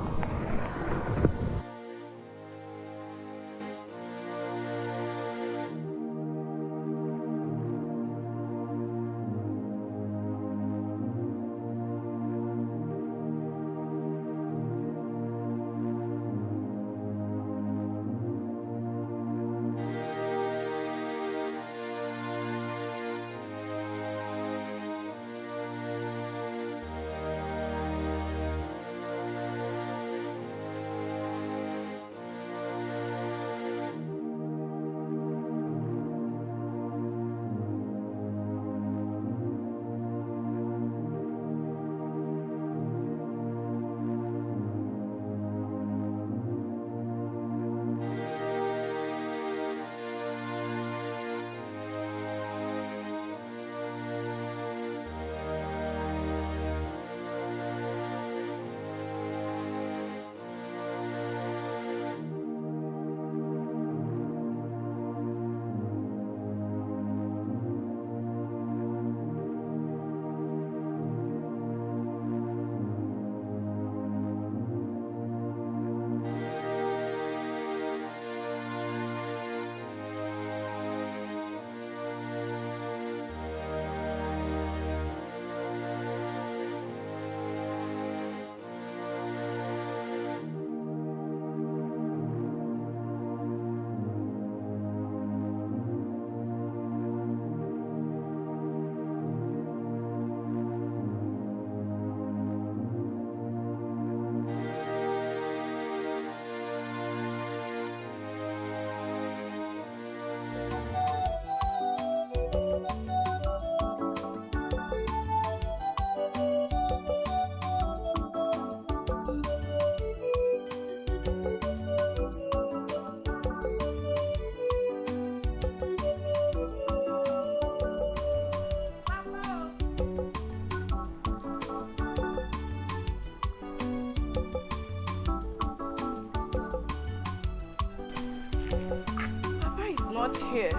Not here.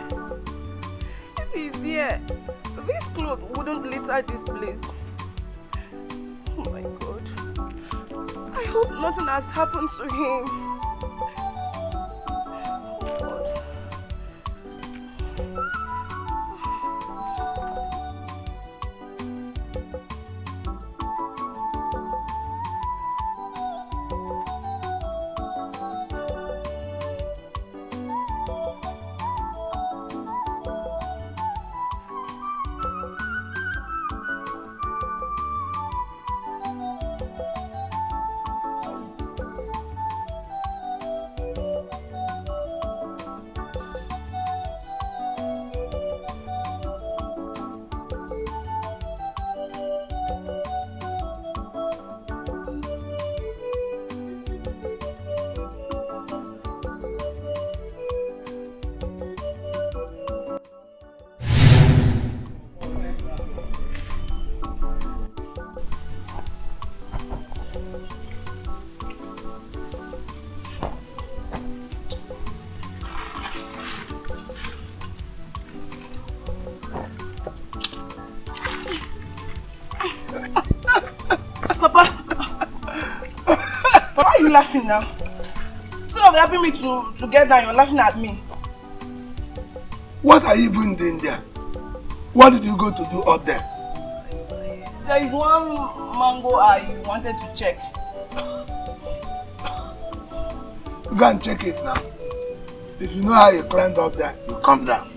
If he's here, this cloth wouldn't litter this place. Oh my God. I hope nothing has happened to him. Laughing now. Instead of helping me to get down, you're laughing at me. What are you even doing there? What did you go to do up there? There is one mango I wanted to check. Go and check it now. If you know how you climbed up there, you come down.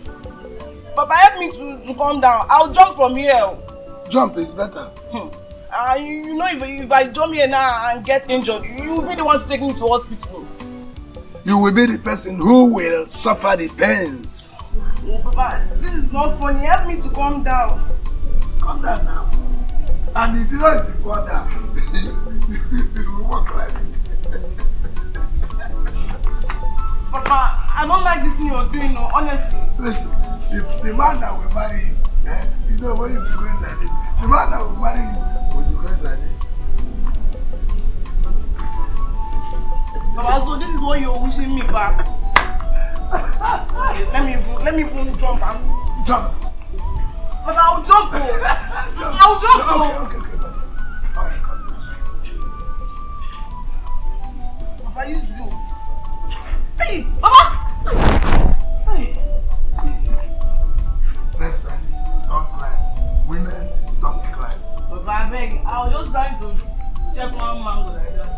Papa, help me to come down. I'll jump from here. Jump is better. You know, if I jump here now and get injured, you will be the one to take me to hospital. You will be the person who will suffer the pains. Oh, Papa, this is not funny. Help me to calm down. Calm down now. And if you don't calm down, you will walk like this. Papa, I don't like this thing you're doing, no, honestly. Listen, The man that will marry you, you know when you be going like this, the man that will marry you will be going like this. Baba, so this is what you're wishing me back. Let me even jump and jump. But I'll jump. I'll jump. Okay. Alright, God bless you. Papa, you do. Hey, Baba. Hey. Next time, don't cry. Women don't cry. Papa, I beg. I was just trying to check one mango like that.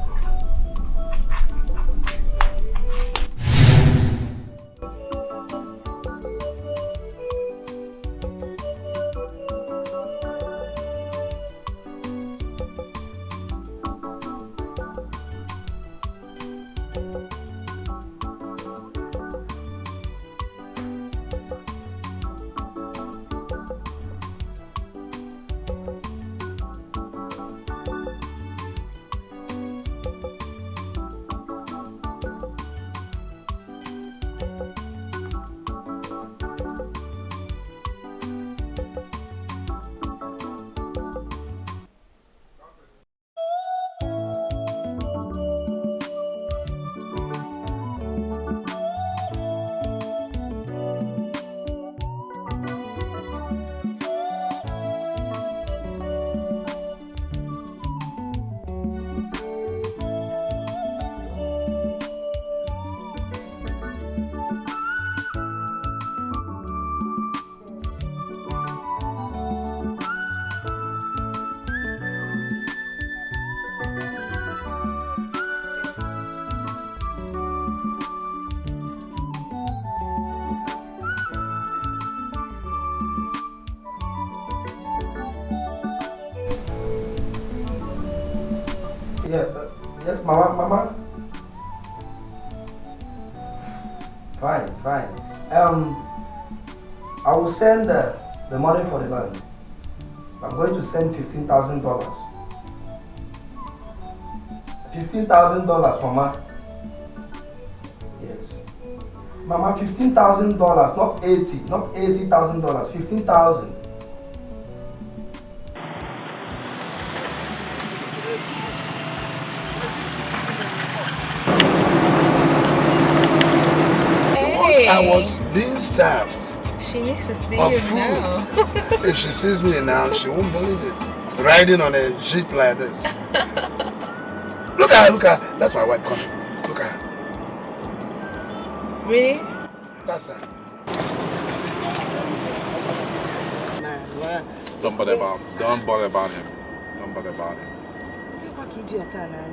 Yeah, yes, Mama. Fine. I will send the money for the loan. I'm going to send $15,000. $15,000, Mama. Yes. Mama, $15,000, not $80,000, 15,000. I was being starved. She needs to see of you food. now. If she sees me now, she won't believe it. Riding on a jeep like this. Look at her. That's my wife coming. Look at her. Really? That's her. Man, don't bother about him. Don't bother about him. What can you do at that, man?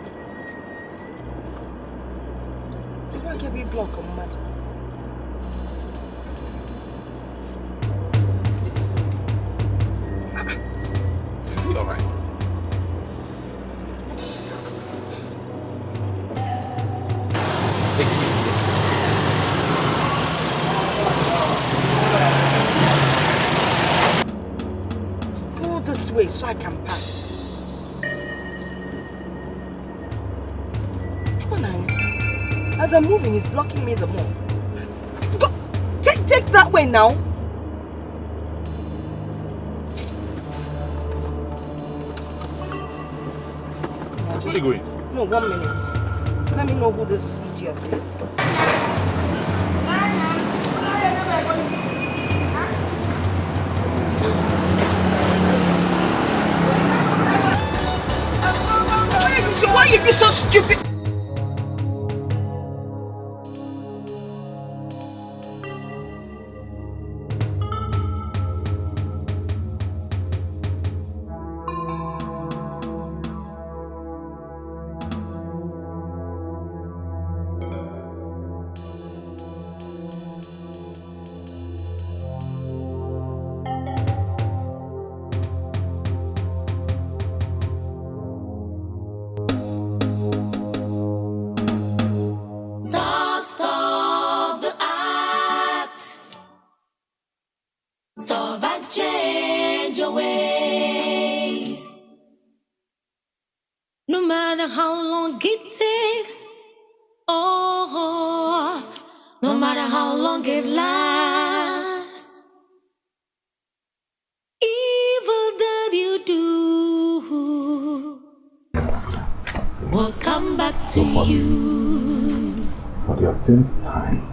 What can be blocked on mad? Is he alright? Go this way so I can pass. Come on, Nani. As I'm moving, he's blocking me the more. Go! Take that way now. Where are you going? No, 1 minute. Let me know who this idiot is. So why are you so stupid? Stop the act. Stop and change your ways. No matter how long it takes, oh, no matter how long it lasts. so funny. For the 10th time,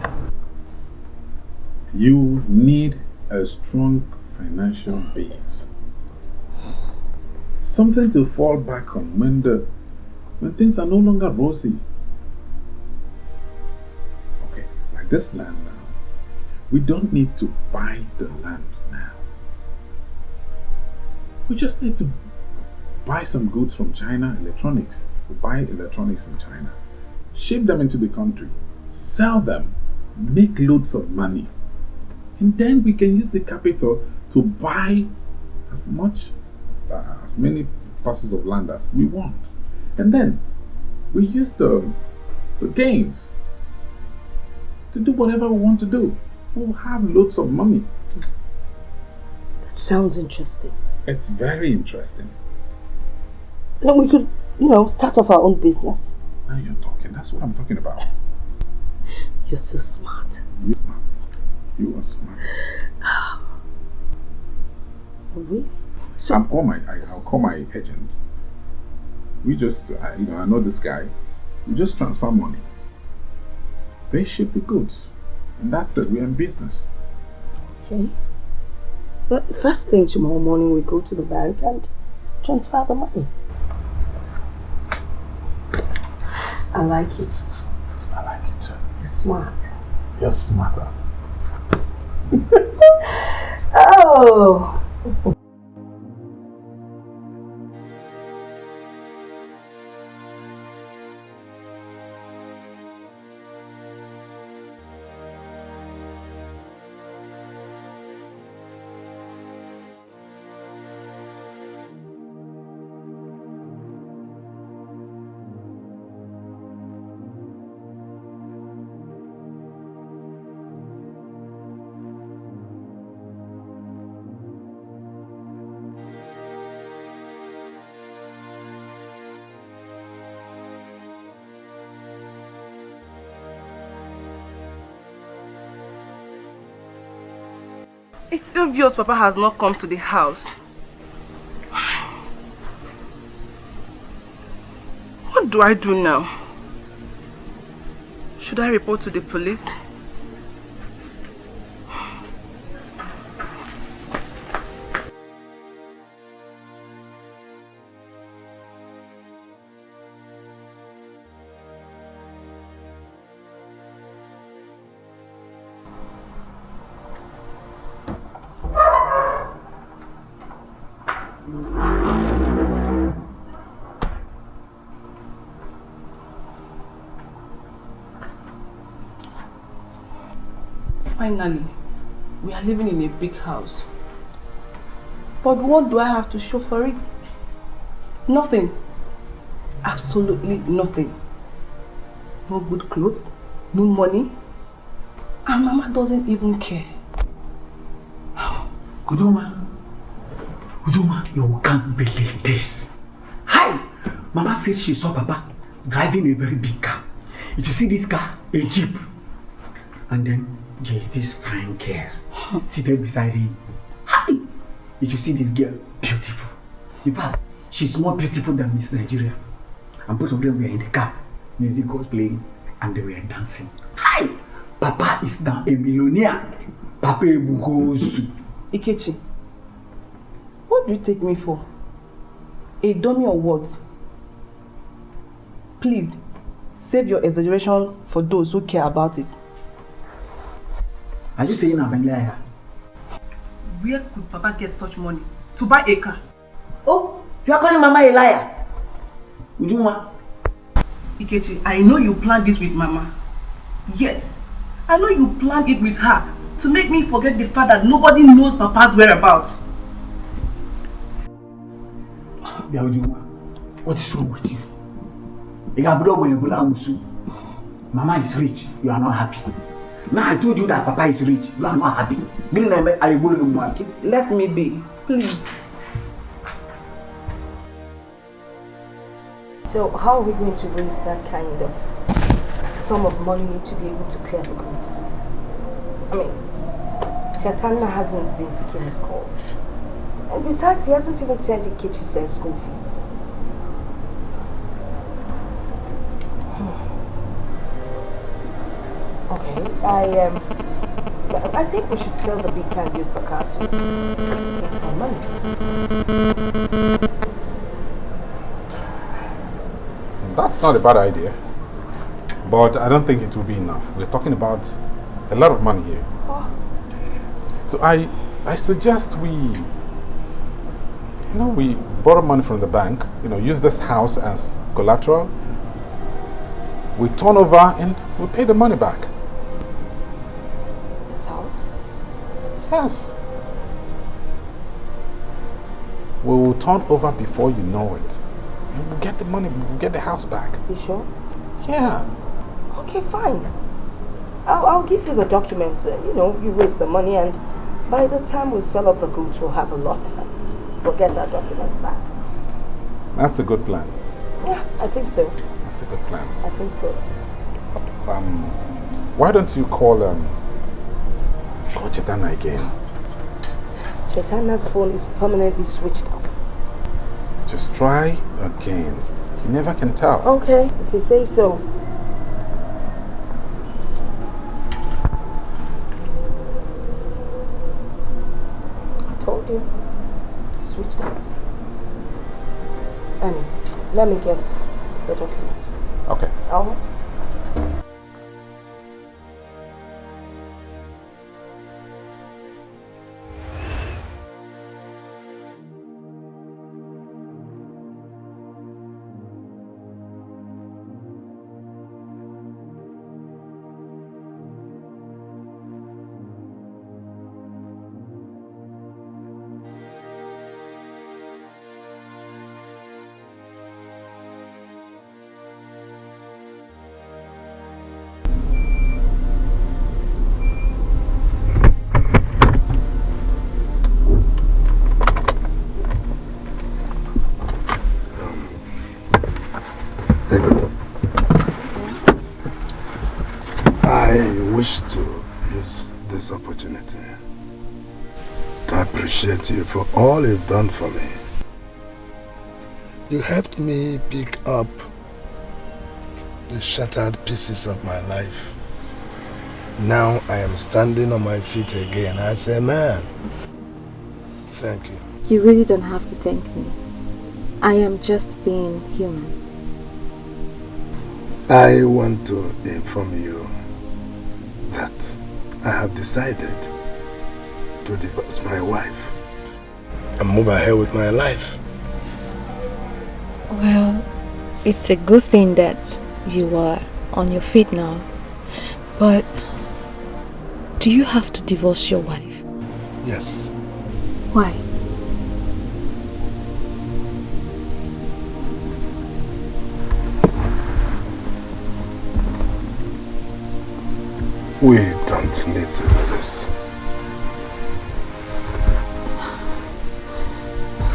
you need a strong financial base. Something to fall back on when things are no longer rosy. Okay, like this land now. We don't need to buy the land now. We just need to buy some goods from China, electronics. We buy electronics from China, ship them into the country, sell them, make loads of money. And then we can use the capital to buy as many parcels of land as we want. And then we use the gains to do whatever we want to do. We'll have loads of money. That sounds interesting. It's very interesting. Then we could, start off our own business. Now you're talking. That's what I'm talking about. You're so smart. You're smart. You are smart. Really? So I'll call my agent. We just, I know this guy. We just transfer money. They ship the goods. And that's it. We're in business. Okay. But first thing tomorrow morning, we go to the bank and transfer the money. I like it. I like it too. You're smart. You're smarter. Oh! It's obvious Papa has not come to the house. What do I do now? Should I report to the police? Finally, we are living in a big house. But what do I have to show for it? Nothing. Absolutely nothing. No good clothes, no money, and Mama doesn't even care. Ujuma, you can't believe this. Hi! Mama said she saw Papa driving a very big car. If you see this car, a jeep. And then there is this fine girl seated beside him. Hi! If you see this girl, beautiful. In fact, she's more beautiful than Miss Nigeria. And both of them were in the car. Music was playing and they were dancing. Hi! Papa is now a millionaire. Papa Ebugosu. Ikechi, what do you take me for? A dummy or what? Please, save your exaggerations for those who care about it. Are you saying I'm a liar? Where could Papa get such money to buy a car? Oh, you are calling Mama a liar? Ujuma. Ikechi, I know you planned this with Mama. Yes, I know you planned it with her to make me forget the fact that nobody knows Papa's whereabouts. Ujuma, what is wrong with you? Mama is rich, you are not happy. Now I told you that Papa is rich, you are not happy. Let me be, please. So how are we going to raise that kind of sum of money to be able to clear the goods? I mean, Chatana hasn't been picking his calls. And besides, he hasn't even sent Ikechi's school fees. I think we should sell the big car and use the car to get some money. That's not a bad idea. But I don't think it will be enough. We're talking about a lot of money here. Oh. So I suggest we borrow money from the bank, use this house as collateral. We turn over and we pay the money back. This house? Yes. We will turn over before you know it. And we'll get the money, we'll get the house back. You sure? Yeah. Okay, fine. I'll give you the documents. You raise the money, and by the time we sell off the goods, we'll have a lot. We'll get our documents back. That's a good plan. Yeah, I think so. That's a good plan. I think so. Why don't you call Chetana again? Chetana's phone is permanently switched off. Just try again. You never can tell. Okay, if you say so. I told you. Switched off. Anyway, let me get the documents. Okay. All right. I wish to use this opportunity to appreciate you for all you've done for me. You helped me pick up the shattered pieces of my life. Now I am standing on my feet again as a man. Thank you. You really don't have to thank me. I am just being human. I want to inform you that I have decided to divorce my wife and move ahead with my life. Well, it's a good thing that you are on your feet now. But do you have to divorce your wife? Yes. Why? We don't need to do this.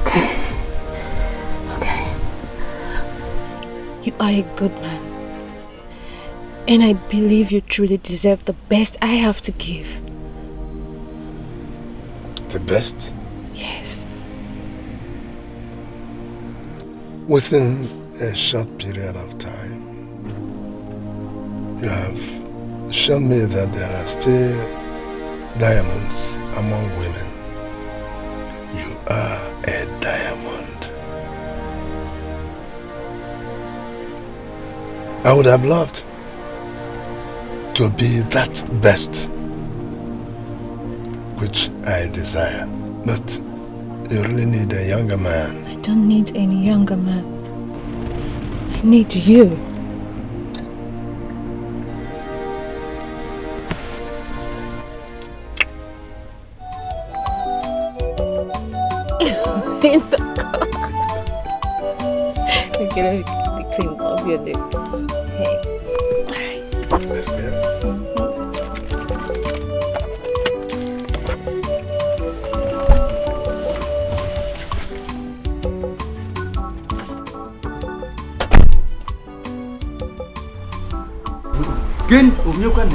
Okay. You are a good man. And I believe you truly deserve the best I have to give. The best? Yes. Within a short period of time, you have shown me that there are still diamonds among women. You are a diamond. I would have loved to be that best which I desire, but you really need a younger man. I don't need any younger man. I need you. In the car. Okay, let me clean up your lip. Hey. Let's get it. Again, you can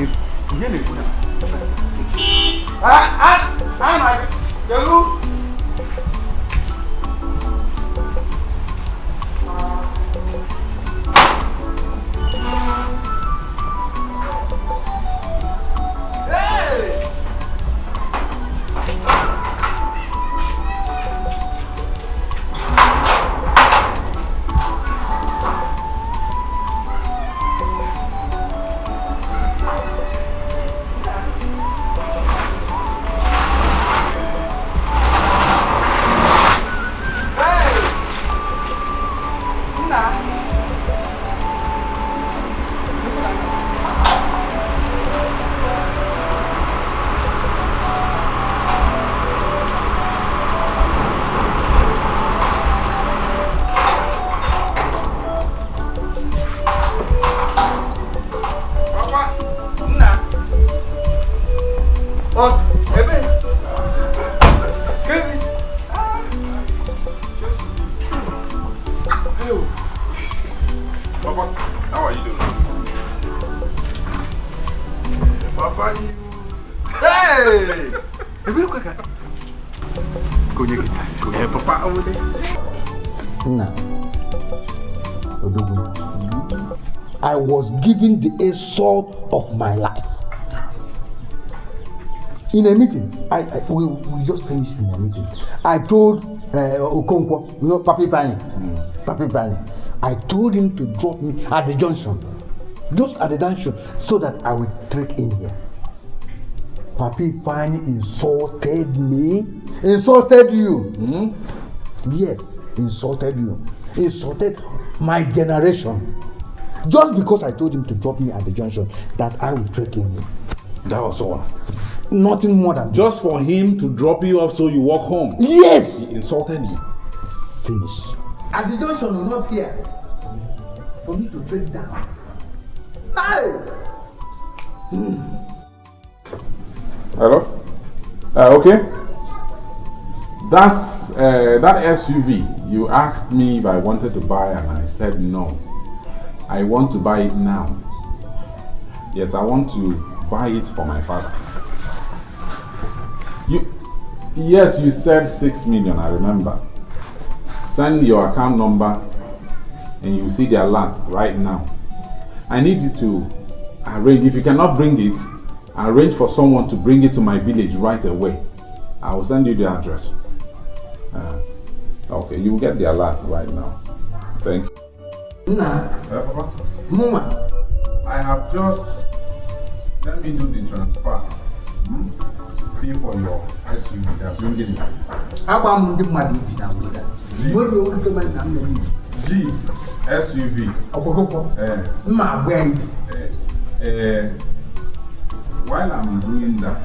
Oh, Ebe. Kevin. Papa, how are you doing? Papa, you. Hey! Ebe, quick. Go here, Papa, over there. Nah. I was given the assault of my life. In a meeting, we just finished in a meeting. I told Okonkwo, you know, Papi Vani, I told him to drop me at the junction, just at the junction, so that I would trek in here. Papi Vani insulted me, insulted you. Yes, insulted you, insulted my generation. Just because I told him to drop me at the junction, that I will trek in here. That was all. Nothing more than just for him to drop you off so you walk home. Yes. He insulted you. Finish. At the junction, not here. For me to break down. Hey! Hello? Okay. That SUV, you asked me if I wanted to buy it and I said no. I want to buy it now. Yes, I want to buy it for my father. Yes, you said 6 million, I remember. Send your account number and you see the alert right now. I need you to arrange, if you cannot bring it, arrange for someone to bring it to my village right away. I will send you the address. Okay, you will get the alert right now. Thank you. Papa? Mama. I have just, let me do the transfer. Pay for your SUV, they are bringing it. I'm the money now. G, SUV. While I'm doing that,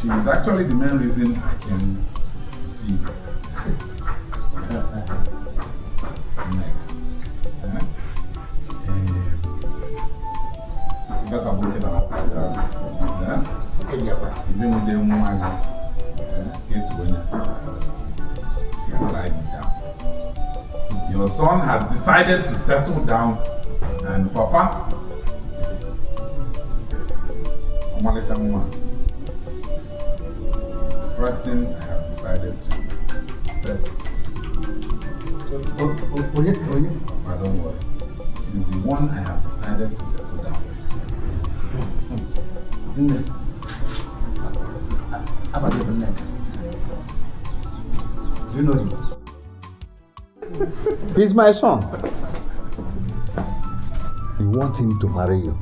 she is actually the main reason I came to see you. Even with the woman, get to win it. Your son has decided to settle down, and Papa, the person I have decided to settle. But don't worry, she's the one I have decided to settle down with. You know him? He's my son. You want him to marry you?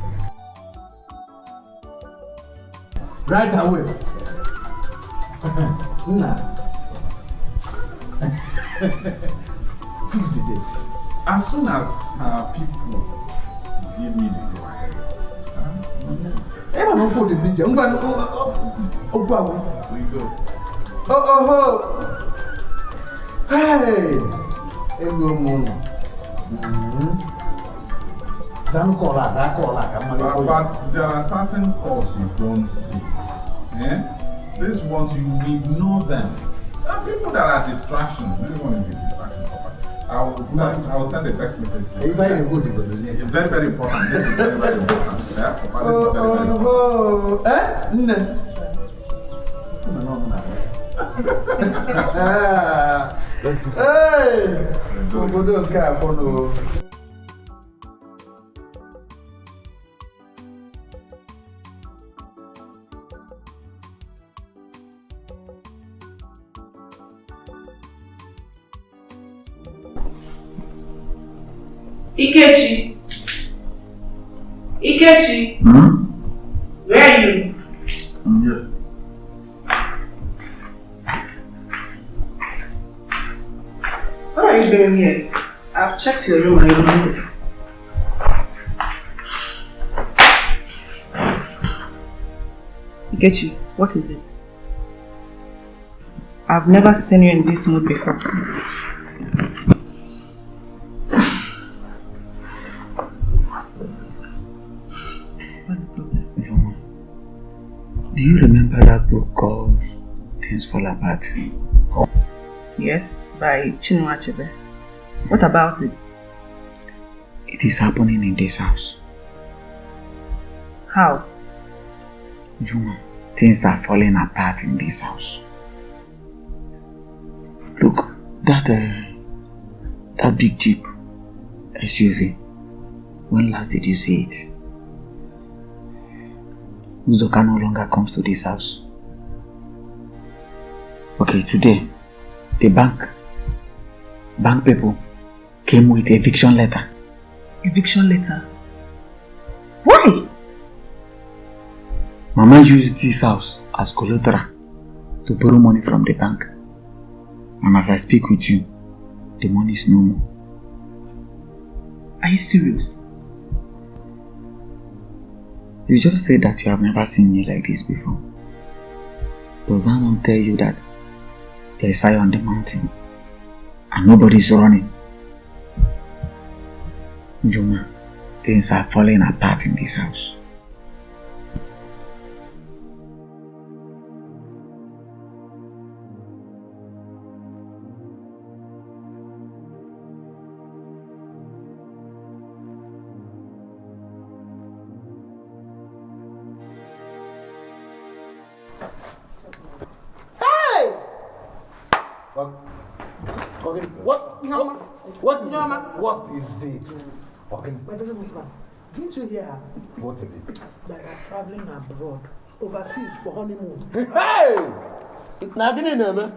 Right away. Fix the date. As soon as people give me the go ahead. Everyone go to the DJ. We go. Oh. Hey. Ego mono. But there are certain calls you don't take. These ones you need know them. There are people that are distractions. This one is a distraction. I will send a text message to you. Very, very important. This is very, very important. Ikechi, where are you? I'm here. What are you doing here? I've checked your room and you're not there. Ikechi, what is it? I've never seen you in this mood before. What's the problem? Do you remember that book called Things Fall Apart? Yes, by Chinua Achebe. What about it? It is happening in this house. How? Juma, things are falling apart in this house. Look, that big Jeep SUV. When last did you see it? Uzoka no longer comes to this house. Okay, today, the bank people came with eviction letter. Eviction letter? Why? Mama used this house as collateral to borrow money from the bank. And as I speak with you, the money is no more. Are you serious? You just said that you have never seen me like this before. Does that not tell you that there is fire on the mountain and nobody is running? Juma, things are falling apart in this house. Okay, what is it? Okay. My daughter Muslim, didn't you hear? What is it? That are traveling abroad, overseas for honeymoon. Hey! Nothing in there, man.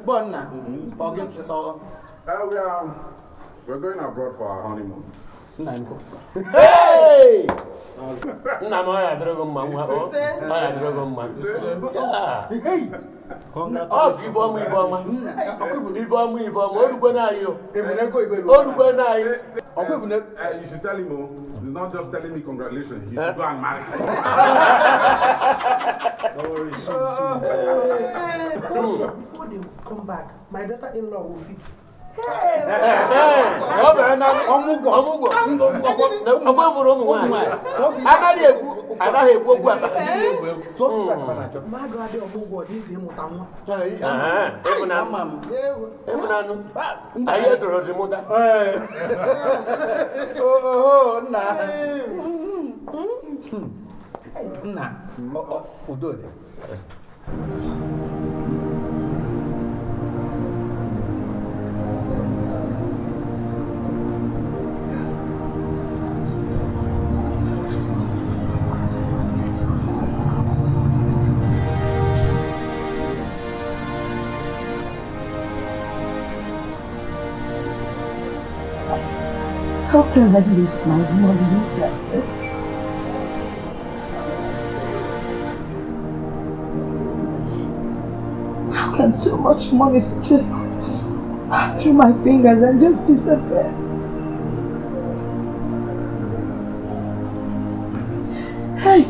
We're going abroad for our honeymoon. Hey! You should tell him, he's not just telling me congratulations, he should go and marry. Don't worry, before they come back, my daughter-in-law will be. How can I lose my money like this? How can so much money just pass through my fingers and just disappear? Hey!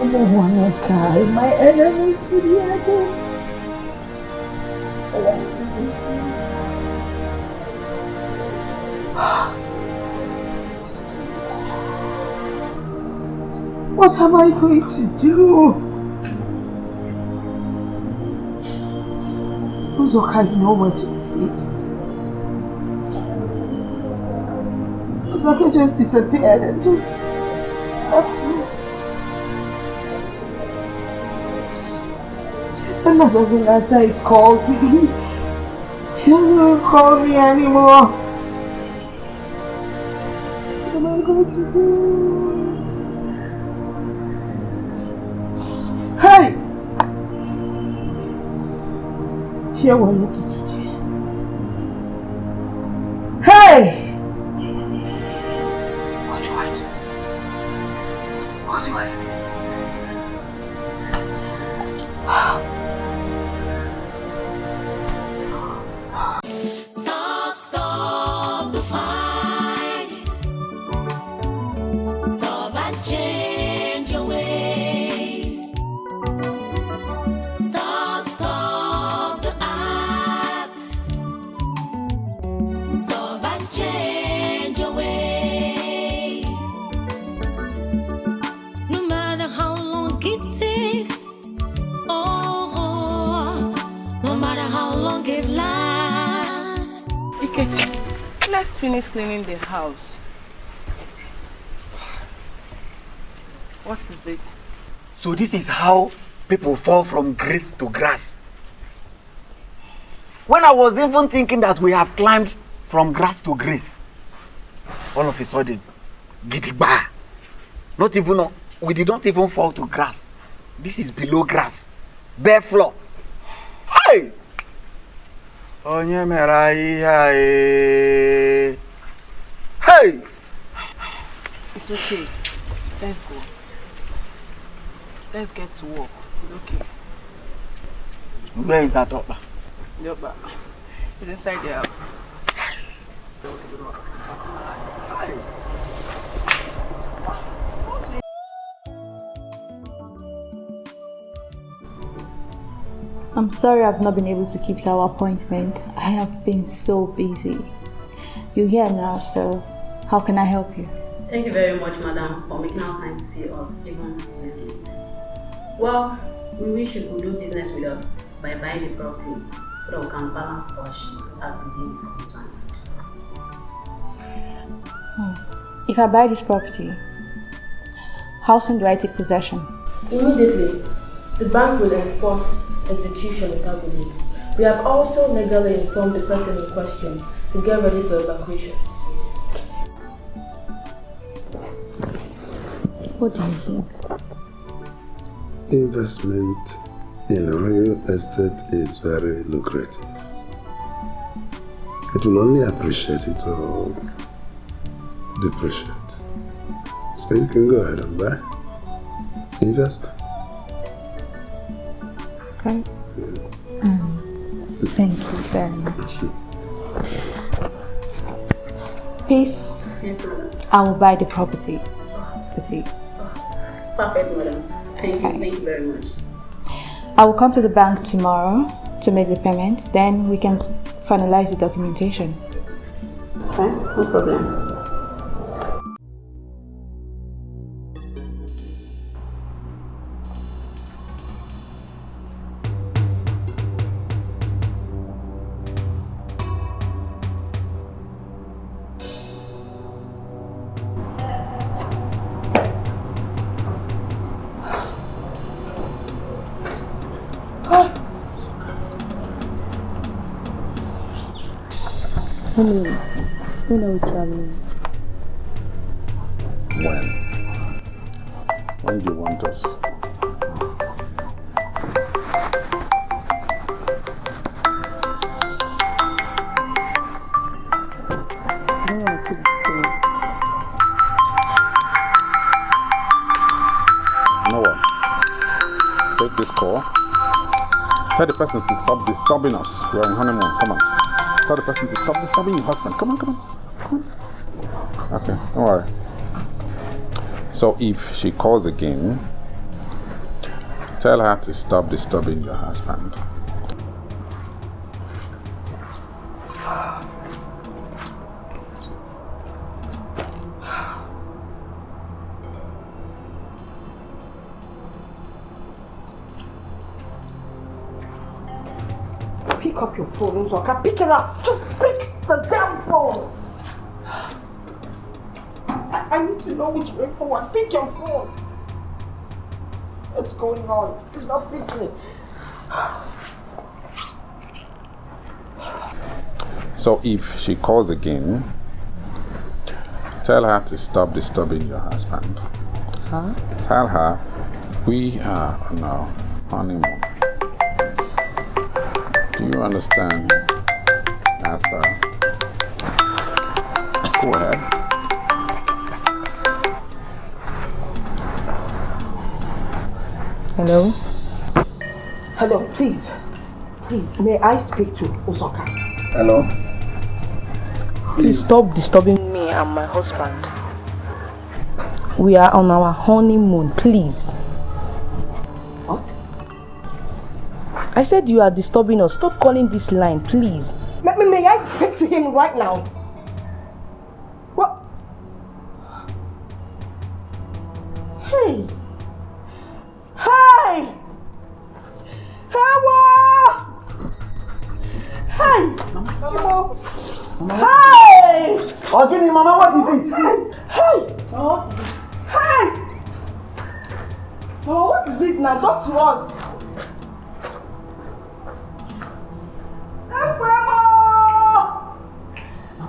Oh, Wanaka, my enemies will hear this. I am finished. What am I going to do? Uzoka is nowhere to be seen. Uzoka just disappeared and just left me. Chetana doesn't answer his calls. He doesn't call me anymore. What am I going to do? Hey! Hey! What do I do? What do I do? Stop the fight. Stop and change your ways. Stop the act. Stop and change your ways. No matter just finished cleaning the house. What is it? So this is how people fall from grace to grass. When I was even thinking that we have climbed from grass to grace, all of a sudden, gidigba. Not even, we did not even fall to grass. This is below grass. Bare floor. Hey! Hey! It's okay. Let's go. Let's get to work. It's okay. Where is that upper? The upper. It's inside the house. I'm sorry I've not been able to keep to our appointment. I have been so busy. You're here now, so how can I help you? Thank you very much, madam, for making our time to see us even this late. Well, we wish you could do business with us by buying the property so that we can balance our sheet as the deal is coming to an end. If I buy this property, how soon do I take possession? Immediately. The bank will enforce execution without delay. We have also legally informed the person in question to get ready for evacuation. What do you think? Investment in real estate is very lucrative. It will only appreciate it or depreciate. So you can go ahead and buy. Invest. Okay. Thank you very much. Peace. Yes, madam. I will buy the property. Perfect, madam. Thank you very much. I will come to the bank tomorrow to make the payment. Then we can finalize the documentation. Okay, no problem. Honey, when are we traveling? When? When do you want us? I don't want to take the plane. You know what? Take this call. Tell the person to stop disturbing us. We're on honeymoon. Come on. Tell the person to stop disturbing your husband. Come on, come on. Come on. Okay, don't worry. So if she calls again, tell her to stop disturbing your husband. Pick up your phone, Uzoka. Pick it up. Just pick the damn phone. I need to know which way forward. Pick your phone. What's going on? It's not picking. So if she calls again, tell her to stop disturbing your husband. Huh? Tell her we are on our honeymoon. Do you understand? Yes, sir. Go ahead. Hello? Hello, please. Please, may I speak to Uzoka? Hello? Please stop disturbing me and my husband. We are on our honeymoon, please. What? I said you are disturbing us. Stop calling this line, please. May I speak to him right now? What? Hey! Hey! Hey! Hey! Hey! meaning, Mama? What is it? Hey! Mama, what is it? Hey! Mama, what is it now? Talk to us.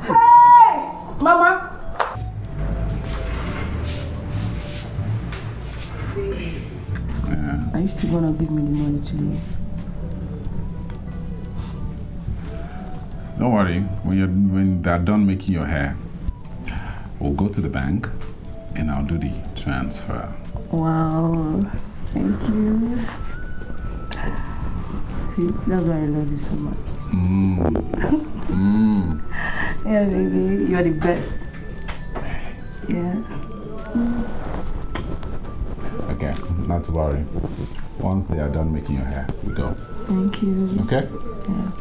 Hey! Mama! Are you still gonna give me the money today? Don't worry. When they're done making your hair, we'll go to the bank and I'll do the transfer. Wow, thank you. See, that's why I love you so much. Yeah, baby, you're the best. Yeah. Okay, not to worry. Once they are done making your hair, we go. Thank you. Okay? Yeah.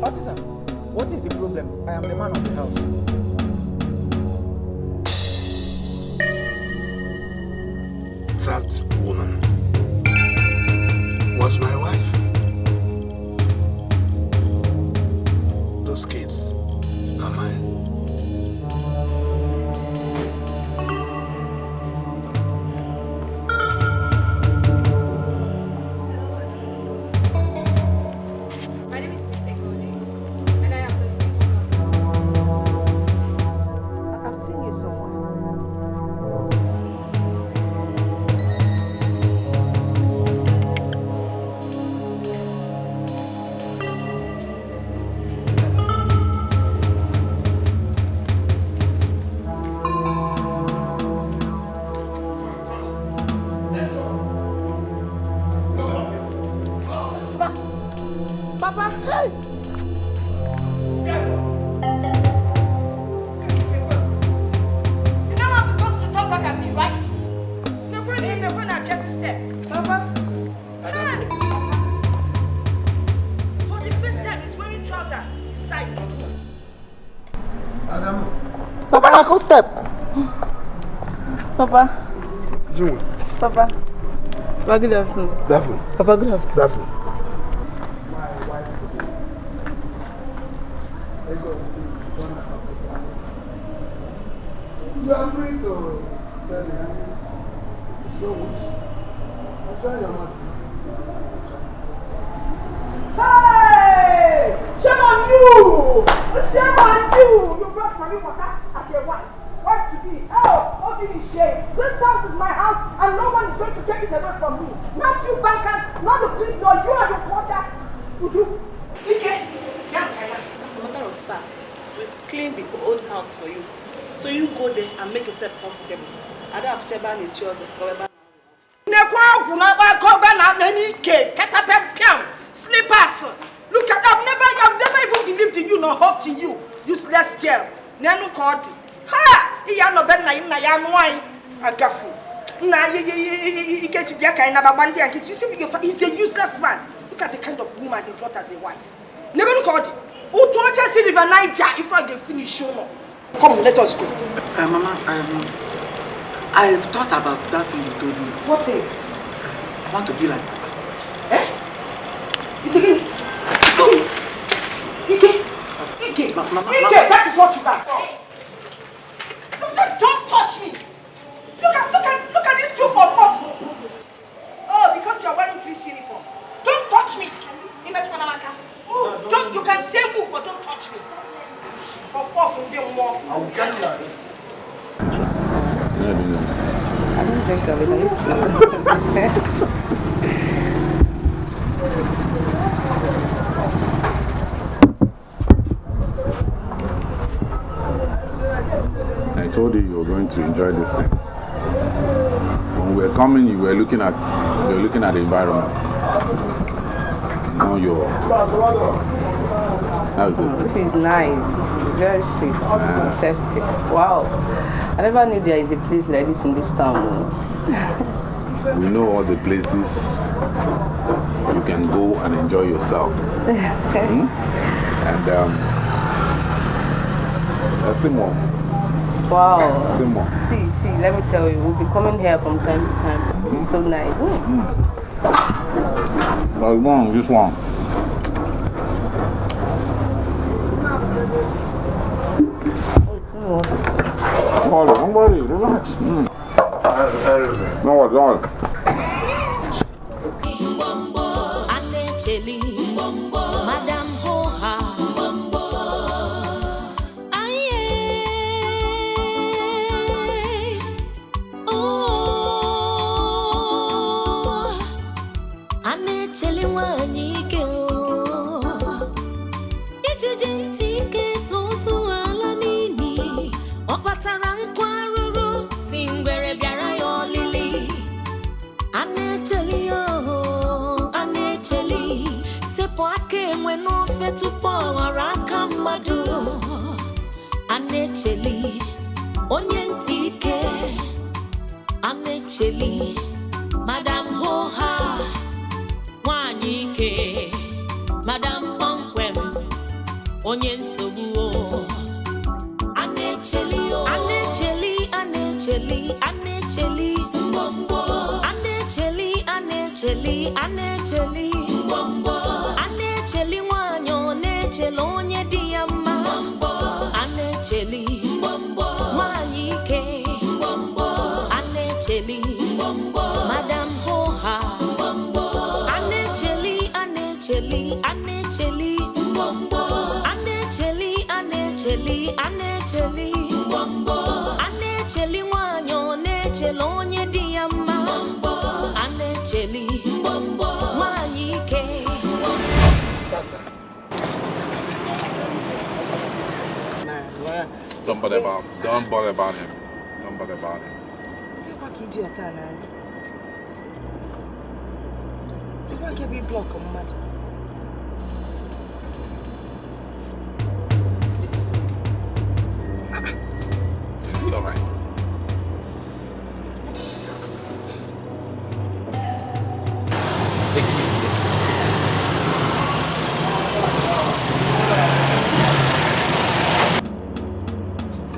Officer, what is the problem? I am the man of the house. That woman was my wife. Those kids are mine. Go step. Papa. June. Papa. Papa, good afternoon. Daphne. Papa, good afternoon. Daphne. You are free to study. So wish. Enjoy your money. Hey! Shame on you! Shame on you! You brought money water as your wife. Wife to be. Oh, don't give me shame. This house is my house and no one is going to take it away from me. Not you bankers, not the police, nor you and your watcher. Would you? Ike? As a matter of fact, we've cleaned the old house for you. So you go there and make yourself comfortable. I don't have chairs and chairs or whatever. Slippers. Look at I've never even believed in you nor hoped in you. Useless girl. Nenu called. Ha! Iya no ben na ya nwai. Agafu. Na you get to be a kind of bandi and you see he's a useless man. Look at the kind of woman he brought as a wife. Never look at it. Who told us in River Niger if I get finished show no. Come, let us go. Mama, I've thought about that thing you told me. What thing? I want to be like Papa. Eh? It's again. Ike, Mama, that is what you got. Don't touch me. Look at this two of us. Oh, because you're wearing police uniform. Don't touch me. Move. Don't. You can say move, but don't touch me. Off and then more. I'll get you. I don't drink of it. I used to. I told you were going to enjoy this thing. When we were coming, you were looking at the environment. Now you're. How is it? This is nice. It's very sweet. Tasty. Wow. I never knew there is a place like this in this town. We know all the places you can go and enjoy yourself. And there's still more. Wow. Still more. See, let me tell you, we'll be coming here from time to time. It's so nice. There's one, this one. Don't worry, relax. No, don't. Madam Hoha. Anecheli, onyentike, anecheli, Madam Hoha, wanyike, Madam Ponkwem, onyensobuo, anecheli, anecheli, anecheli, anecheli, mbombo, anecheli, anecheli, anecheli, mbombo, anecheli wanyo, nechelo onye diyama. Anecheli, wanyike, anecheli, Madam Hoha, anecheli, anecheli, anecheli, anecheli, anecheli, anecheli, anecheli wanyo, nechelo onye diyama, anecheli, wanyike. Don't bother about him. Don't bother about him. Don't bother about him. What can you do at that, man? What can we block him, man? Is he alright?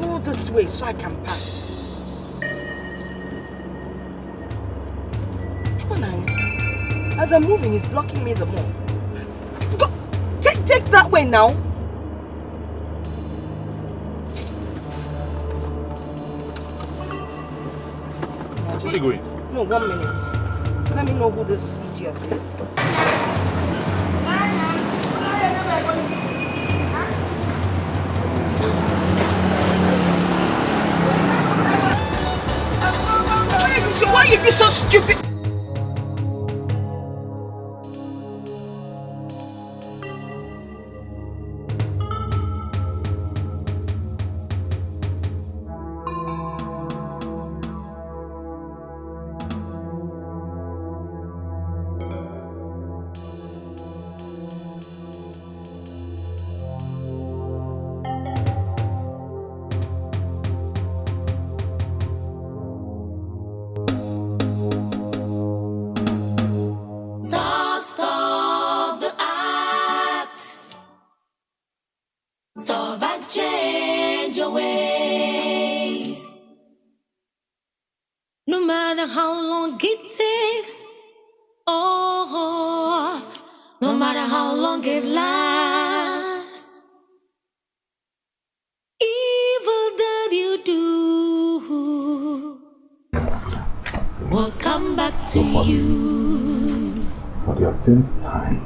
Go this way so I can pass. Come on, Annie. As I'm moving, he's blocking me the more. Go! Take that way now! Where are you going? No, 1 minute. Let me know who this idiot is. So why are you so stupid? Stop the act. Stop and change your ways. No matter how long it takes, oh, no matter how long it lasts, evil that you do will come back to you. For the 10th time,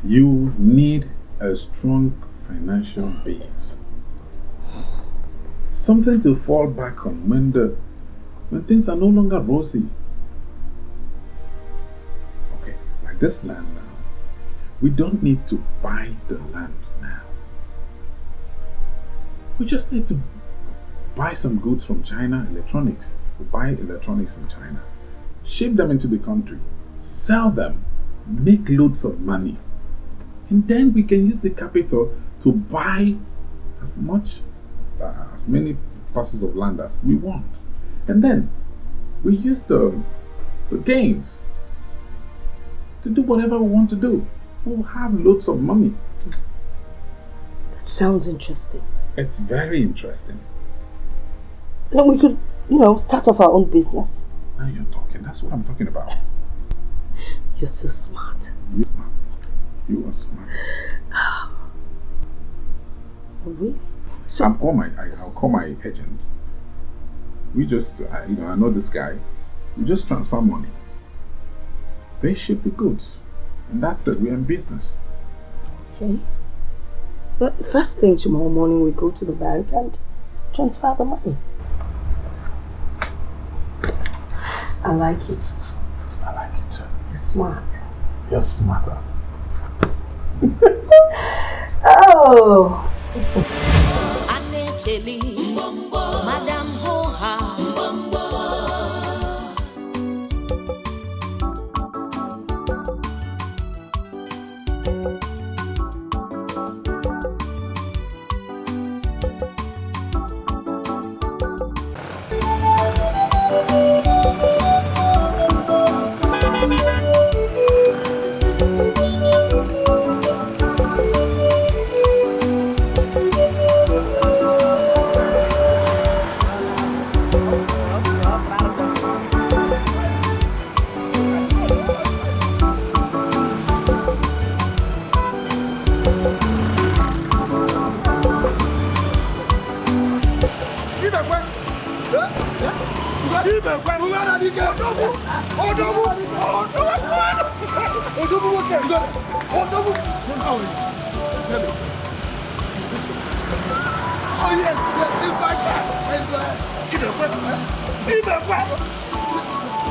you need a strong financial base. Something to fall back on when things are no longer rosy. Okay, like this land now. We don't need to buy the land now. We just need to buy some goods from China, electronics. We buy electronics from China, ship them into the country, sell them, make loads of money. And then we can use the capital to buy as many parcels of land as we want. And then we use the gains to do whatever we want to do. We'll have loads of money. That sounds interesting. It's very interesting. Then we could, start off our own business. Now you're talking. That's what I'm talking about. You're so smart. You're smart. You are smart. Really? So I'll call my agent. We just, I know this guy. We just transfer money. They ship the goods. And that's it. We're in business. Okay. But first thing tomorrow morning, we go to the bank and transfer the money. I like it. I like it too. You're smart. You're smarter. Oh! Madam Hoha.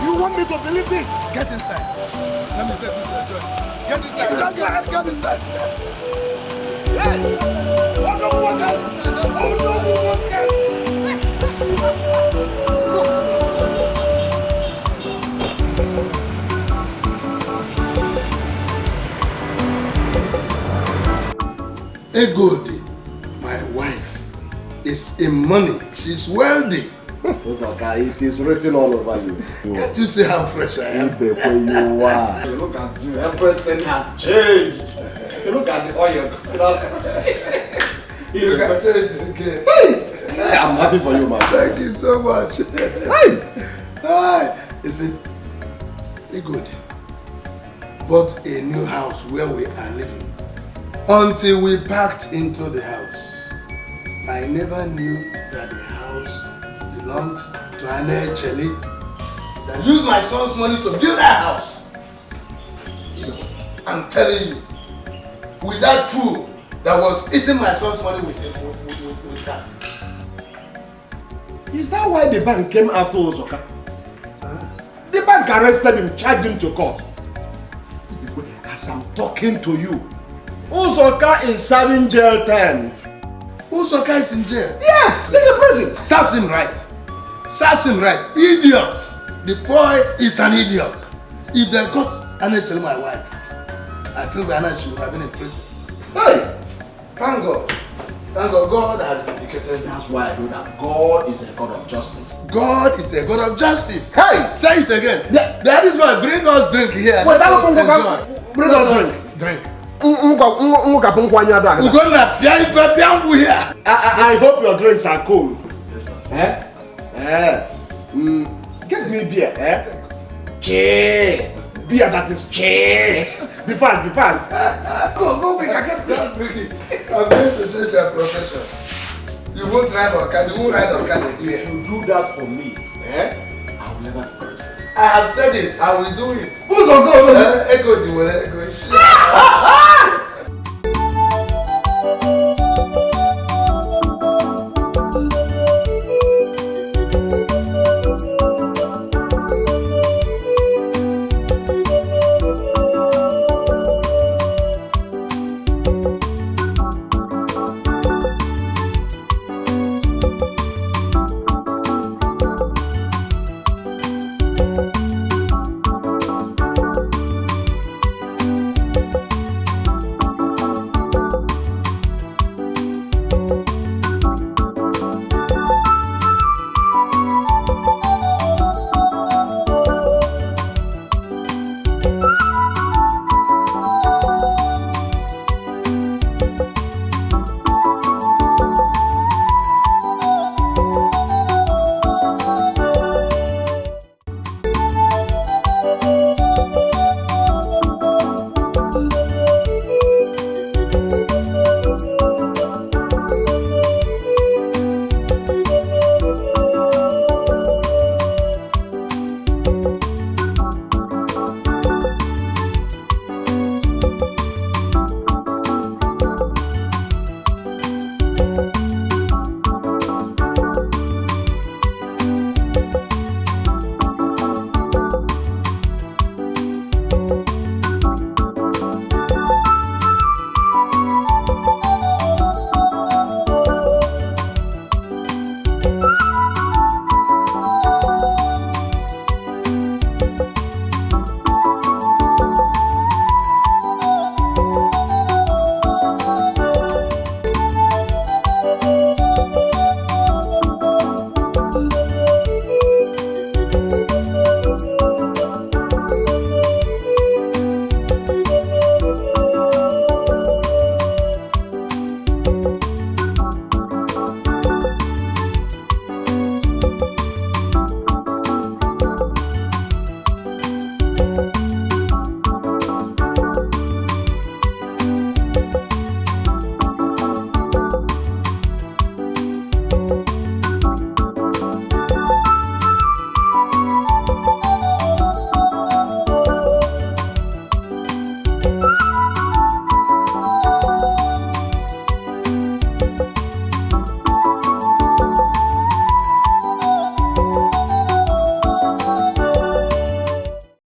You want me to believe this? Get inside. Let me take you to a joint. Get inside. Get inside. Hey! Oh no, Egodi, my wife, is in money. She's wealthy. Okay, it is written all over you. Can't you see how fresh I am? You are. Look at you. Everything has changed. Look at the oil. You can say it again. Hey, I'm happy for you, man. Thank you so much. Hi. Is it good? Bought a new house where we are living. Until we packed into the house, I never knew that the house belonged to Anna Chelly that used my son's money to build that house. I'm telling you, with that fool that was eating my son's money with that. Is that why the bank came after Uzoka? The bank arrested him, charged him to court. As I'm talking to you, Uzoka is serving jail time. Uzoka is in jail? Yes, he's in prison. Serves him right. Serves him right. Idiot. The boy is an idiot. If they got Anna, my wife, I think Anna should have been in prison. Hey! Thank God. Thank God. God has vindicated. That's why I know that God is a God of justice. God is a God of justice. Hey! Say it again. That is why bring us drink here. Wait, Let us enjoy. bring us drink. Drink. I hope your drinks are cold. Get me beer. Che. Beer that is che. Be fast, be fast. Go quick, I can't bring it. I'm going to change your profession. You won't drive a car, you won't ride a car here. If you do that for me, I will never be present. I have said it, I will do it. Who's on go? Echo,